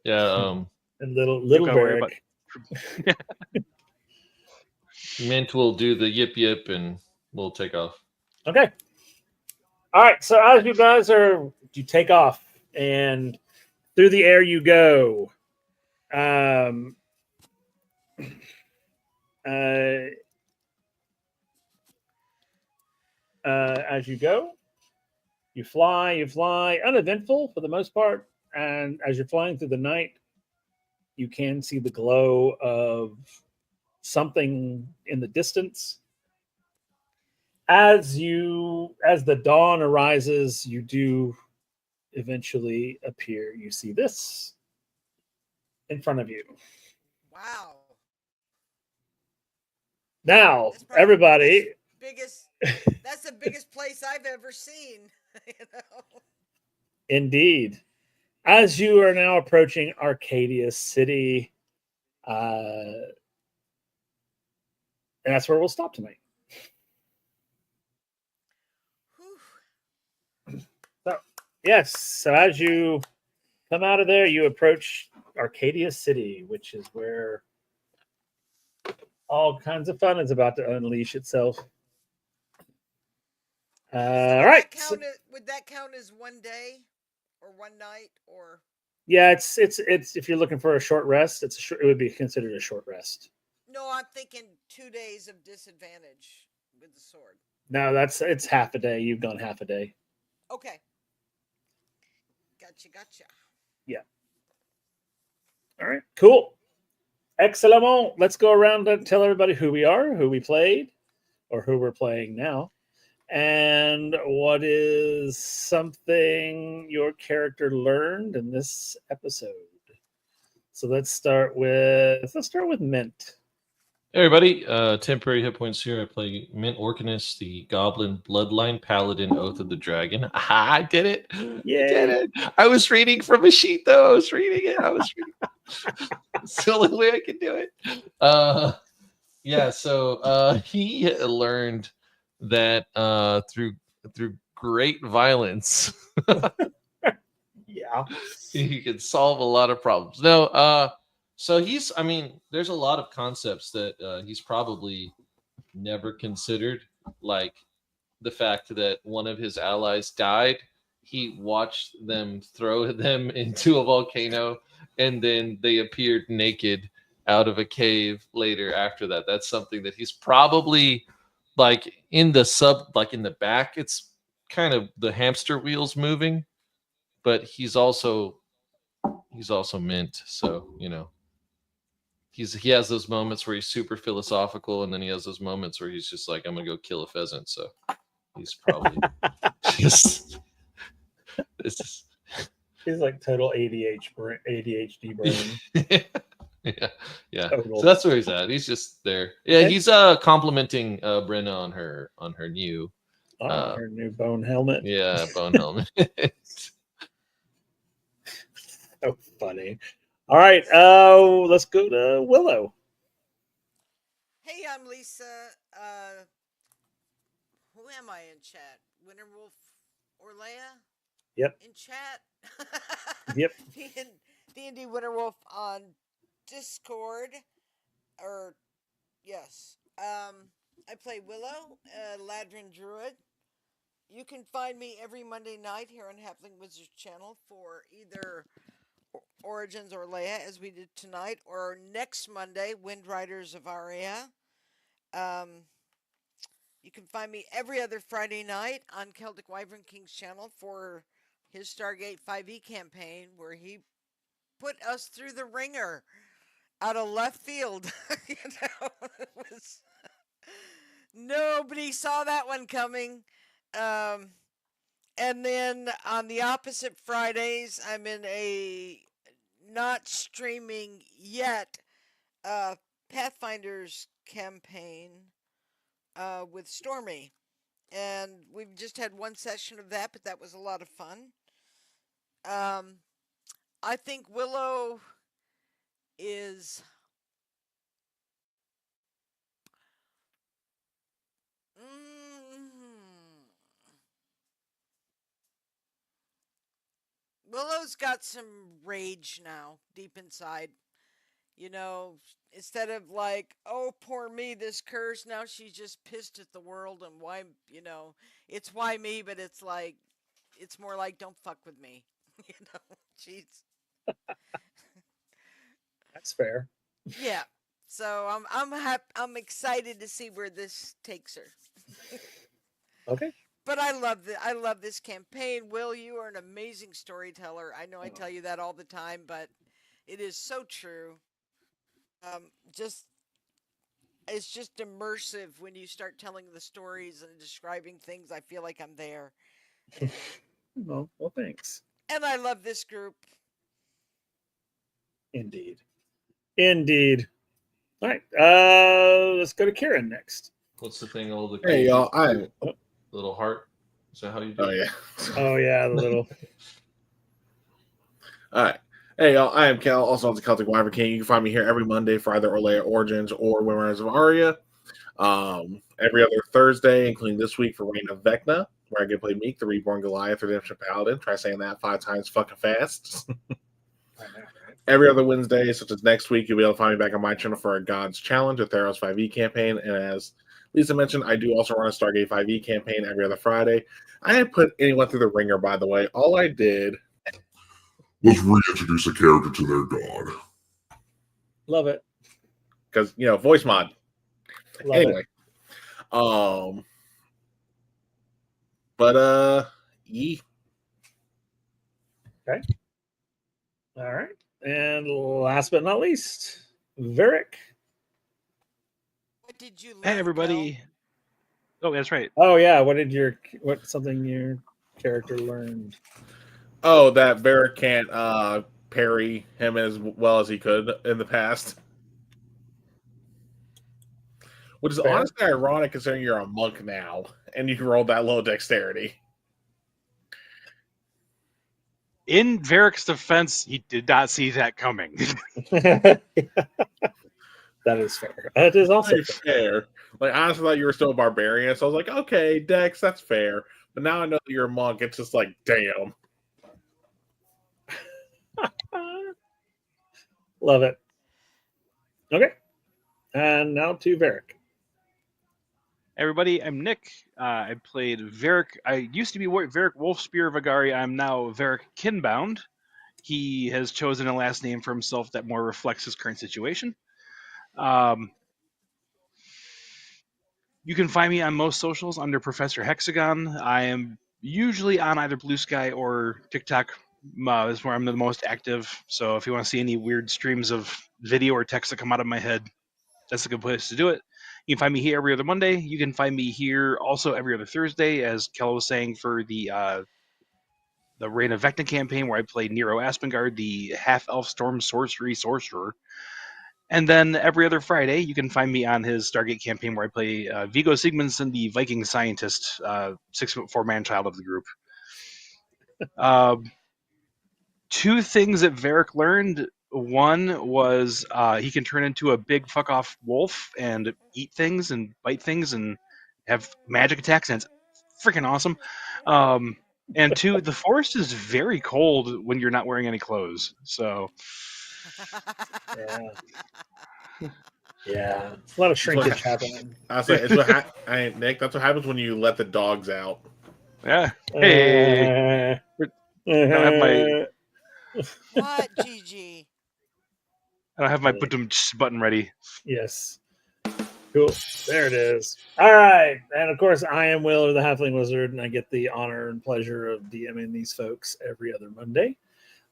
Yeah. And little Varric. Mint will do the yip and we'll take off. Okay. All right. So as you guys you take off, and through the air you go. Um, uh, as you go, you fly, uneventful for the most part. And as you're flying through the night, you can see the glow of something in the distance. As the dawn arises, you do eventually appear. You see this in front of you. Wow. Now, That's probably everybody, biggest that's the biggest place I've ever seen. You know? indeed, as you are now approaching Arcadia City, and that's where we'll stop tonight. Whew. So, yes, so as you come out of there, you approach Arcadia City, which is where all kinds of fun is about to unleash itself. So All would right. that count as, would that count as one day or one night or Yeah, it's if you're looking for a short rest, it would be considered a short rest. no, I'm thinking 2 days of disadvantage with the sword. No, it's half a day. You've gone half a day. Okay. Gotcha. Yeah. All right. Cool. Excellent. Let's go around and tell everybody who we are, who we played, or who we're playing now, and what is something your character learned in this episode. So let's start with Mint. Hey everybody, temporary hit points here. I play Mint Orcanus, the Goblin Bloodline Paladin Oath of the Dragon. Aha, I did it! Yay. I did it! I was reading from a sheet though. I was reading it. It's the only way I can do it. Yeah. So he learned that through great violence, Yeah. he can solve a lot of problems. No. So I mean, there's a lot of concepts that he's probably never considered, like the fact that one of his allies died. He watched them throw them into a volcano, and then they appeared naked out of a cave later after that. That's something that he's probably like in the back. It's kind of the hamster wheels moving, but he's also Mint, so he has those moments where he's super philosophical, and then he has those moments where he's just like, I'm gonna go kill a pheasant. So he's probably just it's just He's like total ADHD brain. yeah. Total. So that's where he's at. He's just there. Yeah, Okay. he's complimenting Brenna on her new Her new bone helmet. bone helmet. So funny. All right, let's go to Willow. Hey, I'm Lisa. Who am I in chat? Winterwolf Orlea? Yep. In chat? Yep. D&D Winterwolf on Discord. Or, yes. I play Willow, Ladrin Druid. You can find me every Monday night here on Halfling Wizards channel for either Origins or Leia, as we did tonight, or next Monday, Wind Riders of Aria. You can find me every other Friday night on Celtic Wyvern King's channel for his Stargate 5e campaign, where he put us through the ringer out of left field. It was, nobody saw that one coming. And then on the opposite Fridays, I'm in a not streaming yet Pathfinder's campaign with Stormy. And we've just had one session of that, but that was a lot of fun. I think Willow is Willow's got some rage now deep inside. You know, instead of like, oh, poor me, this curse, now she's just pissed at the world and why, it's why me, but it's like, it's more like, don't fuck with me. She's That's fair. Yeah. So I'm excited to see where this takes her. Okay. But I love this campaign. Will, you are an amazing storyteller. I know I tell you that all the time, but it is so true. Just it's just immersive when you start telling the stories and describing things. I feel like I'm there. Well, thanks. And I love this group. Indeed. All right. Let's go to Kieran next. What's the thing? All the Hey y'all, little heart. Is that how you do oh it? yeah. Oh yeah, the little. All right. Hey y'all, I am Cal, also on the Celtic Wyvern King. You can find me here every Monday for either Orlea Origins or Winners of Aria. Every other Thursday, including this week for Reign of Vecna, where I get to play Meek, the Reborn Goliath, Redemption Paladin. Try saying that 5 times fucking fast. I know, right? Every other Wednesday, such as next week, you'll be able to find me back on my channel for a God's Challenge, a Theros 5e campaign. And as Lisa mentioned, I do also run a Stargate 5e campaign every other Friday. I didn't put anyone through the ringer, by the way. All I did was reintroduce a character to their god. Love it. because voice mod. Love Anyway, but ye. Okay. All right. And last but not least, Varric. What did you learn? Hey, everybody. Oh, that's right. Oh yeah. What something your character learned? Oh, that Varric can't parry him as well as he could in the past. Which is Fair. honestly ironic considering you're a monk now and you rolled that low dexterity. In Varric's defense, he did not see that coming. That is fair. That is also Very fair. Like, I honestly thought you were still a barbarian, so I was like, okay, Dex, that's fair. But now I know that you're a monk, it's just like, damn. Love it. Okay. And now to Varric. Everybody, I'm Nick. I played Varric. I used to be Varric Wolfspear Vagari. I'm now Varric Kinbound. He has chosen a last name for himself that more reflects his current situation. You can find me on most socials under Professor Hexagon. I am usually on either Blue Sky or TikTok. Is where I'm the most active. So if you want to see any weird streams of video or text that come out of my head, that's a good place to do it. You can find me here every other Monday. You can find me here also every other Thursday, as Kel was saying, for the Reign of Vecna campaign, where I play Nero Aspengard, the half-elf storm sorcerer. And then every other Friday, you can find me on his Stargate campaign, where I play Viggo Sigmundsson, the Viking scientist, 6'4" man-child of the group. Two things that Varric learned. One was he can turn into a big fuck off wolf and eat things and bite things and have magic attacks, and it's freaking awesome. And two, the forest is very cold when you're not wearing any clothes. So Yeah. Yeah. A lot of shrinkage happening. I say it's Nick. That's what happens when you let the dogs out. yeah. Hey, I don't have my What, Gigi? button ready. Yes. Cool. There it is. All right. And of course, I am Will, the Halfling Wizard, and I get the honor and pleasure of DMing these folks every other Monday.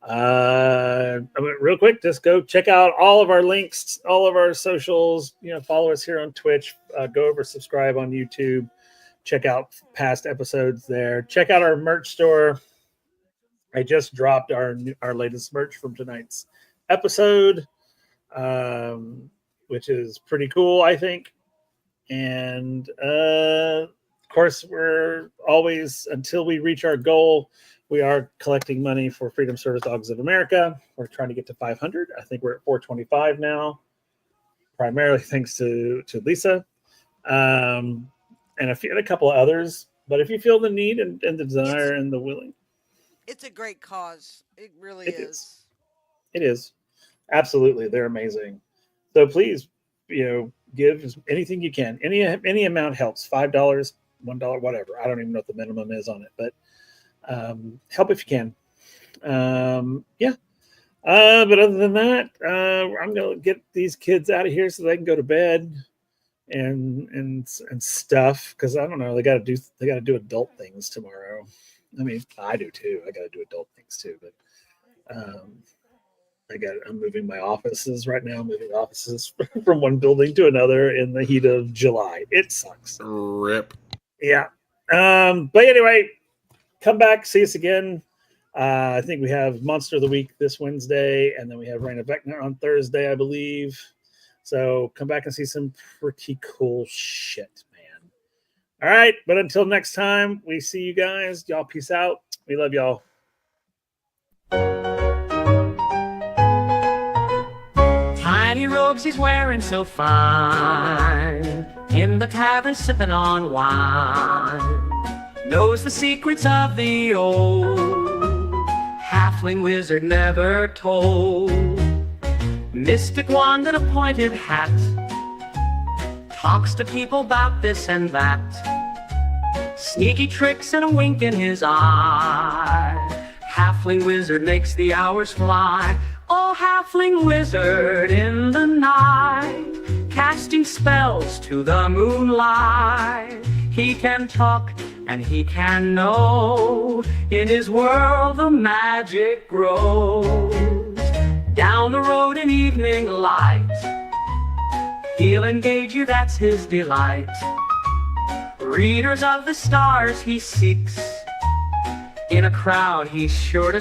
Real quick, just go check out all of our links, all of our socials. Follow us here on Twitch. Go over, subscribe on YouTube. Check out past episodes there. Check out our merch store. I just dropped our latest merch from tonight's episode, which is pretty cool, I think. And of course, we're always, until we reach our goal, we are collecting money for Freedom Service Dogs of America. We're trying to get to 500. I think we're at 425 now, primarily thanks to Lisa and a couple of others. But if you feel the need and the desire and the willing, It's a great cause. It really It is. it is. Absolutely. They're amazing. So please, give anything you can. Any amount helps. $5, $1, whatever. I don't even know what the minimum is on it, but help if you can. Yeah. But other than that, I'm gonna get these kids out of here so they can go to bed and stuff, because I don't know, they gotta do adult things tomorrow. I mean, I do too. I gotta do adult things too, but I'm moving my offices right now, moving offices from one building to another in the heat of July. It sucks. Rip. Yeah. But anyway, come back, see us again. I think we have Monster of the Week this Wednesday, and then we have Reign of Vecna on Thursday, I believe. So come back and see some pretty cool shit, man. All right, but until next time, we see you guys. Y'all peace out. We love y'all. Tiny robes he's wearing so fine, in the tavern sipping on wine, knows the secrets of the old halfling wizard never told. Mystic wand and a pointed hat, talks to people about this and that, sneaky tricks and a wink in his eye. Halfling wizard makes the hours fly. Oh, halfling wizard in the night, casting spells to the moonlight. He can talk and he can know, in his world the magic grows. Down the road in evening light, he'll engage you, that's his delight. Readers of the stars he seeks, in a crowd he's sure to